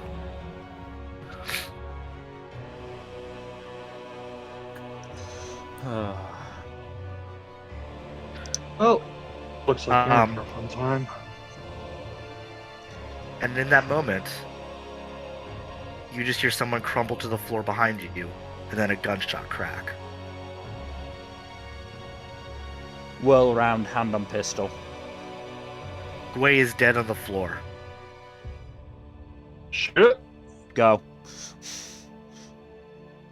S4: Well, looks like
S1: Um,
S4: for a fun time.
S1: And in that moment, you just hear someone crumble to the floor behind you, and then a gunshot crack.
S2: Whirl around, hand on pistol.
S1: Gwei is dead on the floor.
S4: Shit.
S2: Go.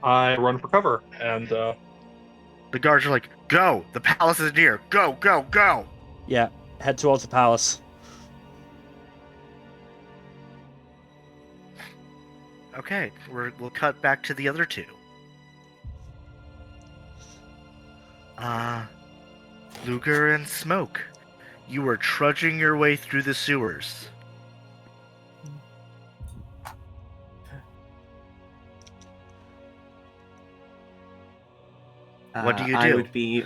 S4: I run for cover, and
S1: The guards are like, "Go! The palace is near! Go, go, go!"
S2: Yeah. Head towards the palace.
S1: Okay, we'll cut back to the other two. Ludger and Smoke, you were trudging your way through the sewers. What do you
S5: I
S1: do?
S5: would be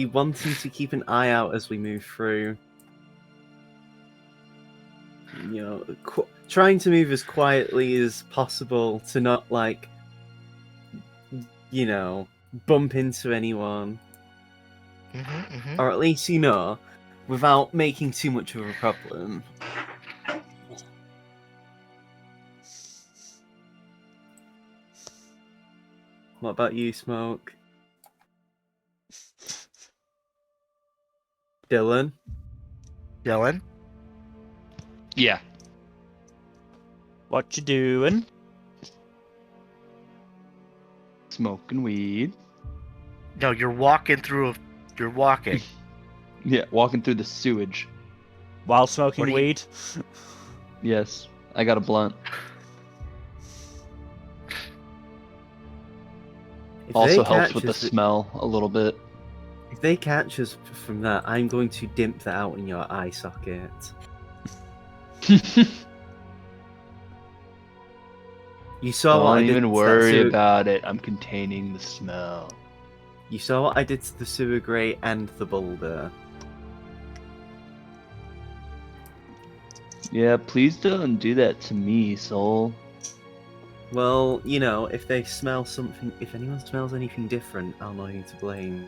S5: wanting to keep an eye out as we move through. trying to move as quietly as possible to not, like, bump into anyone. Or at least, without making too much of a problem. What about you, Smoke? Dylan?
S1: Dylan?
S3: Yeah.
S2: What you doing?
S3: Smoking weed.
S1: No, you're walking.
S3: Yeah, walking through the sewage.
S2: While smoking
S1: What do you-
S2: weed?
S3: Yes, I got a blunt.
S5: If
S3: Also
S5: they
S3: helps
S5: catch
S3: with the
S5: us-
S3: smell a little bit.
S5: If they catch us from that, I'm going to dimp that out in your eye socket. You saw what I
S3: Don't
S5: did
S3: even
S5: to that
S3: worry
S5: sewer-
S3: about it. I'm containing the smell.
S5: You saw what I did to the sewer grate and the boulder.
S3: Yeah, please don't do that to me, soul.
S5: Well, if they smell something, if anyone smells anything different, I'll know who to blame.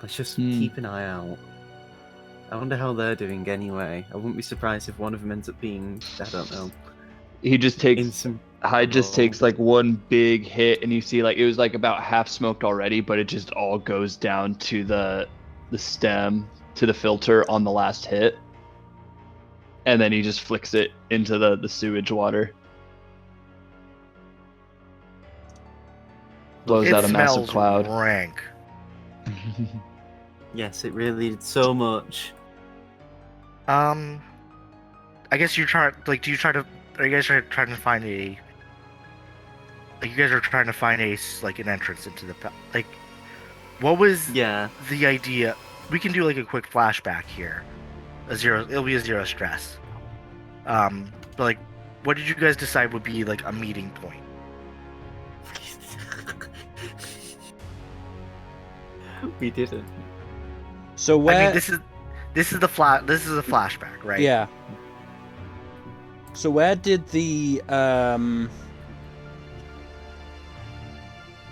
S5: Let's just keep an eye out. I wonder how they're doing anyway. I wouldn't be surprised if one of them ends up being, I don't know,
S3: He just
S5: in
S3: takes
S5: some...
S3: Hyde just takes like one big hit, and you see like it was like about half smoked already, but it just all goes down to the stem, to the filter on the last hit, and then he just flicks it into the sewage water. Blows
S1: It
S3: out a massive
S1: smells
S3: cloud.
S1: rank.
S5: Yes, it really did so much.
S1: I guess you're trying. Like, do you try to? Are you guys trying to find a? Like, you guys are trying to find like an entrance into the like. What was
S5: Yeah.
S1: the idea? We can do like a quick flashback here. It'll be a zero stress. But like, what did you guys decide would be like a meeting point?
S5: We didn't.
S2: So where?
S1: I mean, this is a flashback, right?
S2: Yeah. So where did the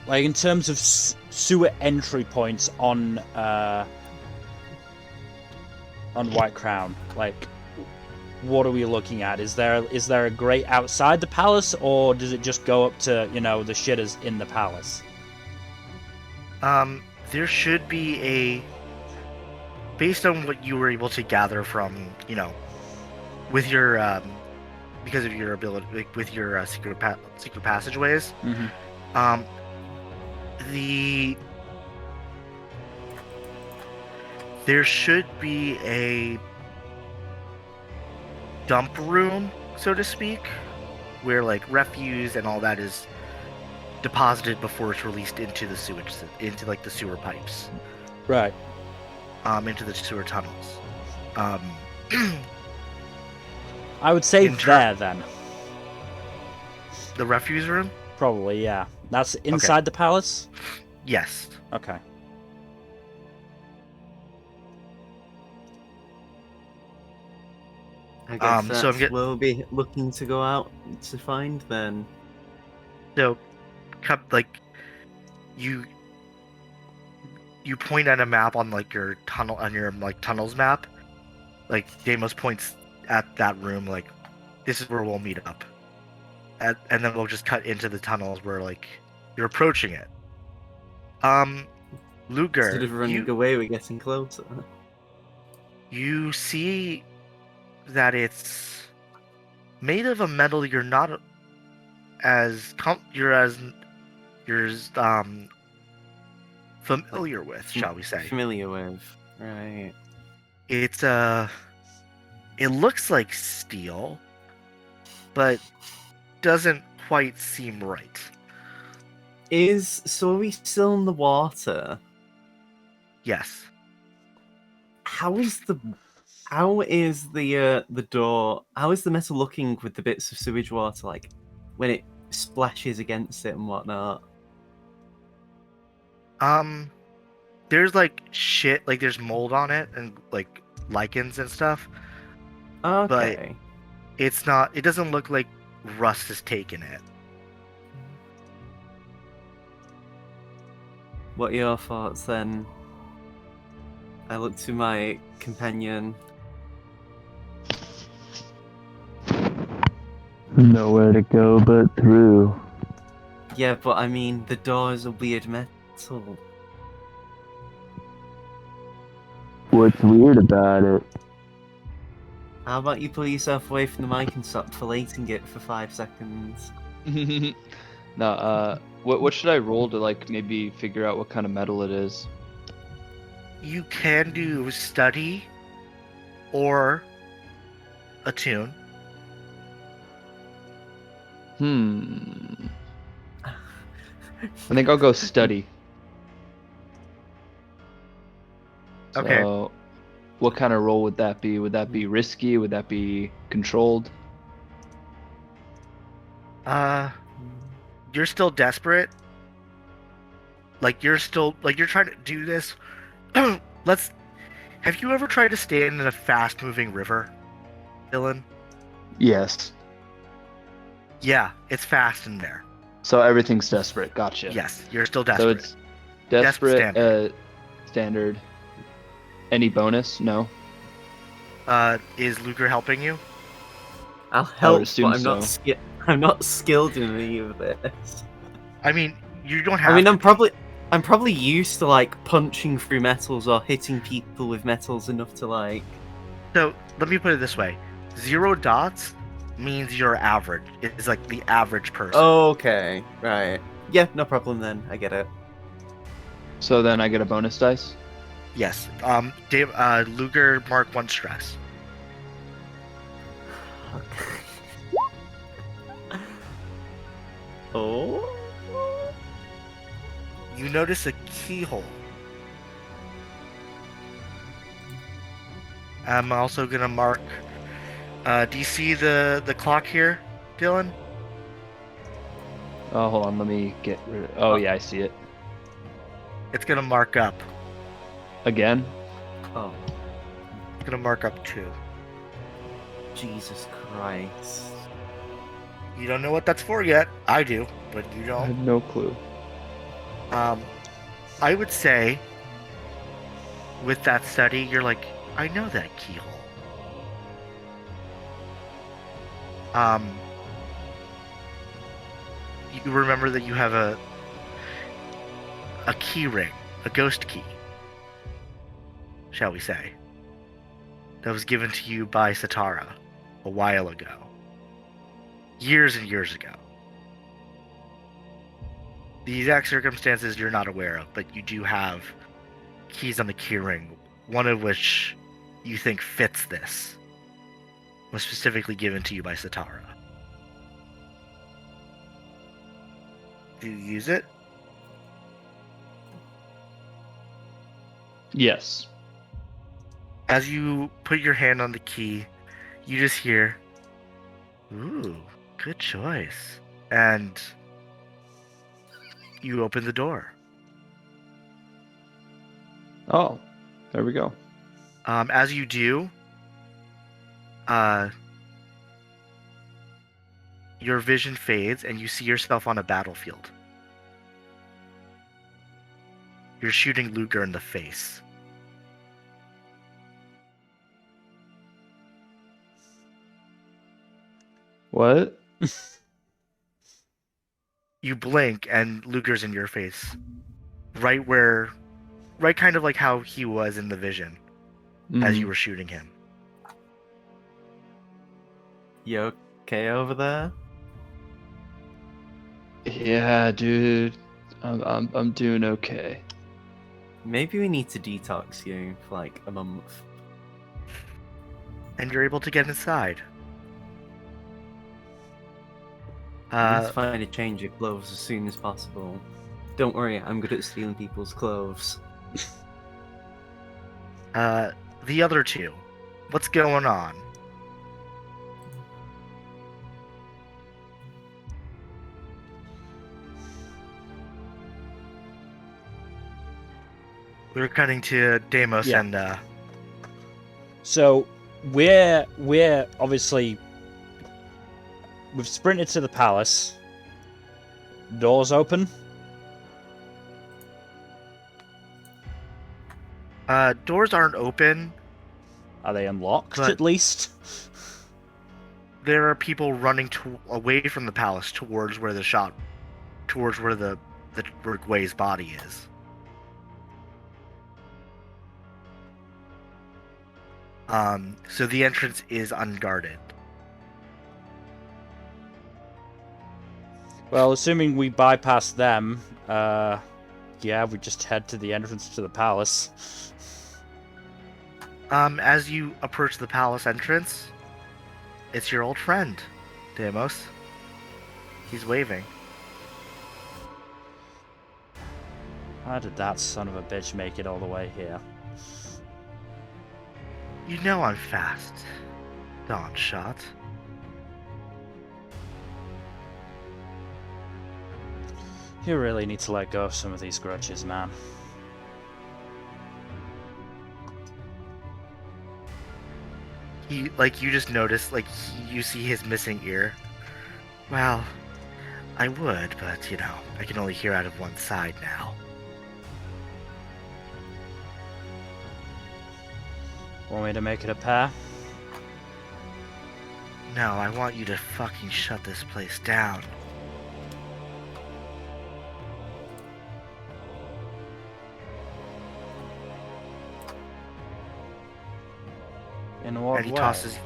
S2: like in terms of sewer entry points on White Crown, like what are we looking at? Is there a grate outside the palace, or does it just go up to the shitters in the palace?
S1: There should be based on what you were able to gather from, with your because of your ability, like, with your secret passageways.
S2: Mm-hmm.
S1: There should be a dump room, so to speak, where like refuse and all that is deposited before it's released into the sewage, into like the sewer pipes,
S2: Right.
S1: into the sewer tunnels.
S2: I would say
S1: In
S2: there then.
S1: The refuse room?
S2: Probably, yeah. That's inside the palace?
S1: Yes.
S2: Okay.
S5: I guess
S1: so
S5: that's we'll be looking to go out to find then.
S1: So, like, you point at a map on like your tunnel, on your like tunnels map. Like Deimos points at that room, like, this is where we'll meet up. And then we'll just cut into the tunnels where like you're approaching it. Ludger,
S5: Instead of running away, we're getting closer.
S1: You see that it's made of a metal you're not familiar with, shall we say?
S5: Familiar with, right?
S1: It looks like steel, but doesn't quite seem right.
S5: So are we still in the water?
S1: Yes.
S5: How is the door? How is the metal looking with the bits of sewage water, like when it splashes against it and whatnot?
S1: There's like shit, like there's mold on it and like lichens and stuff.
S5: Okay.
S1: It's not. It doesn't look like rust has taken it.
S5: What are your thoughts then? I look to my companion.
S3: Nowhere to go but through.
S5: Yeah, but I mean, the door is a weird metal.
S3: What's weird about it?
S5: How about you pull yourself away from the mic and stop filleting it for 5 seconds?
S3: No, what should I roll to like maybe figure out what kind of metal it is?
S1: You can do study or attune.
S3: I think I'll go study.
S1: Okay.
S3: So, what kind of roll would that be? Would that be risky? Would that be controlled?
S1: You're still desperate. Like you're trying to do this. Let's. Have you ever tried to stand in a fast-moving river, Dylan?
S3: Yes.
S1: Yeah, it's fast in there.
S3: So everything's desperate. Gotcha.
S1: Yes, you're still
S3: So
S1: desperate.
S3: it's desperate.
S1: Standard.
S3: Standard. Any bonus? No.
S1: Is Ludger helping you?
S5: I'll help, but
S3: assume
S5: I'm not skilled in any of this.
S1: I mean, you don't have.
S5: I mean,
S1: to
S5: I'm probably used to like punching through metals or hitting people with metals enough to like.
S1: So let me put it this way: 0 dots means you're average. It's like the average person.
S5: Okay, right. Yeah, no problem then. I get it.
S3: So then I get a bonus dice.
S1: Yes. Dave. Ludger, mark 1 stress.
S5: Oh.
S1: You notice a keyhole. I'm also gonna mark. Do you see the clock here, Dylan?
S3: Oh, hold on. Let me get rid of... Oh, yeah, I see it.
S1: It's gonna mark up.
S3: Again?
S5: Oh,
S1: It's gonna mark up 2.
S5: Jesus Christ.
S1: You don't know what that's for yet. I do, but you
S3: I
S1: don't.
S3: have no clue.
S1: I would say with that study, you're like, I know that keyhole. You remember that you have a key ring, a ghost key, shall we say, that was given to you by Satara a while ago. Years and years ago. The exact circumstances you're not aware of, but you do have keys on the keyring, one of which you think fits this. Was specifically given to you by Satara. Do you use it?
S3: Yes.
S1: As you put your hand on the key, you just hear, "Ooh, good choice." And you open the door.
S3: Oh, there we go.
S1: As you do, your vision fades and you see yourself on a battlefield. You're shooting Ludger in the face.
S3: What?
S1: You blink and Ludger's in your face. Right kind of like how he was in the vision as you were shooting him.
S5: You okay over there?
S3: Yeah, dude. I'm doing okay.
S5: Maybe we need to detox you for like a month.
S1: And you're able to get inside.
S5: I need to find a change of clothes as soon as possible. Don't worry, I'm good at stealing people's clothes.
S1: The other two, what's going on? We're cutting to Deimos
S2: Yeah.
S1: and
S2: So we're obviously we've sprinted to the palace. Doors open.
S1: Doors aren't open.
S2: Are they unlocked
S1: But-
S2: at least?
S1: There are people running away from the palace towards where where Gwei's body is. So the entrance is unguarded.
S2: Well, assuming we bypass them, yeah, we just head to the entrance to the palace.
S1: As you approach the palace entrance, it's your old friend, Deimos. He's waving.
S2: How did that son of a bitch make it all the way here?
S1: You know I'm fast, Dawnshot.
S2: You really need to let go of some of these grudges, man.
S1: You just notice, you see his missing ear. Well, I would, but, I can only hear out of one side now.
S2: Want me to make it a pair?
S1: No, I want you to fucking shut this place down.
S2: In what
S1: And he
S2: way?
S1: tosses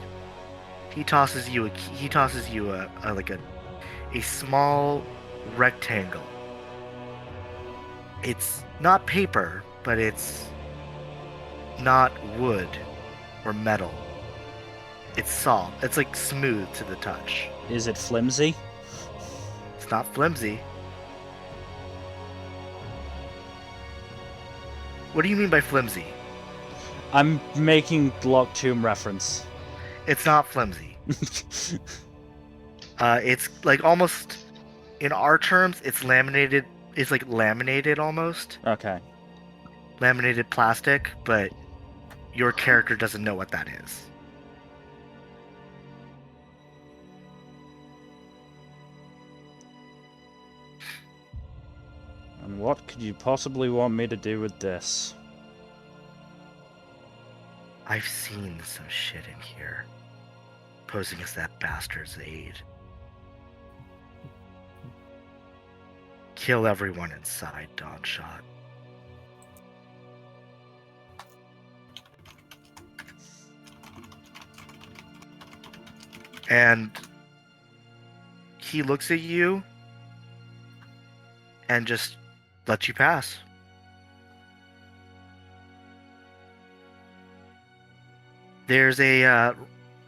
S1: you a small rectangle. It's not paper, but it's not wood or metal. It's soft. It's like smooth to the touch.
S2: Is it flimsy?
S1: It's not flimsy. What do you mean by flimsy?
S2: I'm making Lock Tomb reference.
S1: It's not flimsy. It's like almost, in our terms, it's laminated. It's like laminated almost.
S2: Okay.
S1: Laminated plastic, but your character doesn't know what that is.
S2: And what could you possibly want me to do with this?
S1: I've seen some shit in here. Posing as that bastard's aide. Kill everyone inside, Dawnshot. And he looks at you and just lets you pass. There's a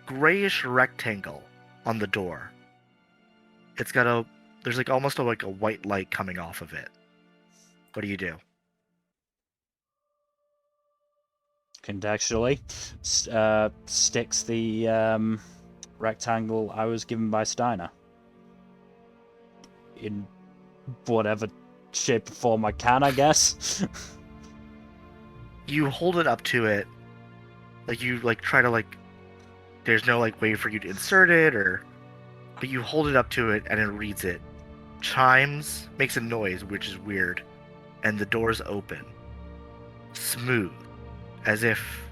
S1: grayish rectangle on the door. It's got there's like almost a white light coming off of it. What do you do?
S2: Contextually, sticks the rectangle I was given by Steiner in whatever shape or form I can, I guess.
S1: You hold it up to it, try to there's no way for you to insert it, but you hold it up to it and it reads it. Chimes, makes a noise, which is weird, and the doors open. Smooth, as if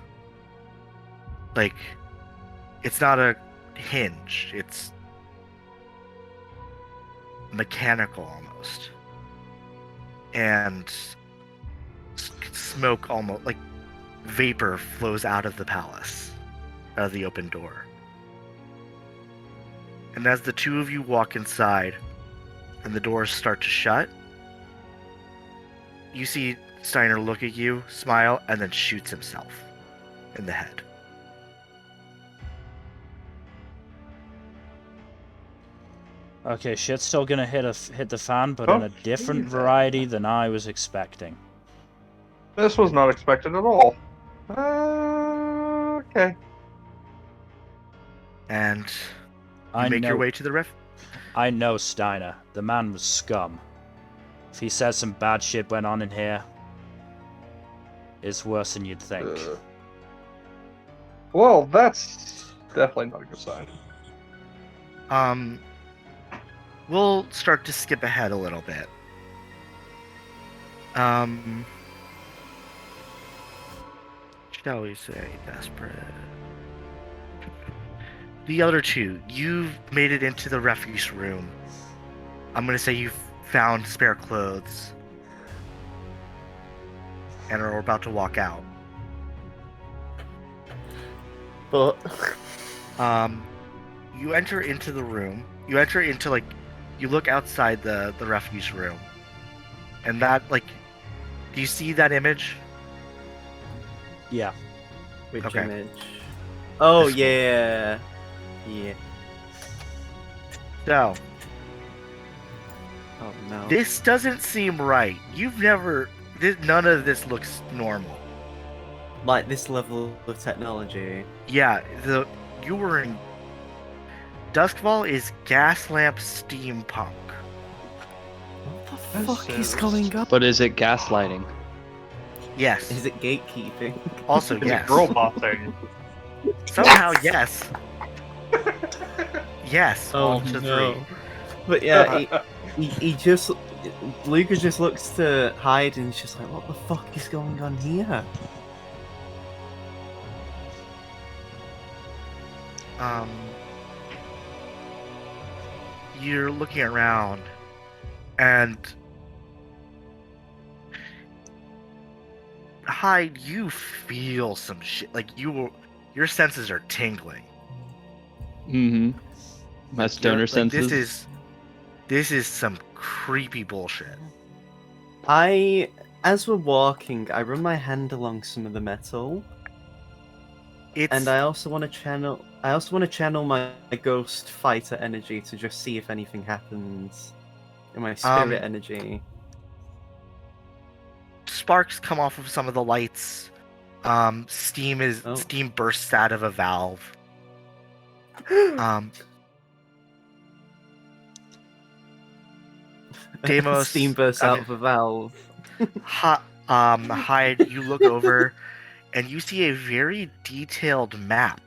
S1: it's not a hinge, it's mechanical almost. And smoke, almost vapor, flows out of the palace, out of the open door. And as the two of you walk inside and the doors start to shut, you see Steiner look at you, smile, and then shoots himself in the head.
S2: Okay, shit's still gonna hit the fan, but in a different variety than I was expecting.
S4: This was not expected at all. Okay.
S1: And you
S2: I
S1: make
S2: know,
S1: your way to the rift.
S2: I know Steiner. The man was scum. If he says some bad shit went on in here, it's worse than you'd think.
S4: Well, that's definitely not a good sign.
S1: we'll start to skip ahead a little bit. Shall we say desperate? The other two, you've made it into the refuse room. I'm gonna say you've found spare clothes and are about to walk out.
S5: But
S1: You enter into the room. You enter into you look outside the refuse room, and that do you see that image?
S2: Yeah.
S5: which
S1: Okay.
S5: image? Oh
S1: This one.
S5: yeah, yeah.
S1: So
S5: Oh no.
S1: this doesn't seem right. None of this looks normal.
S5: Like this level of technology.
S1: Yeah, you were in Duskvol is gas lamp steampunk.
S5: What the fuck is going on?
S3: But is it gaslighting?
S1: Yes.
S5: Is it gatekeeping?
S1: Also
S4: Is
S1: yes.
S4: it robot thing?
S1: Somehow yes. Yes. All to three.
S5: But yeah, he just Ludger just looks to Hyde and he's just like, what the fuck is going on here?
S1: You're looking around, and Hyde, you feel some shit. Your senses are tingling.
S3: Mm-hmm. My stoner senses.
S1: This is some creepy bullshit.
S5: As we're walking, I run my hand along some of the metal, and I also want to channel my ghost fighter energy to just see if anything happens. In my spirit energy.
S1: Sparks come off of some of the lights. Steam bursts out of a valve. Deimos,
S5: Steam bursts out of a valve.
S1: Hyde, you look over, and you see a very detailed map.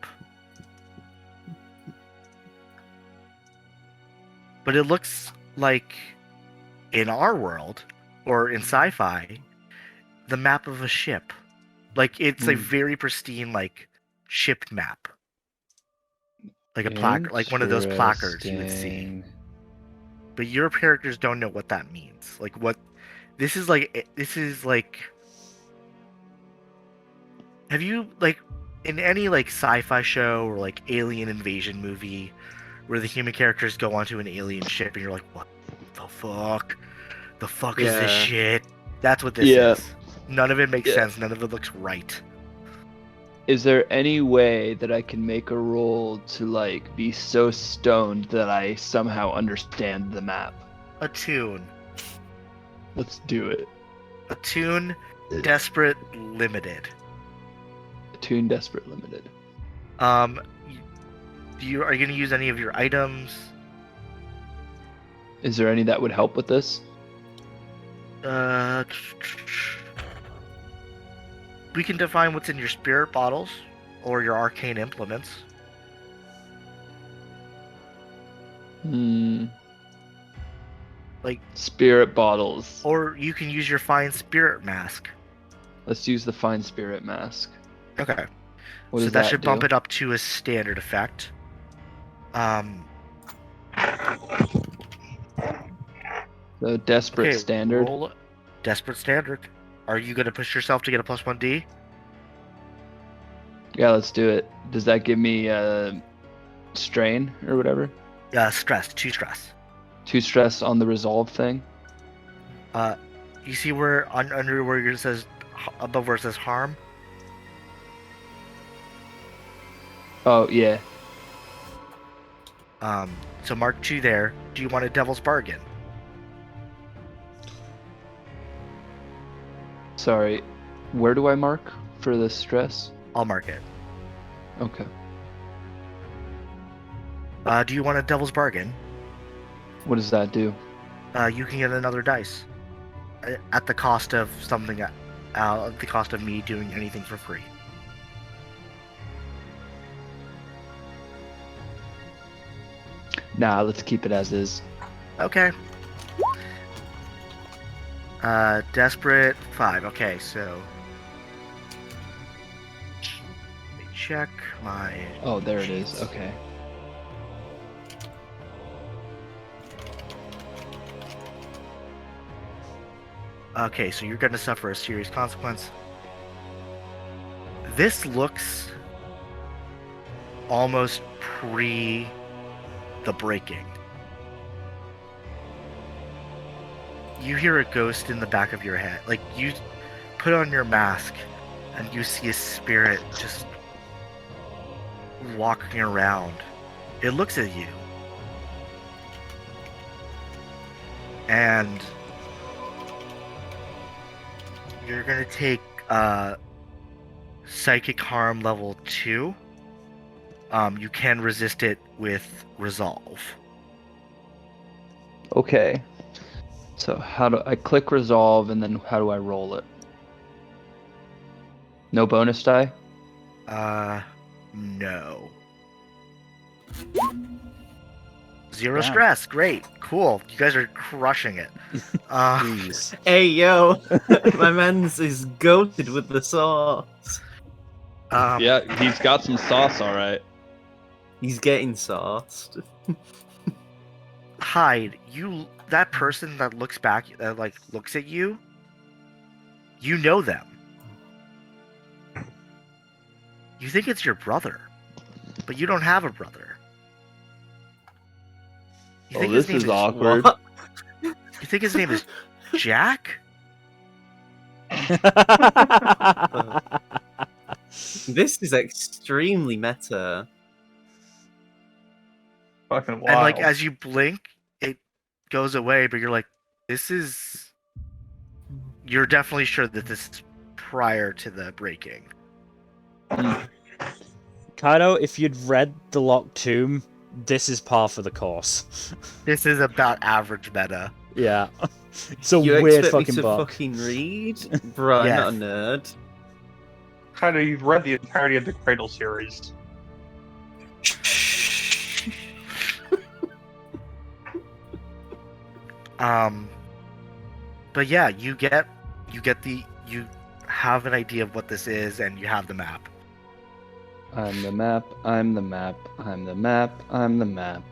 S1: But it looks like, in our world, or in sci-fi, the map of a ship. It's a very pristine, ship map. Like a placard, like one of those placards you would see. But your characters don't know what that means. This is have you, in any, sci-fi show or, alien invasion movie where the human characters go onto an alien ship and you're like, what the fuck? The fuck is this shit? That's what this is. None of it makes sense. None of it looks right.
S3: Is there any way that I can make a roll to be so stoned that I somehow understand the map?
S1: Attune.
S3: Let's do it.
S1: Attune Desperate Limited.
S3: Attune Desperate Limited.
S1: Are you gonna use any of your items?
S3: Is there any that would help with this?
S1: We can define what's in your spirit bottles or your arcane implements.
S3: Spirit bottles.
S1: Or you can use your fine spirit mask.
S3: Let's use the fine spirit mask.
S1: Okay.
S3: What
S1: so
S3: does
S1: that should bump
S3: do?
S1: it up to a standard effect.
S3: The desperate standard.
S1: Roll desperate standard. Are you gonna push yourself to get a plus 1d?
S3: Yeah, let's do it. Does that give me strain or whatever?
S1: Stress. 2 stress.
S3: 2 stress on the resolve thing.
S1: You see where under where it says above where it says harm?
S3: Oh yeah.
S1: So mark 2 there. Do you want a devil's bargain?
S3: Sorry. Where do I mark for the stress?
S1: I'll mark it.
S3: Okay.
S1: Do you want a devil's bargain?
S3: What does that do?
S1: You can get another dice at the cost of something. At the cost of me doing anything for free.
S3: Nah, let's keep it as is.
S1: Okay. Desperate 5. Okay, so let me check my.
S3: Oh, there it
S1: sheets.
S3: is. Okay.
S1: Okay, so you're going to suffer a serious consequence. This looks almost pre the breaking. You hear a ghost in the back of your head. Like, you put on your mask and you see a spirit just walking around. It looks at you. And you're going to take psychic harm level 2. You can resist it with resolve.
S3: Okay. So how do I click resolve and then how do I roll it? No bonus die?
S1: No. 0
S2: Damn.
S1: stress. Great. Cool. You guys are crushing it.
S2: Jeez.
S5: Hey yo, my man's is goated with the sauce.
S3: Yeah, he's got some sauce, all right.
S5: He's getting sauced.
S1: Hyde, that person that looks back, that like looks at you, you know them. You think it's your brother, but you don't have a brother. You
S3: Oh,
S1: think
S3: this
S1: his name
S3: is awkward.
S5: What?
S1: You think his name is Jack?
S5: This is extremely meta.
S4: Fucking wild.
S1: And like as you blink, it goes away, but you're like, you're definitely sure that this is prior to the breaking.
S2: Kaido, if you'd read The Locked Tomb, this is par for the course.
S1: This is about average meta.
S2: Yeah. It's a
S5: You
S2: weird
S5: expect me
S2: fucking
S5: to
S2: book.
S5: fucking read? Bro,
S1: Yes.
S5: I'm not a nerd.
S4: Kind of, you've read the entirety of the Cradle series.
S1: But yeah, you have an idea of what this is, and you have the map.
S3: I'm the map, I'm the map, I'm the map, I'm the map.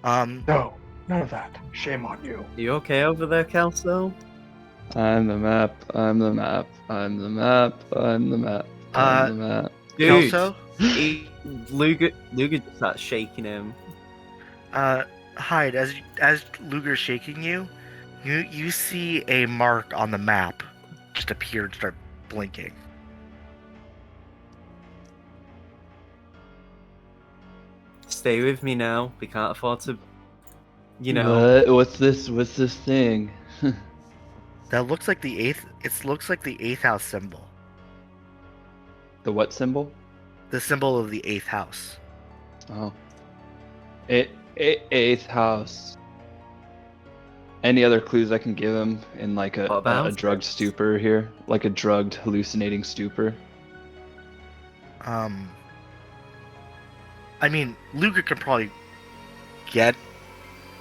S4: No, none of that. Shame on you.
S5: You okay over there, Kelso?
S3: I'm the map, I'm the map, I'm the map, I'm the map, I'm the map.
S5: Dude,
S1: Kelso,
S5: Ludger just starts shaking him.
S1: Hyde, as Luger's shaking you, you see a mark on the map just appear and start blinking.
S5: Stay with me now. We can't afford to, you know.
S3: What's this thing?
S1: That looks like the eighth. It looks like the 8th house symbol.
S3: The what symbol?
S1: The symbol of the 8th house.
S3: Oh. Eighth house. Any other clues I can give him in like
S5: What
S3: a
S5: about
S3: drugged
S5: it?
S3: stupor here? Like a drugged hallucinating stupor?
S1: I mean, Luger can probably get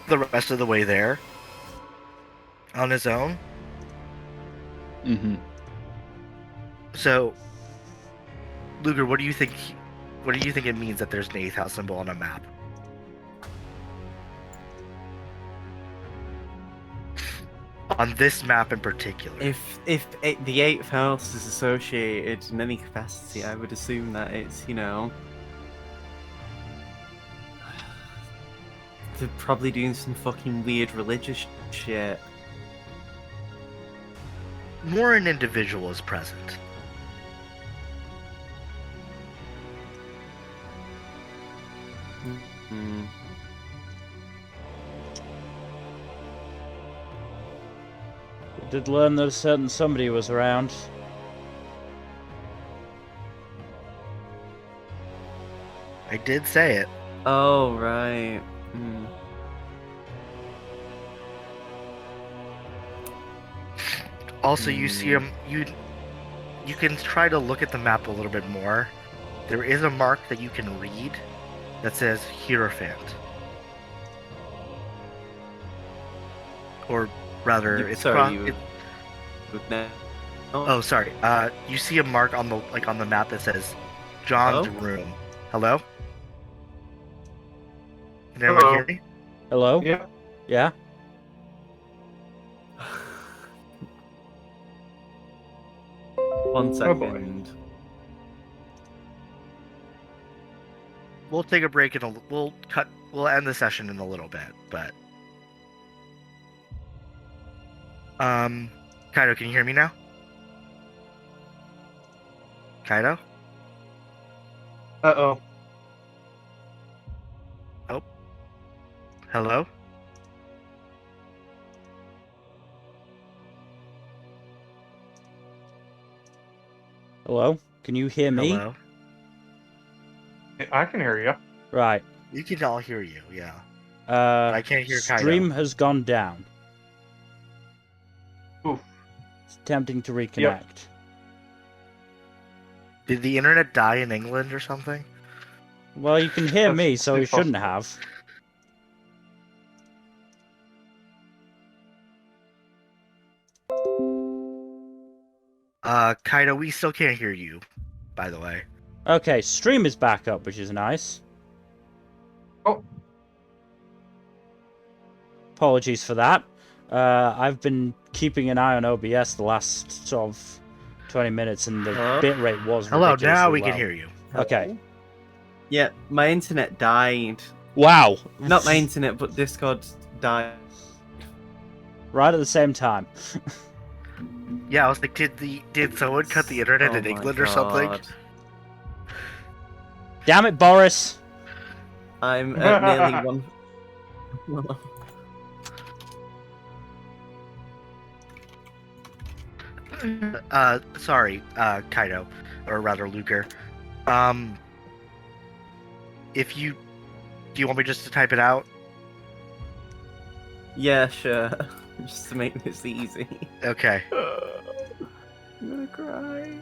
S1: the rest of the way there on his own.
S3: Mm-hmm.
S1: So, Luger, what do you think? What do you think it means that there's an 8th house symbol on a map? On this map in particular.
S5: If the 8th house is associated in any capacity, I would assume that it's, you know, they're probably doing some fucking weird religious shit.
S1: More an individual is present.
S5: Hmm.
S2: We did learn that a certain somebody was around.
S1: I did say it.
S5: Oh, right. Hmm.
S1: Also, you see him. You can try to look at the map a little bit more. There is a mark that you can read that says Hierophant. or rather, it's
S5: sorry, you
S1: it-
S5: would know.
S1: Oh, sorry. You see a mark on the map that says John's
S5: Hello?
S1: room. Hello? Can everyone
S4: Hello.
S1: hear me?
S2: Hello?
S4: Yeah.
S2: Yeah?
S5: One
S4: Oh, boy.
S5: second.
S1: We'll take a break and we'll end the session in a little bit, but Kaido, can you hear me now? Kaido?
S4: Uh-oh.
S1: Hello?
S2: Hello? Can you hear me?
S1: Hello?
S4: I can hear you.
S2: Right.
S1: We can all hear you, yeah. But I can't hear Kaido.
S2: Stream has gone down.
S4: Oof.
S2: It's attempting to reconnect.
S1: Did the internet die in England or something?
S2: Well, you can hear
S4: That's
S2: me, so
S4: quite
S2: you shouldn't
S4: possible.
S2: have.
S1: Kaido, we still can't hear you, by the way.
S2: Okay, stream is back up, which is nice.
S4: Oh.
S2: Apologies for that. I've been keeping an eye on OBS the last sort of 20 minutes, and the
S5: Hello?
S2: bitrate was
S1: Hello,
S2: ridiculously
S1: now we
S2: low.
S1: can hear you.
S2: Okay.
S5: Yeah, my internet died.
S2: Wow.
S5: Not my internet, but Discord died.
S2: Right at the same time.
S1: Yeah, I was like, did someone cut the internet
S5: Oh
S1: in
S5: my
S1: England or something?
S5: God.
S2: Damn it, Boris!
S5: I'm at nearly one.
S1: Sorry, Kaido, or rather Ludger. If you do you want me just to type it out?
S5: Yeah, sure. Just to make this easy.
S1: Okay.
S5: I'm gonna cry.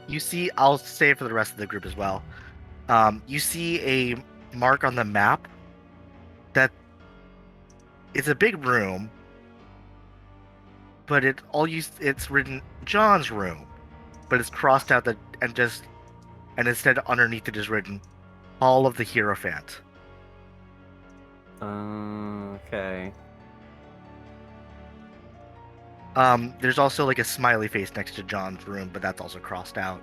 S1: You see, I'll say it for the rest of the group as well. You see a mark on the map that it's a big room, but it's written John's room, but it's crossed out and instead underneath it is written Hall of the Hierophant.
S5: Okay.
S1: There's also like a smiley face next to John's room, but that's also crossed out.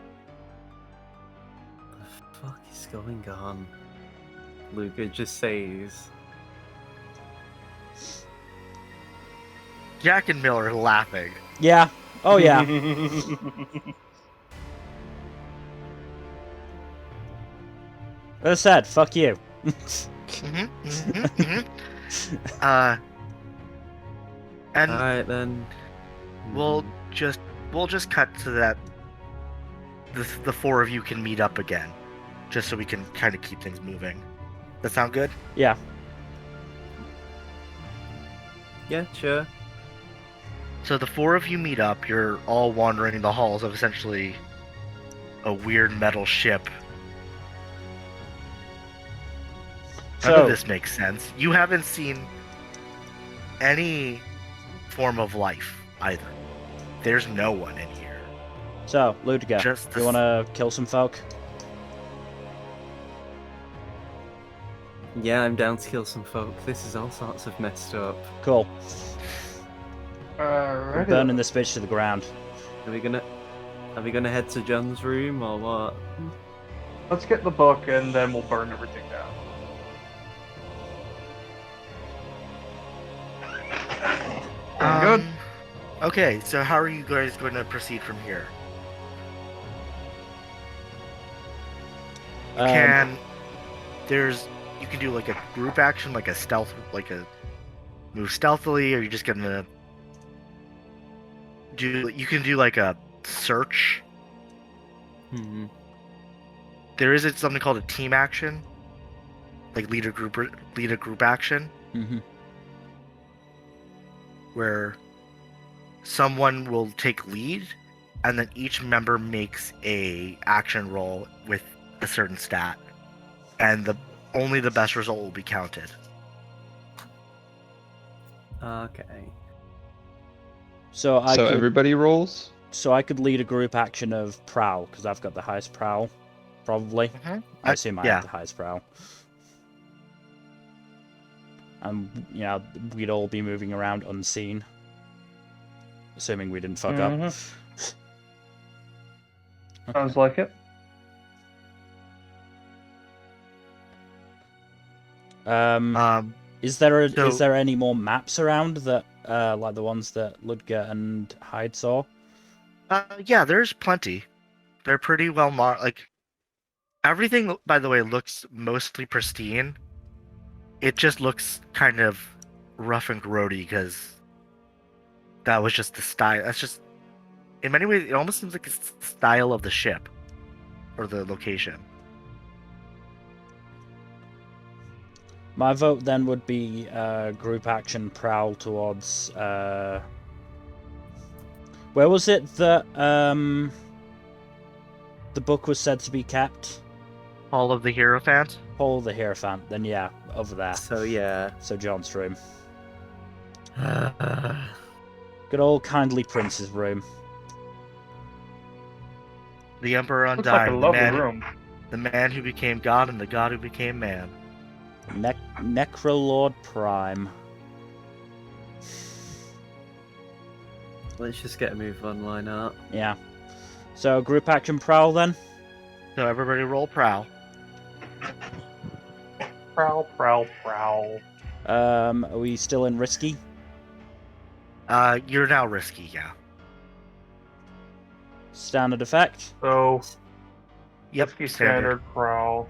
S5: The fuck is going on? Luca just says.
S1: Jack and Miller are laughing.
S2: Yeah. Oh, yeah. As I said, fuck you.
S1: And
S5: Alright then.
S1: we'll just cut to that. The four of you can meet up again, just so we can kind of keep things moving. That sound good?
S2: Yeah.
S5: Yeah, sure.
S1: So the four of you meet up. You're all wandering the halls of essentially a weird metal ship. None
S2: So,
S1: of this makes sense. You haven't seen any form of life either. There's no one in here.
S2: so Ludger,
S1: Just
S2: you want to kill some folk?
S5: Yeah, I'm down to kill some folk. This is all sorts of messed up.
S2: Cool. We're
S4: Alrighty.
S2: burning this bitch to the ground.
S5: Are we gonna head to John's room or what?
S4: Let's get the book and then we'll burn everything down. Good.
S1: Okay, so how are you guys going to proceed from here? You can do like a group action, like a stealth, like a move stealthily, or you're just gonna you can do like a search.
S5: Hmm.
S1: There is something called a team action, like lead a group action,
S2: Mm-hmm.
S1: where someone will take lead, and then each member makes a action roll with a certain stat, and only the best result will be counted.
S5: Okay.
S2: So I
S3: So
S2: could,
S3: everybody rolls?
S2: so I could lead a group action of prowl because I've got the highest prowl, probably. I assume I
S1: yeah.
S2: have the highest prowl. And we'd all be moving around unseen, assuming we didn't fuck up.
S4: Sounds like it.
S2: Is there
S1: so-
S2: is there any more maps around that like the ones that Ludger and Hyde saw?
S1: Yeah, there's plenty. They're pretty well marked. Like, everything, by the way, looks mostly pristine. It just looks kind of rough and grody because that was just the style. That's just, in many ways, it almost seems like it's the style of the ship or the location.
S2: My vote then would be group action prowl towards where was it that the book was said to be kept?
S1: All of the Hierophant.
S2: Hall of the Hierophant. Then yeah, over there.
S5: So yeah.
S2: So John's room. Good old kindly prince's room.
S1: The Emperor
S4: Looks like a
S1: Undying.
S4: lovely room.
S1: The man who became God and the God who became man.
S2: Necrolord Prime.
S5: Let's just get a move on, why not?
S2: Yeah. So group action prowl then.
S1: So everybody roll prowl.
S4: Prowl, prowl, prowl.
S2: Are we still in risky?
S1: You're now risky, yeah.
S2: Standard effect.
S4: So,
S1: Yep,
S4: risky standard prowl.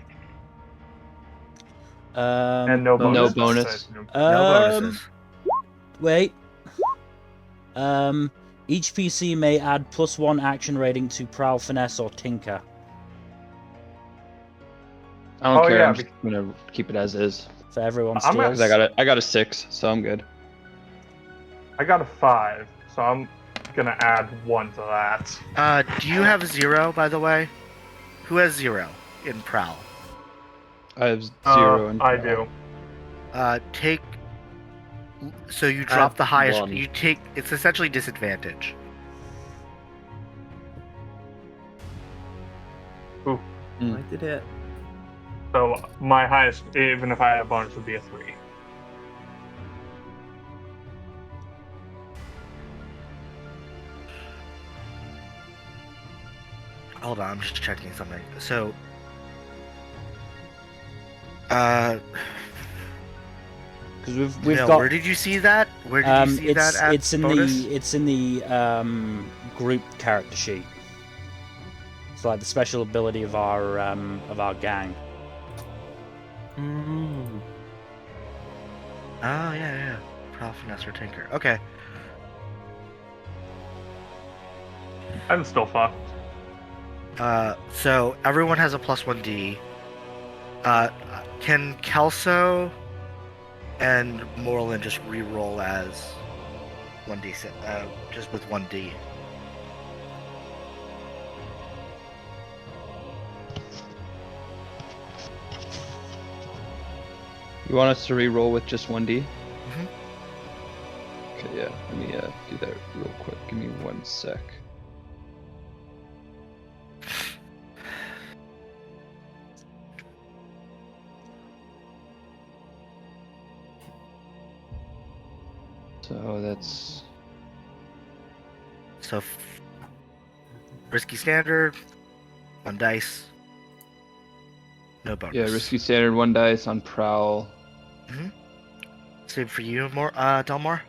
S4: And
S2: No
S4: no bonus.
S3: No bonus.
S1: No bonuses.
S2: Wait. Each PC may add +1 action rating to prowl, finesse, or tinker.
S3: I don't
S4: Oh,
S3: care.
S4: yeah,
S3: I'm just gonna keep it as is.
S2: For everyone
S4: I'm
S2: steals.
S3: Because I got a 6, so I'm good.
S4: I got a 5, so I'm gonna add 1 to that.
S1: Do you have 0, by the way? Who has 0 in prowl?
S3: I have 0 in
S4: I
S3: prowl.
S4: do.
S1: Take. So you
S5: I
S1: drop
S5: have
S1: the highest.
S5: 1.
S1: You take. It's essentially disadvantage.
S5: I did it.
S4: So my highest, even if I had a bonus, would be a 3.
S1: Hold on, I'm just checking something. So.
S2: Because we've
S1: no,
S2: got.
S1: where did you see that? Where did you see that at
S2: it's in
S1: bonus?
S2: the group character sheet. It's like the special ability of our gang.
S5: Mm.
S1: Oh yeah. Prowl, finesse, or tinker. Okay.
S4: I'm still fucked.
S1: So everyone has a +1d. Can Kelso and Morlan just re-roll as 1d6, just with 1d?
S3: You want us to re-roll with just 1D?
S1: Mhm.
S3: Okay, yeah. Let me do that real quick. Give me 1 sec. So that's
S1: So, risky standard, 1 dice, no bonus.
S3: yeah, risky standard 1 dice on prowl.
S1: Same for you, Dalmore.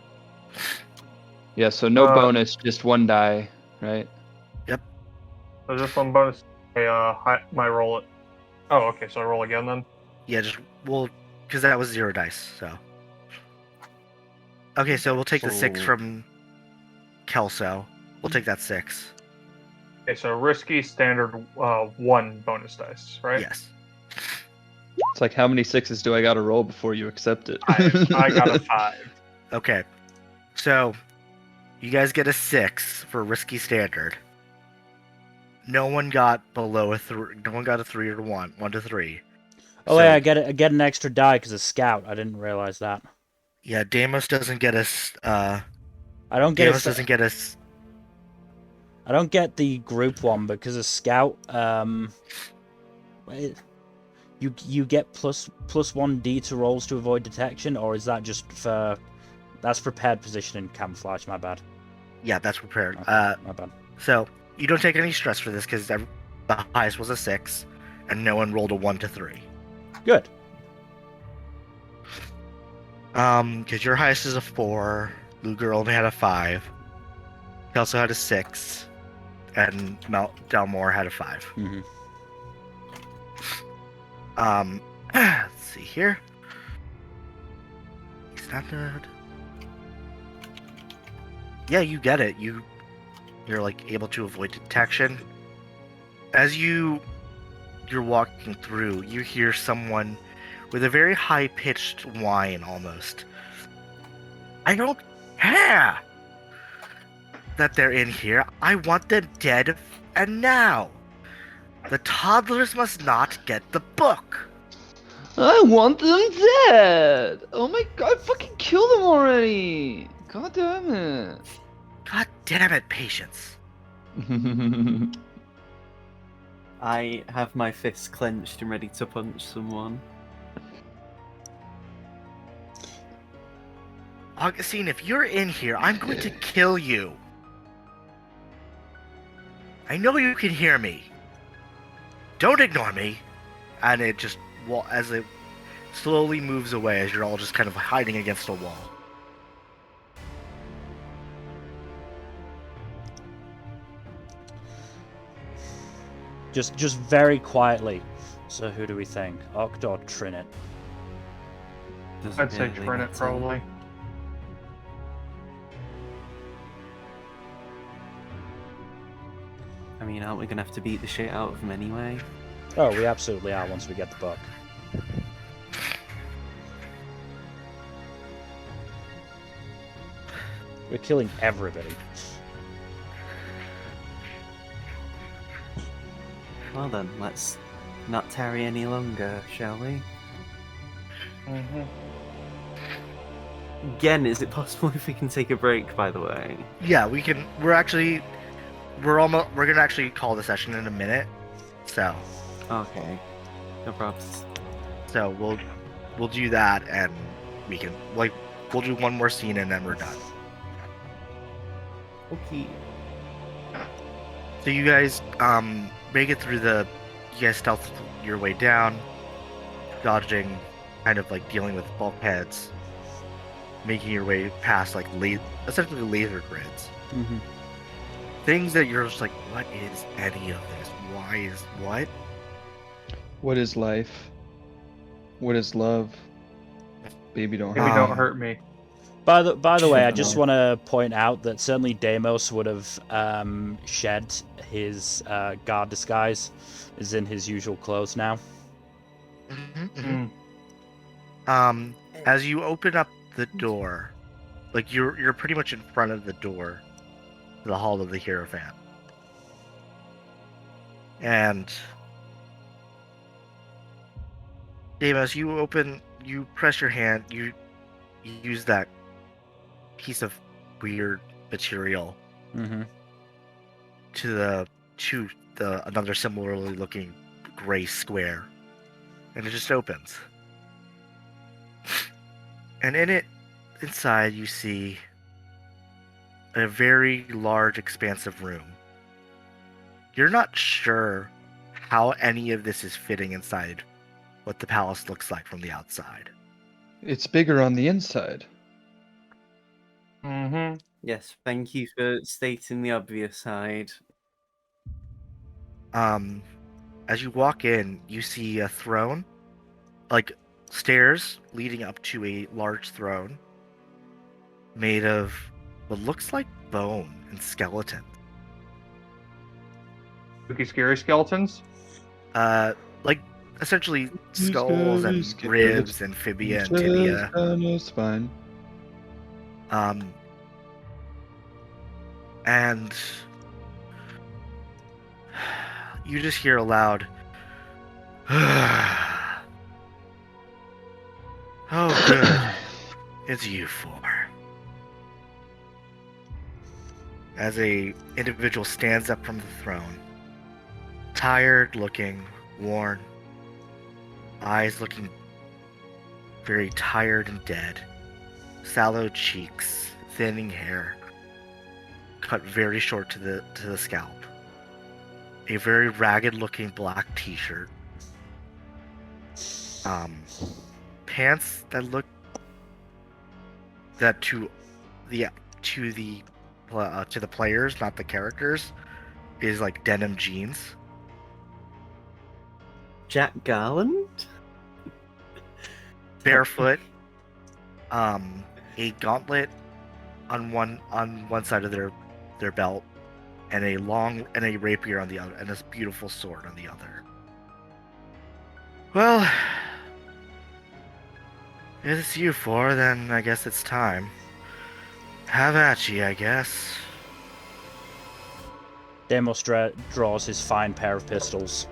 S3: Yeah, so no
S4: Uh,
S3: bonus, just 1 die, right?
S4: So just one bonus. Okay, my roll it. Oh, okay. So I roll again then.
S1: Yeah, because that was 0 dice. So. Okay, so we'll take the 6
S4: So-
S1: from Kelso. We'll take that 6.
S4: Okay, so risky standard 1 bonus dice, right?
S1: Yes.
S3: It's like, how many 6s do I gotta roll before you accept it?
S4: I got a 5.
S1: Okay. So, you guys get a 6 for risky standard. No one got below a 3. No one got a 3 or 1. 1 to 3.
S2: Oh yeah, I get an extra die because of scout. I didn't realize that.
S1: Yeah, Deimos doesn't get us.
S2: I don't get
S1: Deimos
S2: it.
S1: doesn't get us.
S2: I don't get the group one because a scout. You get plus 1d to rolls to avoid detection, or is that just for? That's prepared position and camouflage. My bad.
S1: Yeah, that's prepared.
S2: Okay, my bad.
S1: So you don't take any stress for this because the highest was a 6, and no one rolled a 1 to 3.
S2: Good.
S1: Because your highest is a 4, Ludger only had a 5, Kelso had a 6, and Dalmore had a 5.
S2: Mm-hmm.
S1: Let's see here. He's not good. Yeah, you get it. You're like able to avoid detection. As you're walking through, you hear someone with a very high-pitched whine almost. I don't care that they're in here. I want them dead and now. The toddlers must not get the book.
S3: I want them dead! Oh my god, fucking kill them already! God damn it.
S1: God damn it, Patience.
S5: I have my fists clenched and ready to punch someone.
S1: Augustine, if you're in here, I'm going to kill you. I know you can hear me. Don't ignore me. And it just, as it slowly moves away, as you're all just kind of hiding against a wall.
S2: Just very quietly. So who do we think? Oct or Trinit?
S5: Doesn't
S4: I'd say
S5: really
S4: Trinit
S5: matter.
S4: probably.
S5: I mean, aren't we gonna have to beat the shit out of him anyway?
S2: Oh, we absolutely are once we get the book. We're killing everybody.
S5: Well then, let's not tarry any longer, shall we?
S4: Mm-hmm.
S5: Again, is it possible if we can take a break, by the way?
S1: Yeah, we can. We're gonna actually call the session in a minute. So
S5: Okay. No problems.
S1: So we'll do that, and we can we'll do one more scene and then we're done.
S5: Okay.
S1: So you guys make it through you guys stealth your way down, dodging, kind of like dealing with bulkheads, making your way past like essentially laser grids.
S2: Mm-hmm.
S1: Things that you're just like, what is any of this? Why is what?
S3: What is life? What is love? Baby, don't
S4: Maybe
S3: hurt
S4: don't
S3: me.
S4: hurt me.
S2: By the way, I just want to point out that certainly Deimos would have shed his guard disguise, is in his usual clothes now.
S1: Mm-hmm, mm-hmm. As you open up the door, like you're pretty much in front of the door to the Hall of the Hierophant, and Deimos, you press your hand, you use that piece of weird material
S2: Mm-hmm.
S1: to another similarly looking gray square, and it just opens. And in it, inside, you see a very large, expansive room. You're not sure how any of this is fitting inside what the palace looks like from the outside.
S3: It's bigger on the inside.
S4: Mm-hmm.
S5: Yes, thank you for stating the obvious side.
S1: As you walk in, you see a throne, like stairs leading up to a large throne made of what looks like bone and skeleton.
S4: Spooky, scary skeletons.
S1: Like essentially skulls and ribs and fibia and tibia.
S3: It's fine.
S1: And you just hear a loud, oh, good. It's you four. As a individual stands up from the throne, tired looking, worn, eyes looking very tired and dead, sallow cheeks, thinning hair, cut very short to the scalp, a very ragged looking black t-shirt, pants that look that to the players, not the characters, is like denim jeans.
S5: Jack Garland?
S1: Barefoot, a gauntlet on one side of their belt, and a rapier on the other, and this beautiful sword on the other. Well, if it's you four, then I guess it's time. Have at ye, I guess.
S2: Demos draws his fine pair of pistols.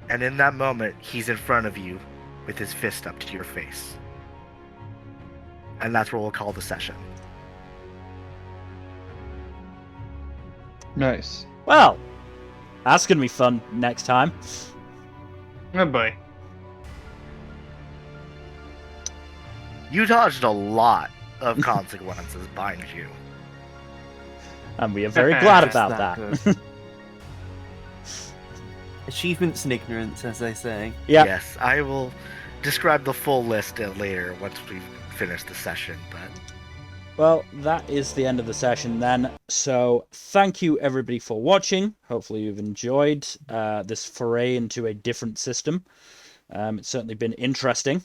S1: And in that moment, he's in front of you with his fist up to your face. And that's what we'll call the session.
S3: Nice.
S2: Well, that's going to be fun next time.
S4: Oh boy.
S1: You dodged a lot of consequences, mind you.
S2: And we are very glad about
S5: That
S2: that.
S5: good. Achievements and ignorance, as they say.
S2: Yeah.
S1: Yes, I will describe the full list later once we finish the session, but...
S2: Well, that is the end of the session then. So, thank you everybody for watching. Hopefully you've enjoyed this foray into a different system. It's certainly been interesting.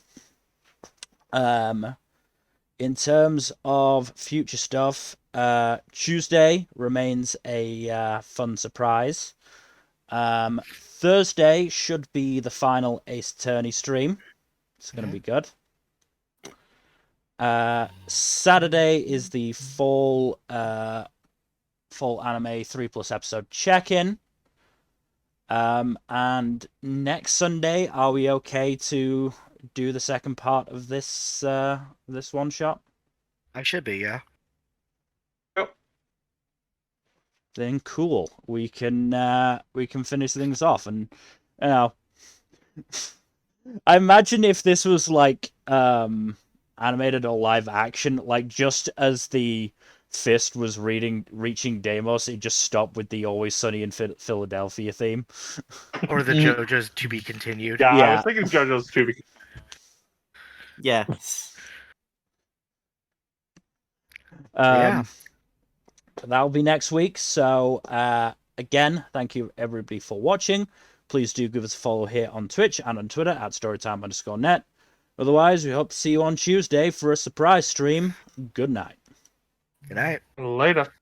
S2: In terms of future stuff, Tuesday remains a fun surprise. Thursday should be the final Ace Attorney stream. It's going to be good. Saturday is the full anime 3+ episode check-in. And next Sunday, are we okay to do the second part of this this one shot?
S1: I should be, yeah.
S2: Then cool. We can finish things off, and you know, I imagine if this was like animated or live action, like just as the fist was reaching Deimos, it just stopped with the Always Sunny in Philadelphia theme.
S1: Or the JoJo's to be continued.
S4: Yeah, I
S2: Yeah.
S4: was thinking JoJo's too.
S5: Yes.
S1: Yeah.
S2: That'll be next week. So again, thank you everybody for watching. Please do give us a follow here on Twitch and on Twitter at Storytime_net. Otherwise, we hope to see you on Tuesday for a surprise stream. Good night.
S1: Good night.
S4: Later.